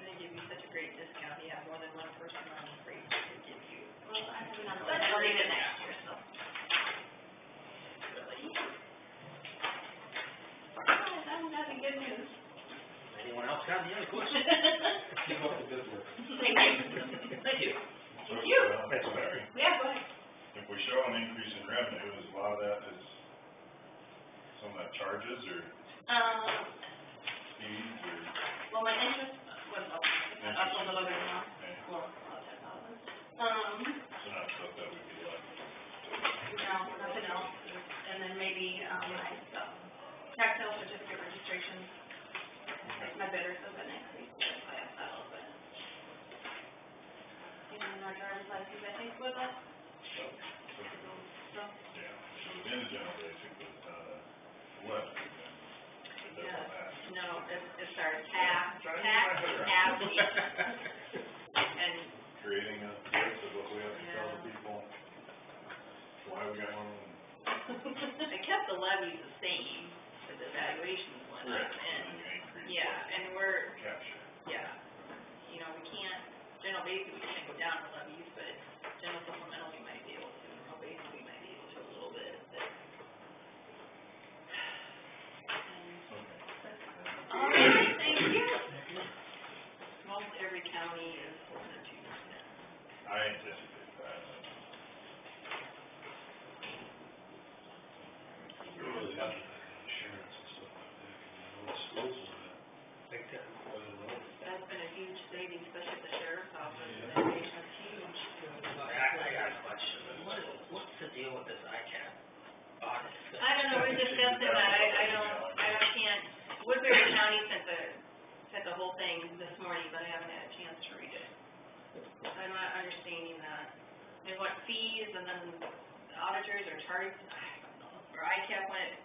They give you such a great discount, you have more than one person on the free, they give you. Well, I have another one, I'll leave it next year, so. That's good news. Anyone else got any other questions? Keep up the good work. Thank you. Thank you. Thank you. Thanks, Larry. Yeah, go ahead. If we show an increase in revenue, is a lot of that is some of that charges or fees or? Well, my interest was up a little bit now, well, about 10,000. So not stuff that would be like. No, nothing else, and then maybe, my, tax sale certificate registration, my bidders have been increased, that's why I thought a little bit. And our driver's license, I think, was up, so. Yeah, if it was in the general basic, but it's not a levy, then it doesn't matter. No, it's our tax application. And Creating a list of what we have to tell the people, why we got one. they kept the levies the same, but the valuations went up, and, yeah, and we're, Capture. yeah, you know, we can't, general basic, we can't go down to levies, but general supplemental, we might be able to, general basic, we might be able to a little bit, but. All right, thank you. Most every county is 1 or 2%. I anticipate that. Really got insurance and stuff like that, and disposal of that. That's been a huge savings, especially at the sheriff's office, that's huge. I got a question. What's the deal with this ICAP audit? I don't know, we're discussing that, I can't, Woodbury County sent the whole thing this morning, but I haven't had a chance to read it. I'm not understanding that. They want fees, and then the auditors are charged, I don't know, or ICAP went,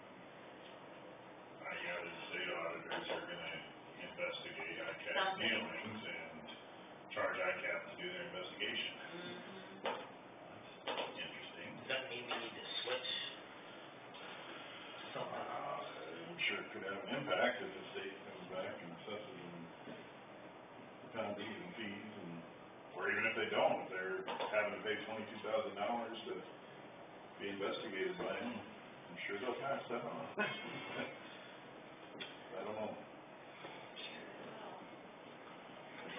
I gather the state auditors are gonna investigate ICAP's Something. dealings and charge ICAP to do their investigation. Interesting. Does that mean we need to switch something? I'm sure it could have an impact if the state comes back and assesses them penalties and fees and, or even if they don't, if they're having to pay $22,000 to be investigated by them, I'm sure they'll pass that on. I don't know.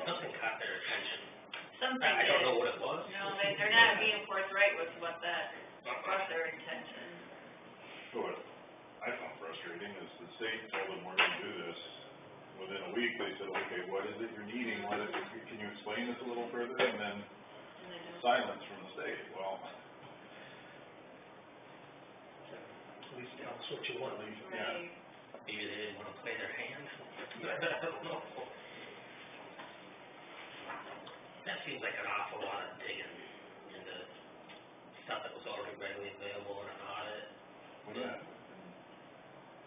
Something caught their attention. something. I don't know what it was. No, they're not being forthright with what their intention. So what I found frustrating is the state told them we're gonna do this. Within a week, they said, okay, what is it you're needing? Can you explain this a little further? And then silence from the state. Well, At least tell us what you want. yeah. Maybe they didn't want to play their hand. I don't know. That seems like an awful lot of digging into stuff that was already readily available in an audit. Well, yeah.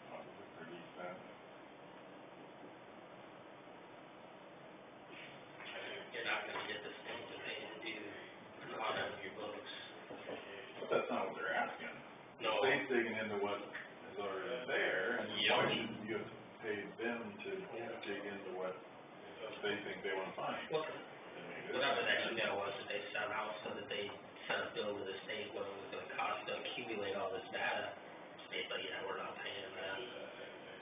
Probably pretty fast. No. state's digging into what is already there, and Yep. why should you have to pay them to dig into what they think they wanna find? Well, I mean, whatever that email was that they sent out, so that they sent a bill to the state, what it was gonna cost to accumulate all this data. State's like, yeah, we're not paying that.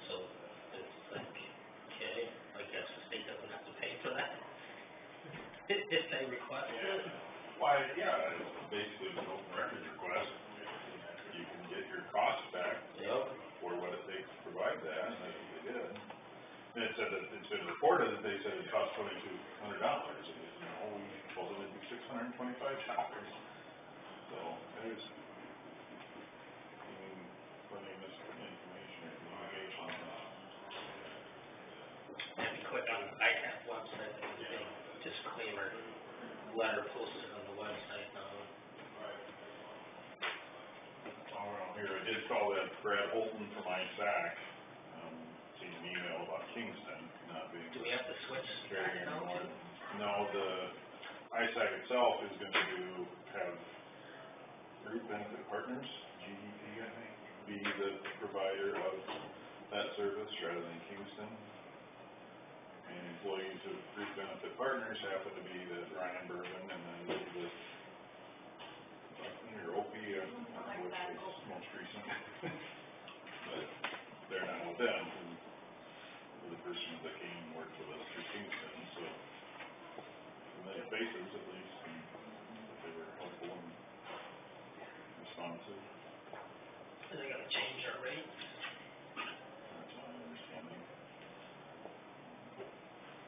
So it's like, okay, I guess the state doesn't have to pay for that. If they request it. Why, yeah, it's basically an open records request. You can get your costs back Yep. for what it takes to provide that, and that's what they did. And it said that, it's been reported that they said it cost $2,200, and, we told them it'd be $625. So, there's, plenty of misinformation or communication. If you click on the ICAP website, there's a big disclaimer letter posted on the website now. All around here, I did call that Brad Holton from ISAC, seen an email about Kingston not being Do we have to switch carried back now anymore. to? No, the ISAC itself is gonna have Group Benefit Partners, GDP, I think, be the provider of that service rather than Kingston. And employees of Group Benefit Partners happen to be the Ryan Bergen and then the Buckner or Opie, which was most recent. But they're not with them, who the person that came and worked with us through Kingston, so from their faces at least, and that they were helpful and responsive. Are they gonna change our rates? That's my understanding.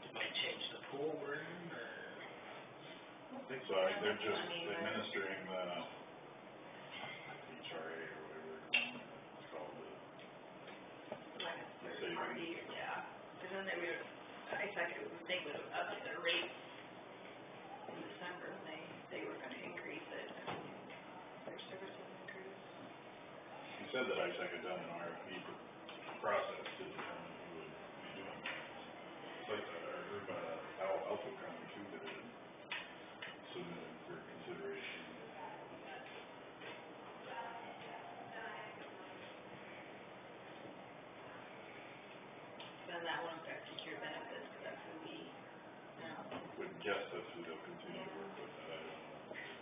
It might change the pool we're in, or? I don't think so, I think they're just administering the HRA or whatever it's called, Like a third party, yeah, because then they would, they would have upped their rate in December, and they were gonna increase it, and their services increased. He said that ISAC had done an RFP process to determine who would be doing that. It's like, Alpha County too, that it submitted for consideration. Then that won't affect secure benefits, because that's who we, Would guess that's who they'll continue to work with, but I don't know for sure.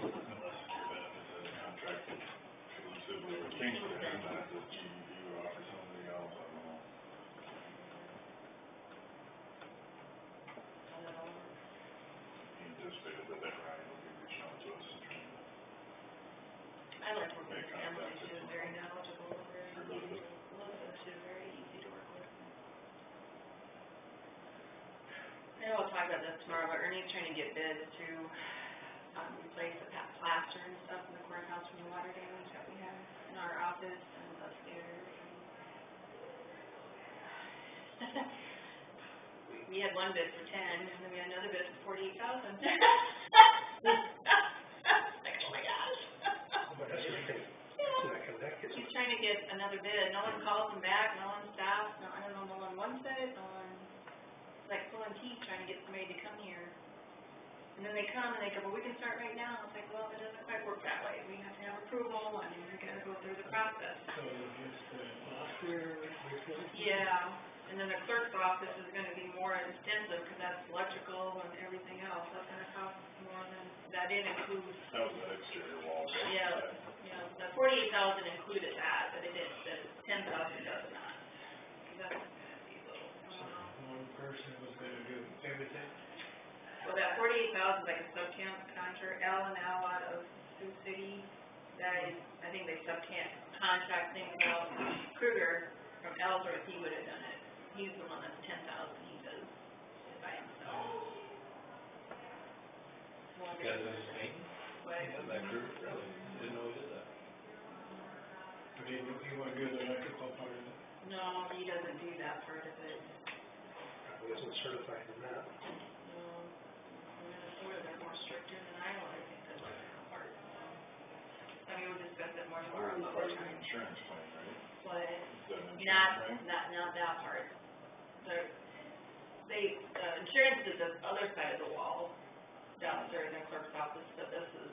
Unless secure benefits has a contract exclusively with Kingston, and not that GDP would offer somebody else, I don't know. He anticipated that Ryan would be reaching out to us and trying to I like working make with Emily, contact. she was very knowledgeable, very, For Elizabeth. Elizabeth, she was very easy to work with. I know we'll talk about this tomorrow, but Ernie's trying to get bids to, replace the plaster and stuff in the courthouse from the water damage that we have in our office and upstairs. We had one bid for 10, and then we had another bid for 48,000. Like, oh my gosh. But that's what I think, it's not connected. He's trying to get another bid, no one calls him back, no one stops, no, I don't know, no one wants it, no one, it's like pulling teeth trying to get somebody to come here. And then they come and they go, well, we can start right now, it's like, well, it doesn't quite work that way, we have to have approval, and we gotta go through the process. So just, software, replacement? Yeah, and then the clerk's office is gonna be more extensive, cause that's electrical and everything else, that's gonna cost more than, that did include. That was that exterior wall. Yeah, yeah, the 48,000 included that, but it did, the 10,000 does not. That's gonna be a little, One person was gonna do everything? well, that 48,000 is like a subcontractor, L and L out of Sioux City, that is, I think they subcontract things out. Kruger from Ellsworth, he would have done it, he's the one that's 10,000, he does it by himself. Got this thing? What? That group, really, didn't know we did that. But he won't do the electrical part of it? No, he doesn't do that part of it. Probably isn't certified in that. No, Minnesota, they're more stricter than Iowa, I think, the electrical part, so. I mean, we'll discuss it more tomorrow, but we're trying. Insurance claim, right? What? Is that an Not, insurance claim? not that part. Insurance is the other side of the wall, downstairs in the clerk's office, but this is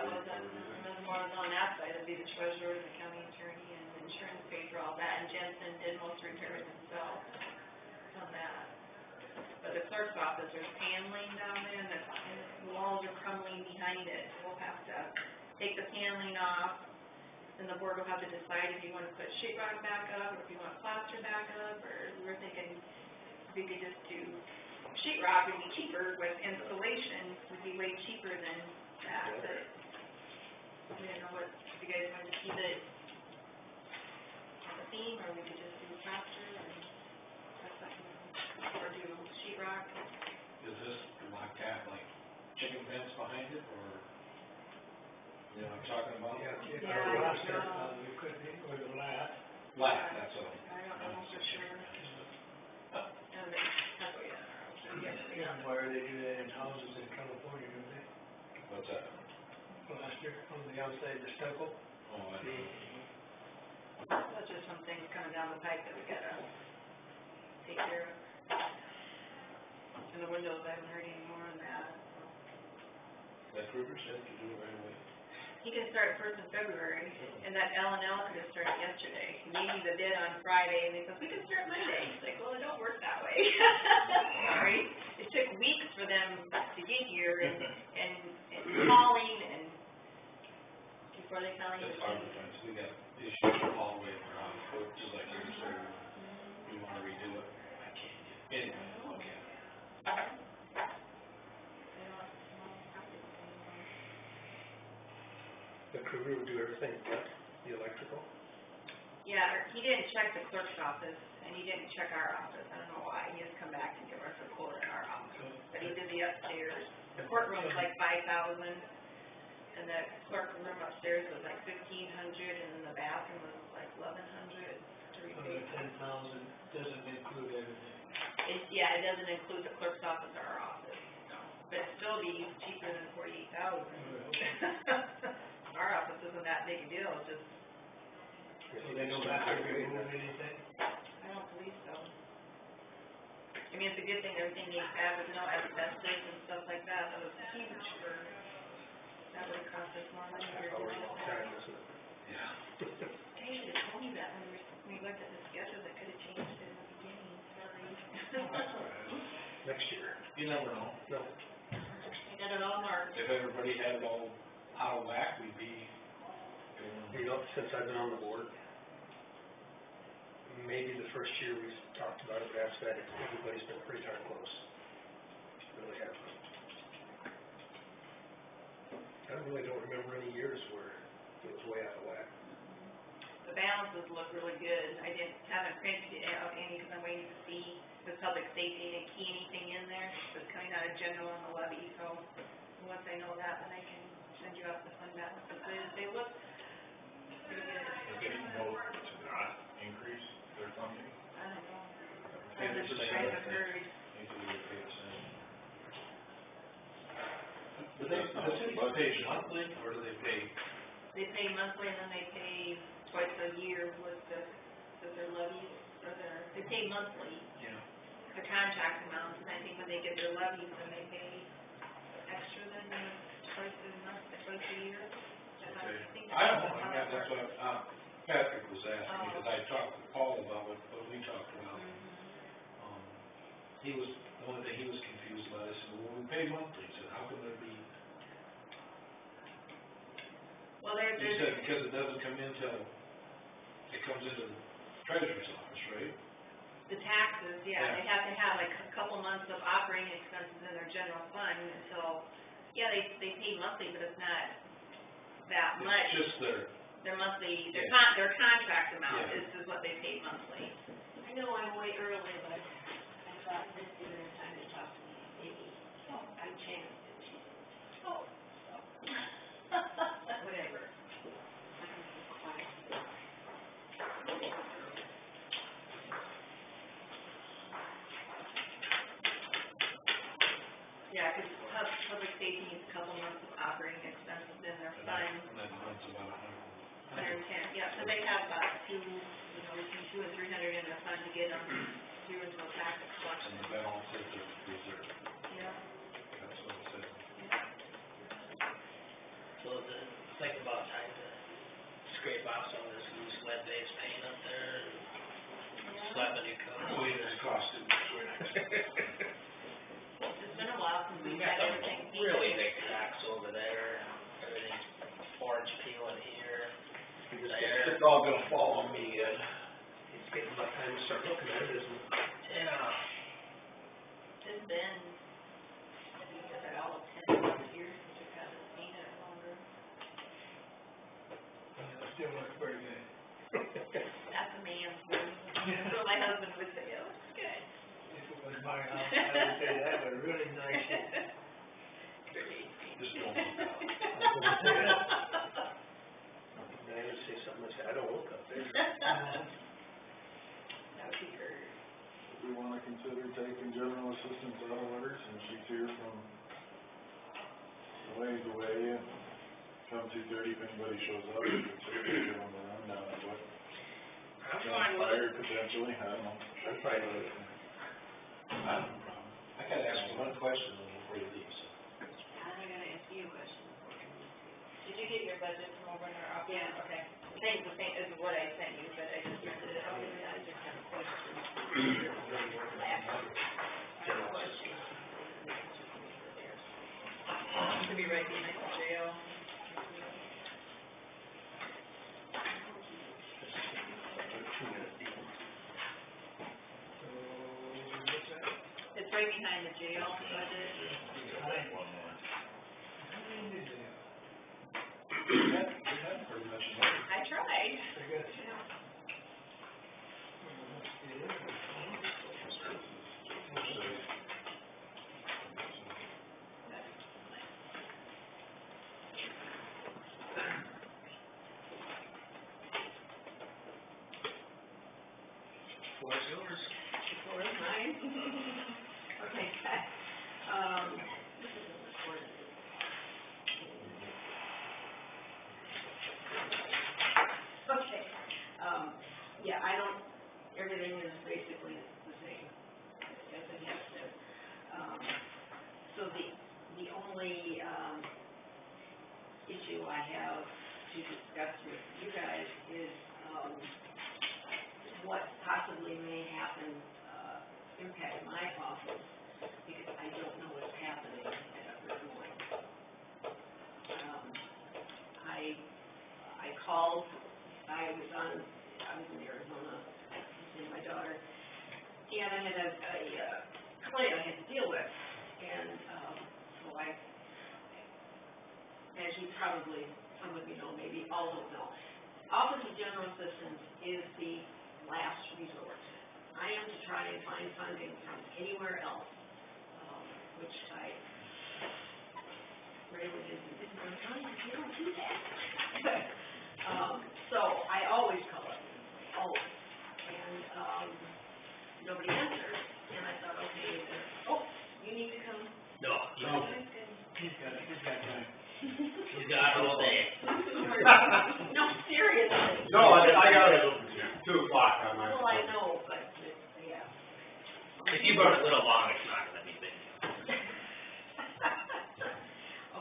that wasn't, more on that side, it'd be the treasurer, the county attorney, and the insurance paid for all that, and Jensen did most repairs himself on that. But the clerk's office, there's paneling down there, and the walls are crumbling behind it, so we'll have to take the paneling off, and the board will have to decide if you wanna put sheetrock back up, or if you want plaster back up, or we were thinking we could just do sheetrock would be cheaper with insulation, would be way cheaper than that, but we didn't know what, if you guys wanted to keep it on the theme, or we could just do plaster, or do sheetrock. Is this like that, like chicken fence behind it, or, you know what I'm talking about? You could be, or the last. Flat, that's all. I don't know for sure. And then, that's what, Yeah, where they do that in houses in California, don't they? What's that? Plaster on the outside, the stucco. Oh, I know. That's just some things coming down the pipe that we gotta take care of. And the windows, I haven't heard any more on that. That Kruger said to do it right away. He can start first in February, and that L&L could have started yesterday. He gave me the bid on Friday, and he says, we can start Monday. He's like, well, it don't work that way. Sorry. It took weeks for them to get here, and calling, and before they finally. That's hard to find, so we got issues all the way around, just like you said, we wanna redo it. I can't get, anyway, okay. The Kruger would do everything but the electrical? Yeah, he didn't check the clerk's office, and he didn't check our office. I don't know why. He just come back and give us a quote in our office. But he did the upstairs. The courtroom's like $5,000, and the clerk room upstairs was like $1,500, and then the bathroom was like $1,100 to replace. $10,000 doesn't include everything. It doesn't include the clerk's office or our office, no. But it'd still be cheaper than $48,000. Our office isn't that big a deal, it's just. So they don't have to remove anything? I don't believe so. I mean, it's a good thing everything needs there's no asbestos and stuff like that, that was huge for, that would have cost us more money. Yeah. They should have told me that when we looked at the schedule, that could have changed it in the beginning, sorry. Next year. You never know. No. I got it all marked. If everybody had it all out of whack, we'd be, You know, since I've been on the board, maybe the first year we talked about it, but after that, everybody's been pretty darn close. Really have. I really don't remember any years where it was way out of whack. The balances look really good. I haven't printed it out any because I'm waiting to see the public safety and key anything in there that's coming out of general on the levy, so once I know that, then I can send you out the fund balances. They look pretty good. Is there any hope to not increase their funding? I don't know. I Maybe it's the same. haven't heard. maybe we would pay the same. Do the cities pay monthly, or do they pay? They pay monthly and then they pay twice a year with their levies, or they pay monthly. Yeah. The contract amounts, and I think when they get their levies, then they pay extra than twice a month, twice a year. Okay. I don't know, that's what, Patrick was asking, because I talked to Paul about what we talked about. He was, the only thing he was confused about, I said, well, we pay monthly, he said, how can there be? Well, He said, because it doesn't come in till, it comes into the treasurer's office, right? the taxes, yeah, they have to have like a couple months of operating expenses in their general fund until, yeah, they pay monthly, but it's not that much. It's just Their monthly, their contract amount is what they pay monthly. I know I'm way early, but I thought this would be the time to talk to me, maybe. I chanced it. Whatever. Yeah, because public safety needs a couple months of operating expenses in their fund. and that month's about $110, yeah, so they have about between $200 and $300 in their fund to get them through into a tax collection. and the balance is the reserve, Yeah. that's what it says. So is it off some of this loose lead-based paint up there, and slap a new coat on. Cleaner's costume, that's very nice. It's been a while since We we've got had some everything painted. really big cracks over there, everything's orange peeling here, there. It's all gonna fall on me, it's getting about time to start looking at it, isn't it? Yeah. It's been, I think it's about 10 years since we've had it painted longer. It still looks pretty good. That's a man's word. That's what my husband would say, it looks good. If it was my house, I would say that was really nice. Just don't look out. I would say something like that, I don't look up there. That would be great. If we wanna consider taking general assistance out of letters, and she's here from a ways away, and come 2:30 if anybody shows up, we could certainly give them a rundown of what I'm fine with it. transpired potentially, I don't know. I'm fine with it. I have no problem. I gotta ask you one question before you leave, so. I'm gonna ask you a question before we move to. Did you get your budget from over in our office? Yeah. Okay. Thanks, the same as what I sent you, but I just printed it out, and I just have a question. To be right behind the jail. It's right behind the jail budget. One more. Pretty much enough. I tried. Floor's yours. Before it's mine. Okay, this isn't recorded. Okay, yeah, I don't, everything is basically the same as it has been. So the only, issue I have to discuss with you guys is, what possibly may happen, impact my office, because I don't know what's happening at Upper Des Moines. I called, I was in Arizona, visiting my daughter, and I had a client I had to deal with, and, so as you probably, some of you know, maybe all don't know, Office of General Assistance is the last resort. I am to try and find funding from anywhere else, which I really isn't you don't do that. So I always call it, always, and, nobody answered, and I thought, okay, you need to come. No. He's got time. He's got all day. No, seriously. No, I got it open to 2 o'clock on my. Well, I know, but, yeah. If you run a little long, it's not gonna be big.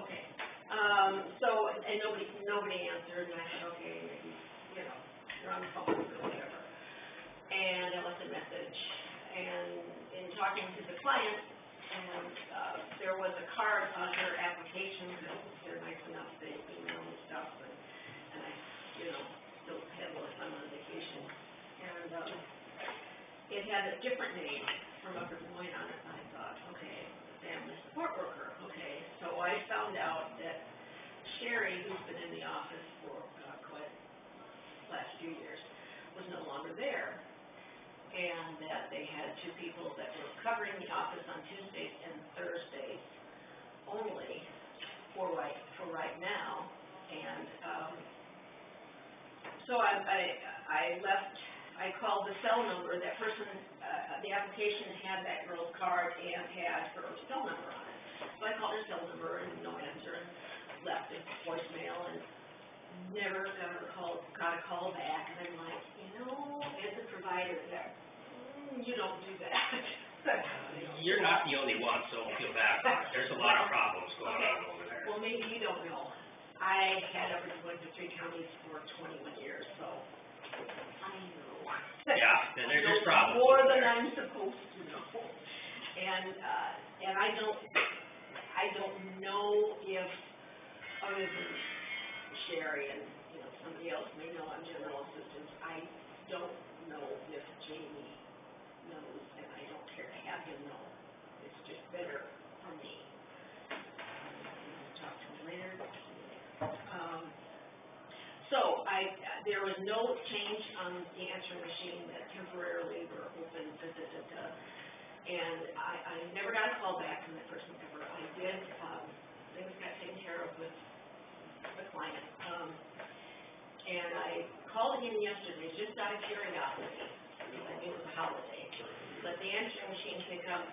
Okay, so, and nobody answered, and I thought, okay, maybe, you're on the phone or whatever. And I left a message, and in talking to the client, and, there was a card on her application, because they're nice enough, they email and stuff, and I, still had a little time on vacation, and, it had a different name from Upper Des Moines on it, and I thought, okay, family support worker, okay, so I found out that Sherry, who's been in the office for, quite, last few years, was no longer there, and that they had 2 people that were covering the office on Tuesdays and Thursdays only for right now, and, so I called the cell number, that person, the application had that girl's card and had her cell number on it. So I called her cell number and no answer, and left a voicemail, and never got a call back, and I'm like, as a provider, you don't do that. You're not the only one, so don't feel bad about it. There's a lot of problems going on over there. Well, maybe you don't know. I had everyone went to 3 counties for 21 years, so I know. Yeah, and there's just problems. More than I'm supposed to know. And I don't know if, other than Sherry and, you know, somebody else may know on general assistance, I don't know if Jamie knows, and I don't care to have him know. It's just better for me. Talk to him later. So there was no change on the answering machine that temporarily were open, and I never got a call back from that person ever. I did, things got taken care of with the client. And I called again yesterday, just out of curiosity, because I knew it was a holiday. But the answering machine picked up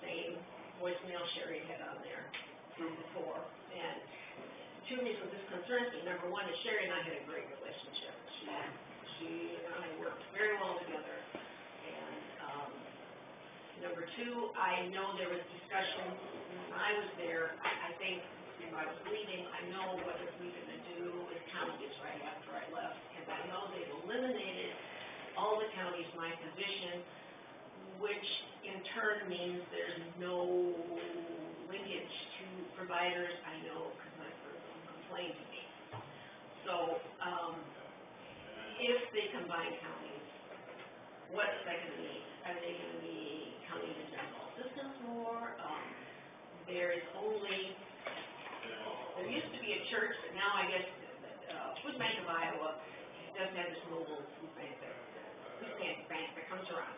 same voicemail Sherry had on there from before. And 2 reasons this concerns me. Number one is Sherry and I had a great relationship. She and I worked very well together. And number two, I know there was discussion when I was there. I think when I was leaving, I know what we were going to do with counties right after I left. And I know they've eliminated all the counties my position, which in turn means there's no linkage to providers. I know because I've heard them complain to me. So, if they combine counties, what's that going to mean? Are they going to be counting the general assistance more? There is only, there used to be a church, but now I guess, Food Bank of Iowa does have this mobile food bank that comes around.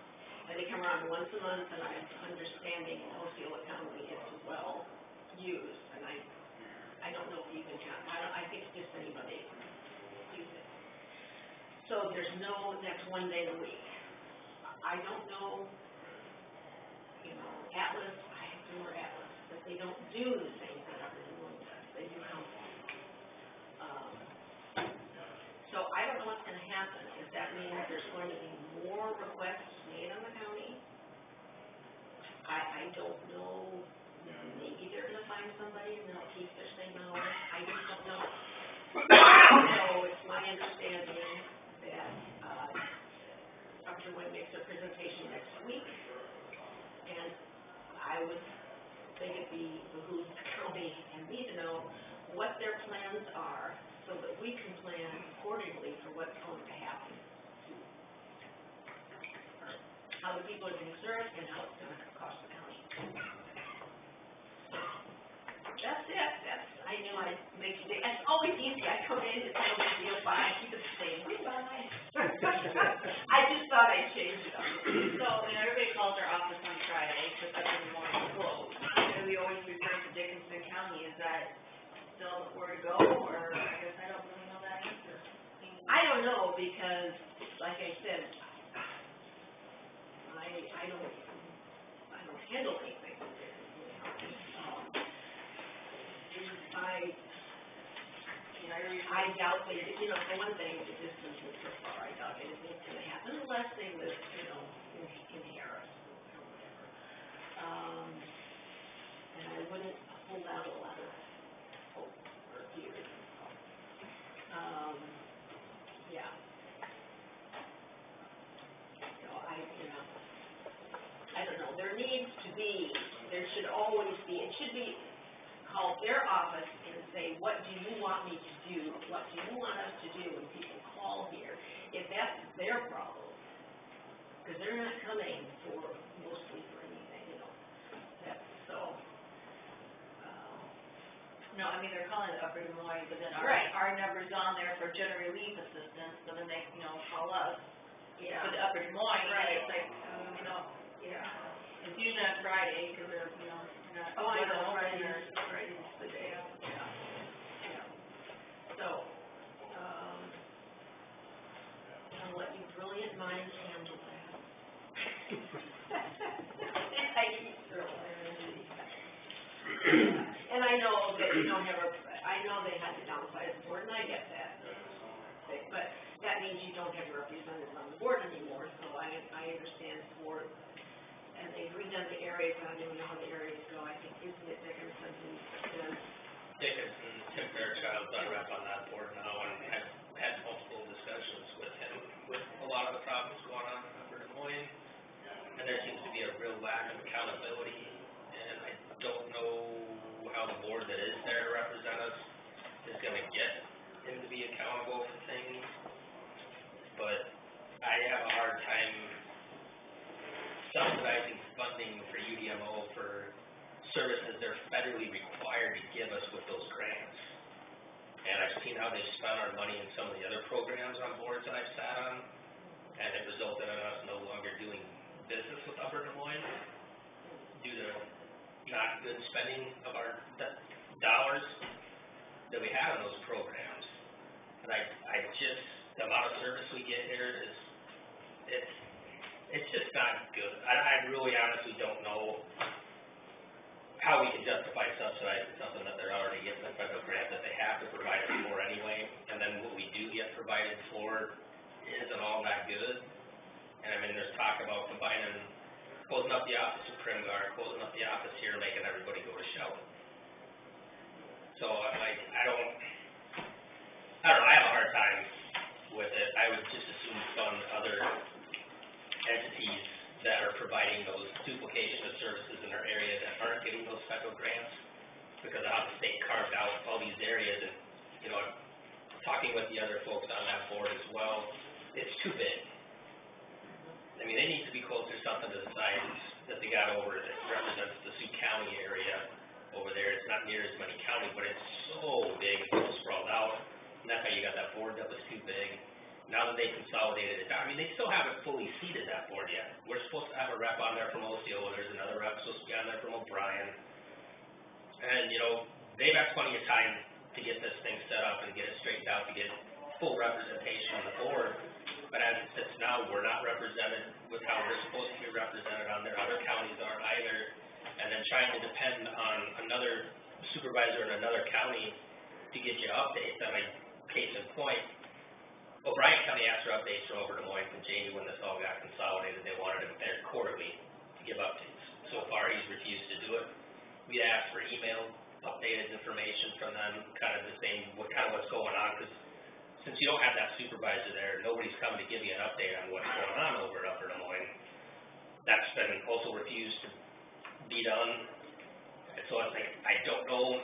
And they come around once a month, and I'm understanding Osceola County is well used, and I don't know if you can count, I think just anybody can use it. So there's no, that's 1 day a week. I don't know, you know, Atlas, I have to know Atlas, but they don't do the same thing everyone does, they do counseling. So I don't know what's gonna happen. Does that mean that there's going to be more requests made on the county? I don't know. Maybe they're gonna find somebody and they'll keep their same hours. I just don't know. So it's my understanding that, Dr. Wynn makes a presentation next week, and I would think it'd be behooves the county and me to know what their plans are, so that we can plan accordingly for what's going to happen. How the people are being served and how it's going to cost the county. That's it. I knew I'd make you think. It's always easy. I come in, it's no big deal, bye, keep it the same. Goodbye. I just thought I'd change it up. So, you know, everybody calls our office on Friday, because that's when the morning closed. And we always refer to Dickinson County. Is that still where to go, or I guess I don't really know that answer. I don't know, because, like I said, I don't handle anything. I doubt they, you know, for one thing, the distance is so far, I doubt anything's gonna happen unless they live, you know, in Harris or whatever. And I wouldn't hold out a lot of hope or fear. Yeah. So I don't know, there needs to be, there should always be, it should be call their office and say, what do you want me to do? What do you want us to do when people call here? If that's their problem, because they're not coming mostly for anything, you know. That's so. No, I mean, they're calling it Upper Des Moines, but then Right. our number's on there for general relief assistance, so then they, you know, call us Yeah. for the Upper Des Moines, and Right. it's like, you know, Yeah. it's usually on Friday, because they're, you know, not. Oh, I know, open, or- Friday's the day. Yeah. So, I'll let you brilliant minds handle that. I keep throwing. And I know that you don't have I know they had to downsize the board, and I get that. But that means you don't have a representative on the board anymore, so I understand the board. And they've redone the areas, I don't even know how the areas go. I think, isn't it Dickinson who does Dickinson, Tim Fairchild's our rep on that board now, and I've had multiple discussions with him with a lot of the problems going on in Upper Des Moines. And there seems to be a real lack of accountability, and I don't know how the board that is there to represent us is gonna get him to be accountable for things. But I have a hard time subsidizing funding for UDMO for services they're federally required to give us with those grants. And I've seen how they've spent our money in some of the other programs on boards that I've sat on, and it resulted in us no longer doing business with Upper Des Moines due to not good spending of our dollars that we have in those programs. And I just, the amount of service we get here is, it's just not good. I really honestly don't know how we can justify subsidizing something that they're already getting a federal grant that they have to provide us for anyway, and then what we do get provided for isn't all that good. And I mean, there's talk about closing up the office of Primgar, closing up the office here, making everybody go to Sheldon. So I don't know, I have a hard time with it. I would just assume fund other entities that are providing those duplication of services in our area that aren't getting those federal grants, because of how the state carved out all these areas. And, you know, talking with the other folks on that board as well, it's too big. I mean, they need to be closer to something to the size that they got over that represents the Sioux County area over there. It's not near as many counties, but it's so big and so sprawled out. And that's how you got that board that was too big. Now that they consolidated it down, I mean, they still haven't fully seated that board yet. We're supposed to have a rep on there from Osceola, there's another rep supposed to be on there from O'Brien. And, you know, they've had plenty of time to get this thing set up and get it straightened out, to get full representation on the board. But as it sits now, we're not represented with how we're supposed to be represented on there. Other counties aren't either. And then trying to depend on another supervisor in another county to get you updates. I mean, case in point, O'Brien County asked for updates from over Des Moines from Jamie when this all got consolidated. They wanted him there quarterly to give updates. So far, he's refused to do it. We asked for email, updated information from them, kind of the same, what's going on, because since you don't have that supervisor there, nobody's coming to give you an update on what's going on over at Upper Des Moines. That's been also refused to be done. And so it's like, I don't know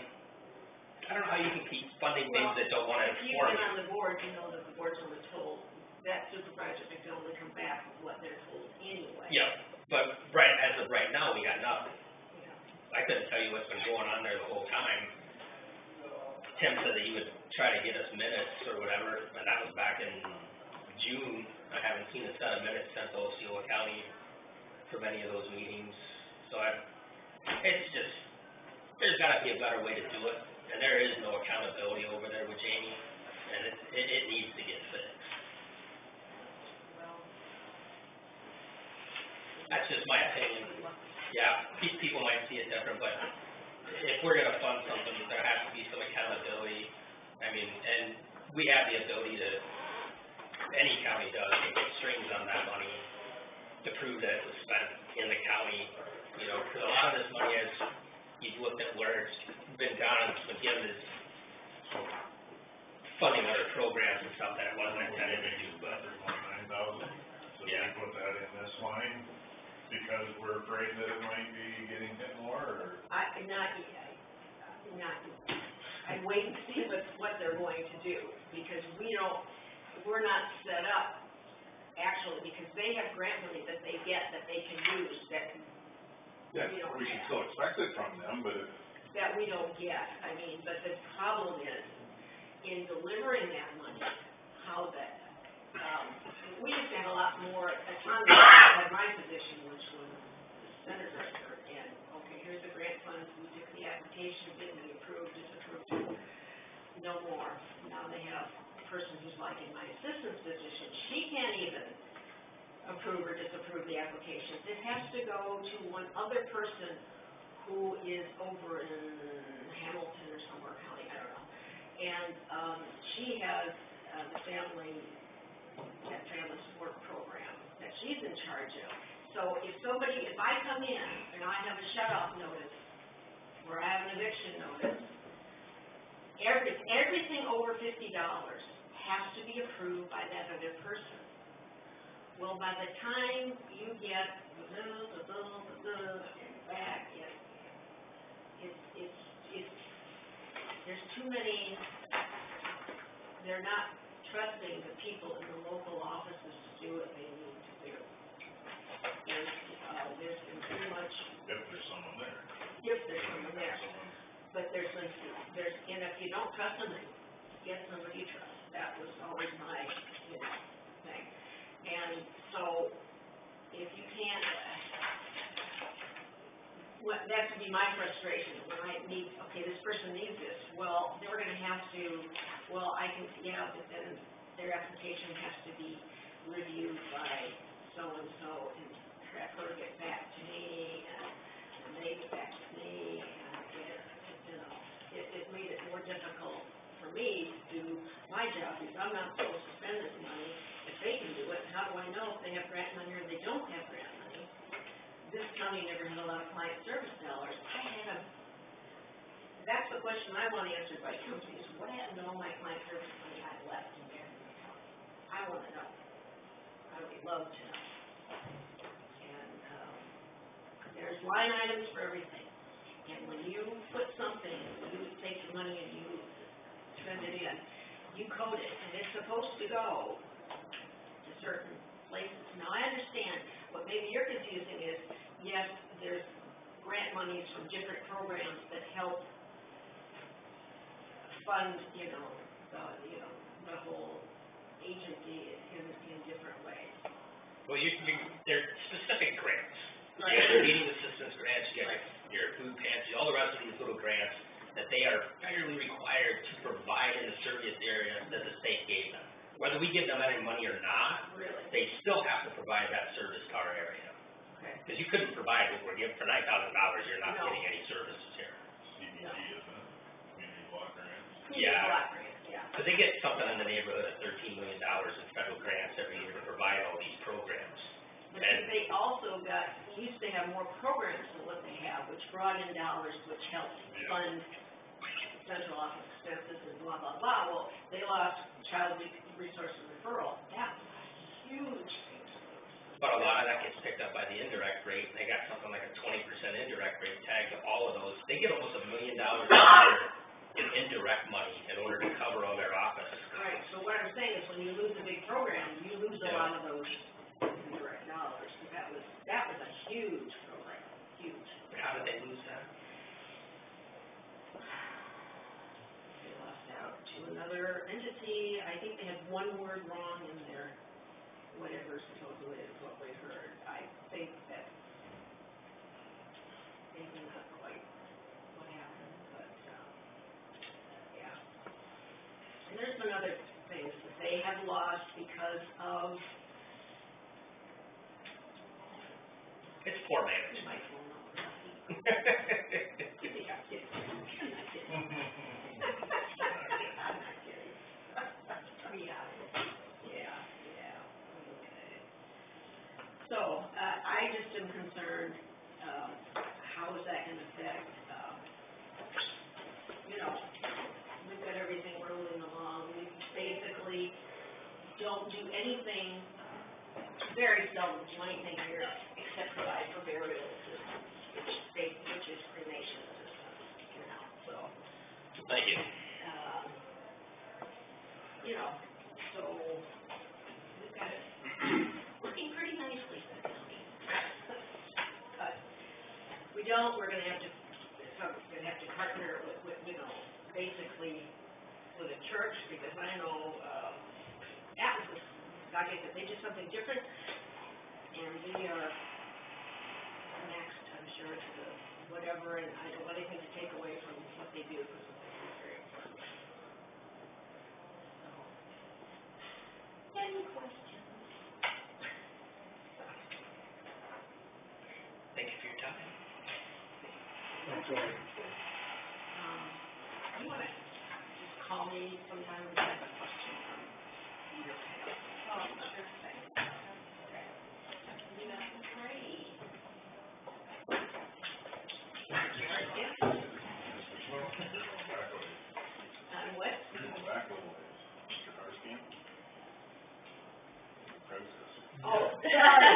how you can keep funding things that don't want to If you've inform been you. on the board, you know that the board's only told, that supervisor can only come back with what they're told anyway. Yeah, but as of right now, we got nothing. I couldn't tell you what's been going on there the whole time. Tim said that he would try to get us minutes or whatever, and that was back in June. I haven't seen a set of minutes sent to Osceola County from any of those meetings. So it's just, there's gotta be a better way to do it, and there is no accountability over there with Jamie, and it needs to get fixed. That's just my opinion. Yeah, people might see it different, but if we're gonna fund something, there has to be some accountability. I mean, and we have the ability to, any county does, to get strings on that money to prove that it was spent in the county, you know, because a lot of this money, as you've looked at where it's been gone, it's been given as funding other programs and stuff that it wasn't intended to do, but. $29,000, so we Yeah. put that in this line because we're afraid that it might be getting hit more, or? I'd wait and see what they're going to do, because we're not set up, actually, because they have grant money that they get that they can use that Yeah, we don't we should have. still expect it from them, but if That we don't get. I mean, but the problem is, in delivering that money, how that, we used to have a lot more autonomy at my position, which was the center director, and, okay, here's the grant funds, we took the application, didn't we approve, disapproved, no more. Now they have a person who's like in my assistant's position, she can't even approve or disapprove the applications. It has to go to one other person who is over in Hamilton or somewhere county, I don't know. And, she has, the family support program that she's in charge of. So if I come in and I have a shut-off notice, or I have an eviction notice, everything over $50 has to be approved by that other person. Well, by the time you get back, there's too many, they're not trusting the people in the local offices to do what they need to do. There's been too much. If there's someone there. If there's someone there. But and if you don't trust them, get somebody you trust. That was always my, thing. And so, if you can't, that would be my frustration, when I need, okay, this person needs this, well, they were gonna have to, but then their application has to be reviewed by so-and-so, and have her get back to me, and they get back to me, and it made it more difficult for me to do my job, because I'm not supposed to spend this money. If they can do it, how do I know if they have grant money or they don't have grant money? This county never had a lot of client service dollars. That's the question I want answered by companies. What happened to all my client service money I left in there? I want to know. I would love to know. And, there's line items for everything. And when you put something, you take your money and you send it in, you code it, and it's supposed to go to certain places. Now, I understand, what maybe you're confusing is, yes, there's grant monies from different programs that help fund, the whole agency in different ways. Well, they're specific grants. Right. You have your needing assistance grants, you have your food pantry, all the rest of these little grants that they are federally required to provide in the service area that the state gave them. Whether we give them any money or not, Really? they still have to provide that service to our area. Okay. Because you couldn't provide what we're giving for $9,000, you're not No. getting any services here. CBG, isn't it? Community block grants. Yeah. Yeah. Because they get something in the neighborhood of $13 million in federal grants every year to provide all these programs. But they also used to have more programs than what they have, which brought in dollars, which helped fund central office expenses and blah, blah, blah. Well, they lost child resource and referral. That was a huge thing to lose. But a lot of that gets picked up by the indirect rate, and they got something like a 20% indirect rate tag to all of those. They get almost $1 million a year in indirect money in order to cover all their office. Right, so what I'm saying is when you lose a big program, you lose a lot of those indirect dollars. So that was a huge program, huge. How did they lose that? They lost out to another entity. I think they had one word wrong in their whatever supposedly is what we heard. I think that maybe not quite what happened, but, yeah. And there's been other things that they have lost because of, It's poor management. my phone number. Yeah, kidding. I'm not kidding. I'm not kidding. Yeah, okay. So, I just am concerned, how is that gonna affect, we've got everything rolling along, we basically don't do anything, very seldom do anything here except provide for burial assistance, which is cremation assistance, so. Thank you. So, we've got it working pretty nicely, but we don't, we're gonna have to partner with, basically with a church, because I know, Atlas, like I said, they did something different, and we are next, I'm sure, to the whatever, and I don't want anything to take away from what they do, because what they do is very important. So, any questions? Thank you for your time. That's all. You wanna just call me sometime if you have a question from your past? Oh, sure thing. Okay. Great. Oh, sorry.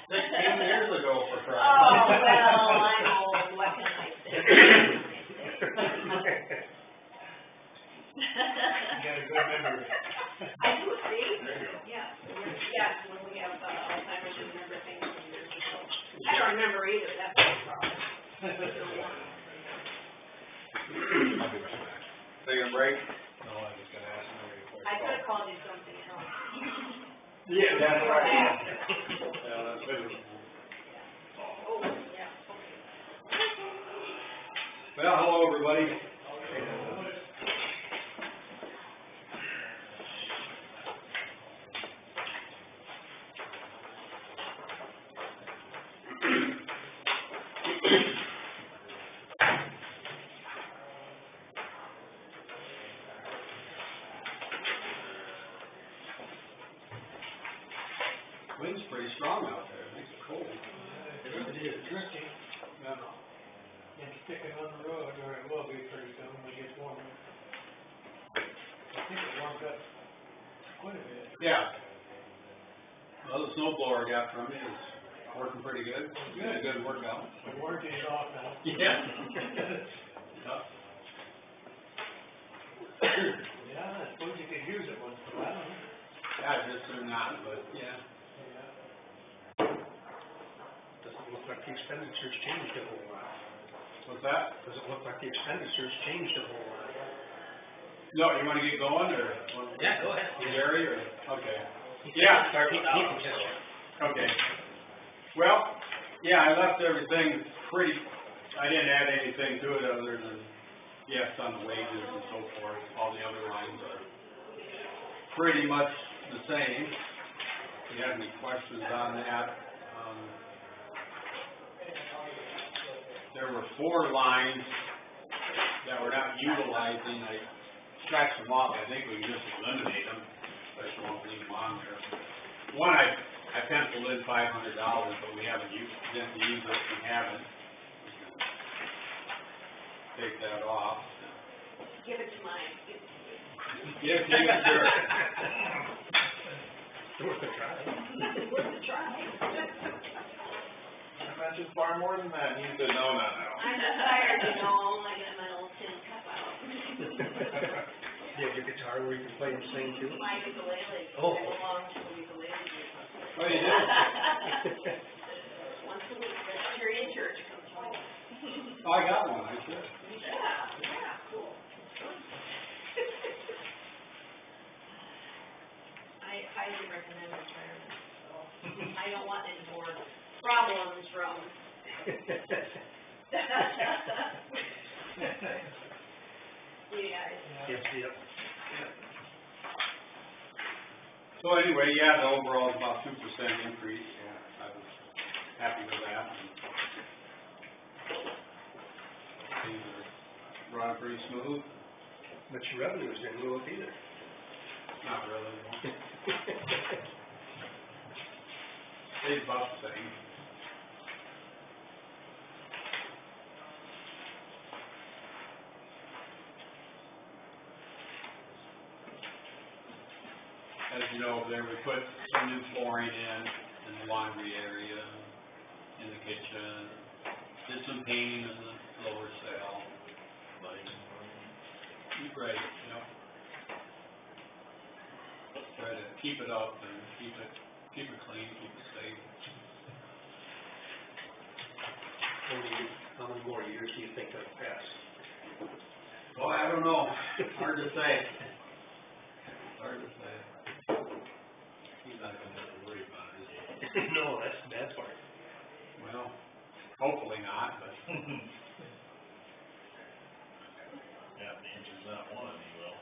16 years ago for Oh, well, I'm old, what can I say? You got a good memory. I do, see? There you go. Yeah, when we have Alzheimer's, you remember things from years ago. I don't remember either, that's the problem. Taking a break? No, I was gonna ask Mary a question. I could have called you something else. Yeah, that's right. Yeah, that's good. Oh, yeah, okay. Well, hello, everybody. Wind's pretty strong out there, it makes it cold. It really is. Yeah. It's sticking on the road, or it will be pretty soon when it gets warmer. I think it warmed up quite a bit. Yeah. Well, the snow blower I got from you is working pretty good. Good, good workout. The warranty's off now. Yeah. Yeah, I suppose you could use it once in a while, huh? Yeah, just or not, but yeah. Doesn't look like the expenditures changed a whole lot. What's that? Doesn't look like the expenditures changed a whole lot. No, you wanna get going, or? Yeah, go ahead. Gary, or, okay. Yeah. He can just, Okay. Well, yeah, I left everything pretty, I didn't add anything to it other than, yes, on the wages and so forth. All the other lines are pretty much the same. If you have any questions on that, there were 4 lines that we're not utilizing. I scratched them off. I think we can just eliminate them, but you won't leave them on there. One, I penciled in $500, but we haven't used, didn't use it, we haven't. We can take that off. Give it to mine. Yes, you can, sure. worth a try. Worth a try. I mentioned far more than that, and you said, no, not now. I'm just tired, you know, I got my little tin cup out. You have your guitar where you can play and sing too? My ukulele, I Oh. belong to the ukulele group. Oh, you do? Once a week, Presbyterian Church comes home. Oh, I got one, I should. Yeah, cool. I highly recommend retirement, so I don't want any more problems from. You guys. Yep. So anyway, yeah, the overall is about 2% increase, so I was happy with that. Things are running pretty smooth, But your revenues didn't go up either. not really. Stays about the same. As you know, there we put some new flooring in the laundry area, in the kitchen, did some painting in the lower cell. Right, yep. Try to keep it up and keep it clean, keep it safe. How many more years do you think it'll pass? Well, I don't know, hard to say. Hard to say. He's not gonna have to worry about it, is he? No, that's the bad part. Well, hopefully not, but. Yeah, the answer's not one, he will.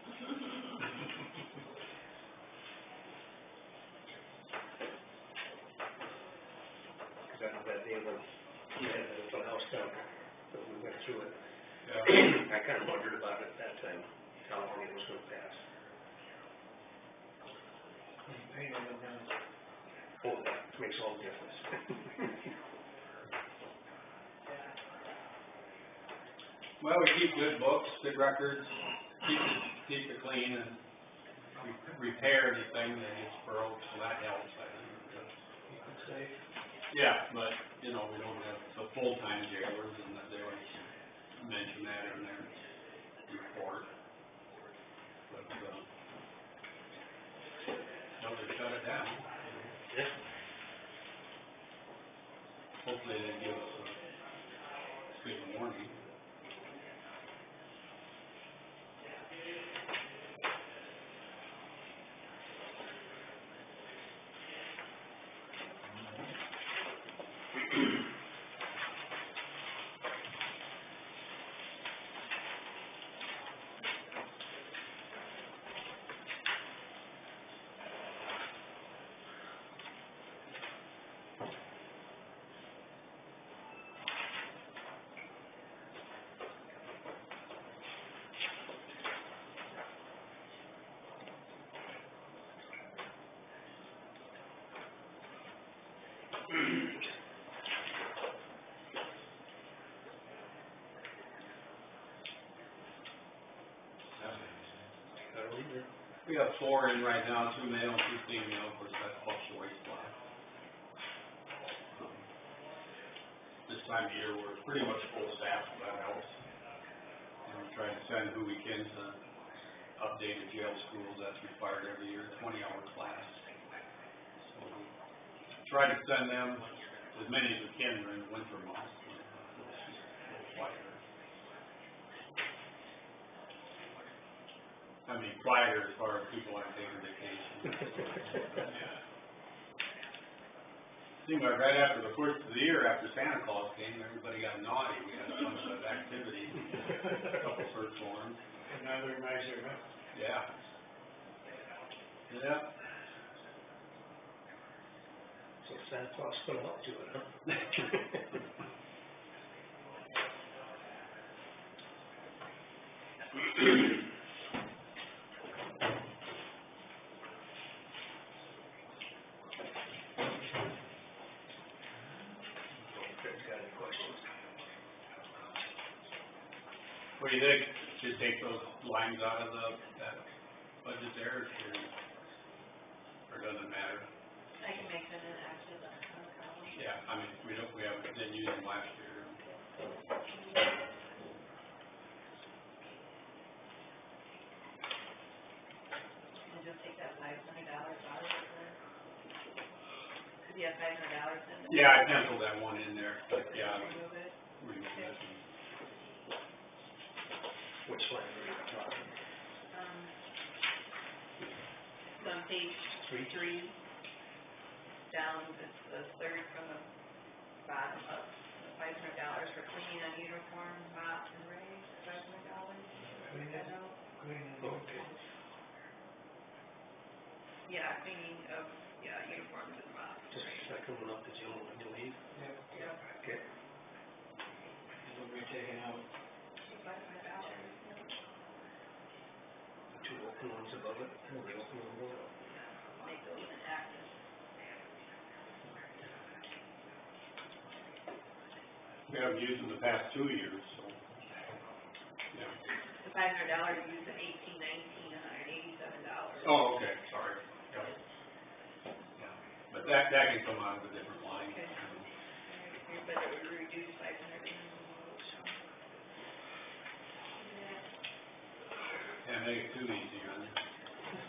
Cause I know that day when you had the house down, that we went through it. Yeah. I kinda wondered about it at that time, how long it was gonna pass. Oh, that makes all the difference. Well, we keep good books, good records, keep it clean and repair anything that gets broke, so that helps, I think. safe. Yeah, but, you know, we don't have the full-time jailers, and that they always mention that in their report. But, well, they shut it down. Yeah. Hopefully they give us a good warning. We have 4 in right now, 2 male and 2 female, of course, that fluctuates a lot. This time of year, we're pretty much full staff, so that helps. And we're trying to send who we can to updated jail schools, that's required every year, 20-hour class. So we try to send them as many as we can during the winter months, when it's a little quieter. I mean, quieter as far as people aren't taking vacation. Yeah. Seemed like right after the first of the year, after Santa Claus came, everybody got naughty. We had a bunch of activity, a couple search warrants. Another measure, huh? Yeah. Yep. So Santa Claus put up to it, huh? What do you think? Should take those lines out of that budget there, or does it matter? I can make them inactive, that's no problem. Yeah, I mean, we didn't use them last year. And just take that $500 out of it then? Could you have $500 in it? Yeah, I penciled that one in there, but yeah, Remove it? remove this one. Which line are you talking? It's on page 3, down, it's the third from the bottom up, $500 for cleaning on uniform, mop and raise, $500. Clean it, clean it. Okay. Yeah, cleaning of, uniforms and mop. Just the second one up, the gym, I believe. Yep, Yep. Okay. it'll be taken out. $500. The 2 open ones above it, and the open one below it. Make those inactive. We haven't used them the past 2 years, so, yeah. The $500 you use in 18, 19, $187. Oh, okay, sorry. Yeah. Yeah. But that can come out of a different line. Okay. Your budget would reduce $500. Yeah, make it too easy on you.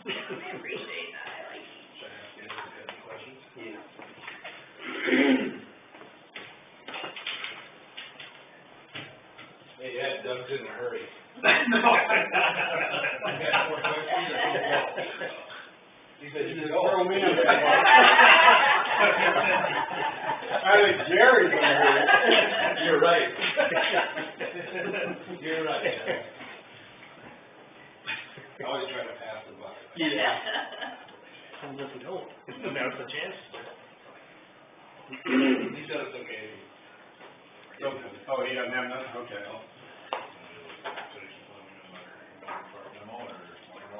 I appreciate that, I like it. Should I ask you any questions? Yeah. Hey, yeah, Doug's in a hurry. He said you could go. Throw me in there, Mark. I think Jerry's in here. You're right. You're right, yeah. I always try to pass the buck. Yeah. Some of them don't. Now's the chance. He said it's okay. Oh, he doesn't have nothing, okay.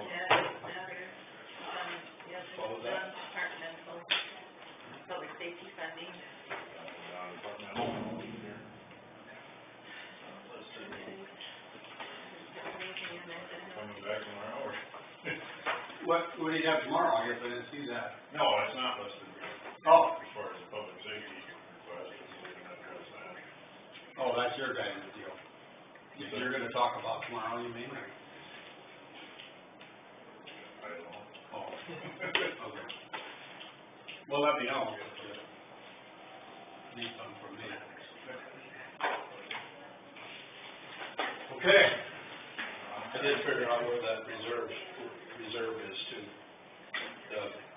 Yeah, matter, yes, What was it's that? departmental, public safety funding. Coming back tomorrow, or? What do you have tomorrow? I guess I didn't see that. No, it's not listed here. Oh. As far as the Oh, that's your guys' deal. You're gonna talk about tomorrow, you mean, or? I don't know. Oh, okay. Well, let me know if you need something from me. Okay. I did figure out where that reserve is too.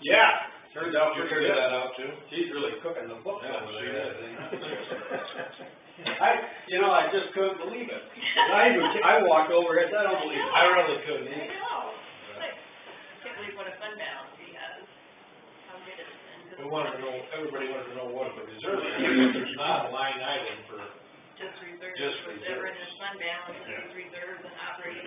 Yeah, turns out You pretty figured good. that out too? She's really cooking the books Yeah, over she there. is. I just couldn't believe it. I walked over and said, I don't believe it. I really couldn't I either. know, like, can't believe what a fund balance he has, how good it's been. We wanted to know, everybody wanted to know what the reserve is, there's not a line item for, Just reserves, Just whatever in reserves. his fund balance, and his reserves and operating.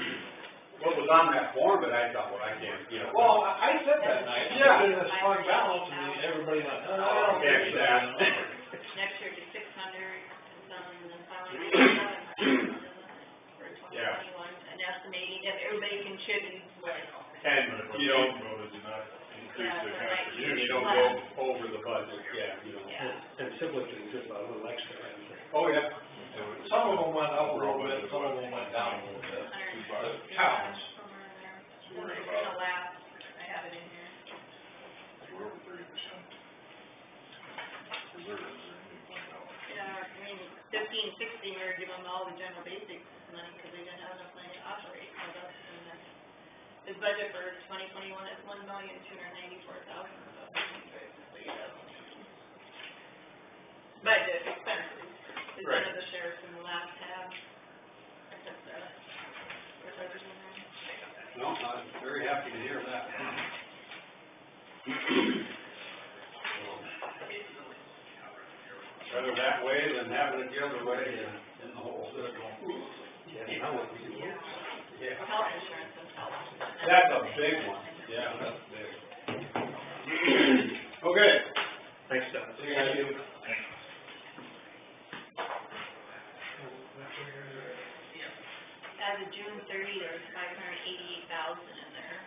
What was on that form, but I thought, well, I can't, well, I said that night, Yeah. it's in this fund balance, and everybody went, I don't Can't be think so. that. Next year it'll be 600, and some, and then finally 700 for 2021, and estimating if everybody contributes what. And, you don't, Voted to not increase Yeah, the so like, contribution. you don't go over the budget, yeah, Yeah. And typically, just a little extra, Oh, yeah. Some of them went up a little bit, some of them went down a little bit. $160 Counts. somewhere in there. So it's gonna last, I have it in here. We're over 30% reserves, or new fund balance. Yeah, I mean, 15, 16, we were giving them all the general basics money, because they didn't have enough money to operate, so that's, and then, his budget for 2021 is $1,294,000, so budget expenses, is one of the sheriffs in the last tab. I put the, where's others in there? No, I'm very happy to hear that. Better that way than having it the other way and in the hole. yeah, now what we do. Yeah. Health insurance and health. That's a big one, yeah, that's big. Okay. Thanks, Don. See you guys. As of June 30, there's 588,000 in there,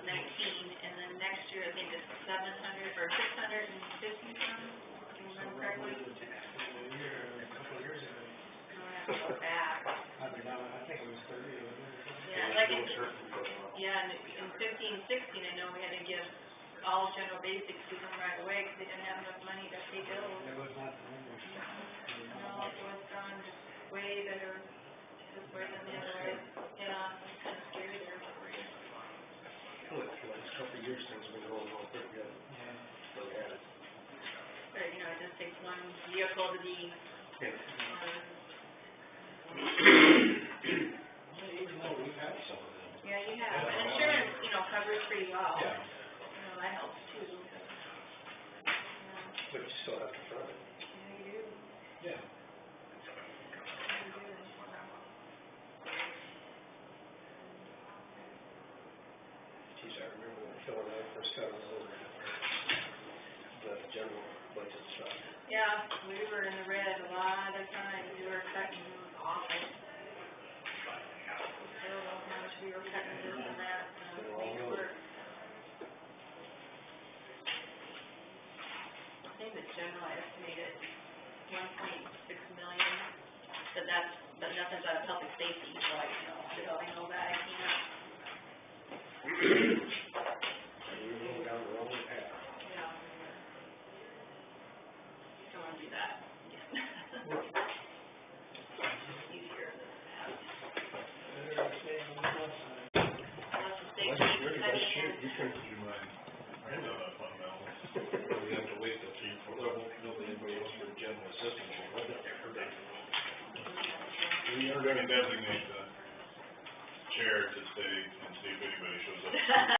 19, and then next year, I think it's 700 or 650 some, if you remember correctly. A couple of years ago. I'm gonna have to go back. I mean, I think it was 30, wasn't it? Yeah, like in 15, 16, I know we had to give all general basics to them right away, because they didn't have enough money to pay bills. It was not the number. No, it was done way better, just way than the other way. Yeah, it's kind of scary there for you. Well, for the last couple of years, things have been going on pretty good. Yeah. So, yeah. But, you know, it just takes one vehicle to be, Even though we've had some of them. yeah, you have, and insurance, you know, covers pretty well. Yeah. You know, that helps too. But you still have to try it. Yeah, you do. Yeah. Geez, I remember when Phil and I first got on over the general budget stuff. Yeah, we were in the red a lot of times, we were cutting awful. Terrible how much we were cutting this and that, make it work. I think the general estimated 1.6 million, but nothing's out of public safety, so I, I know that, I can't. We were going down the wrong path. Yeah. Don't wanna do that again. Easier than that. Unless the state keeps cutting in. Would you mind, I know that fund balance, we have to wait till chief, or there won't, nobody, anybody else for general assistance, or what? We are gonna designate the chair to stay and see if anybody shows up.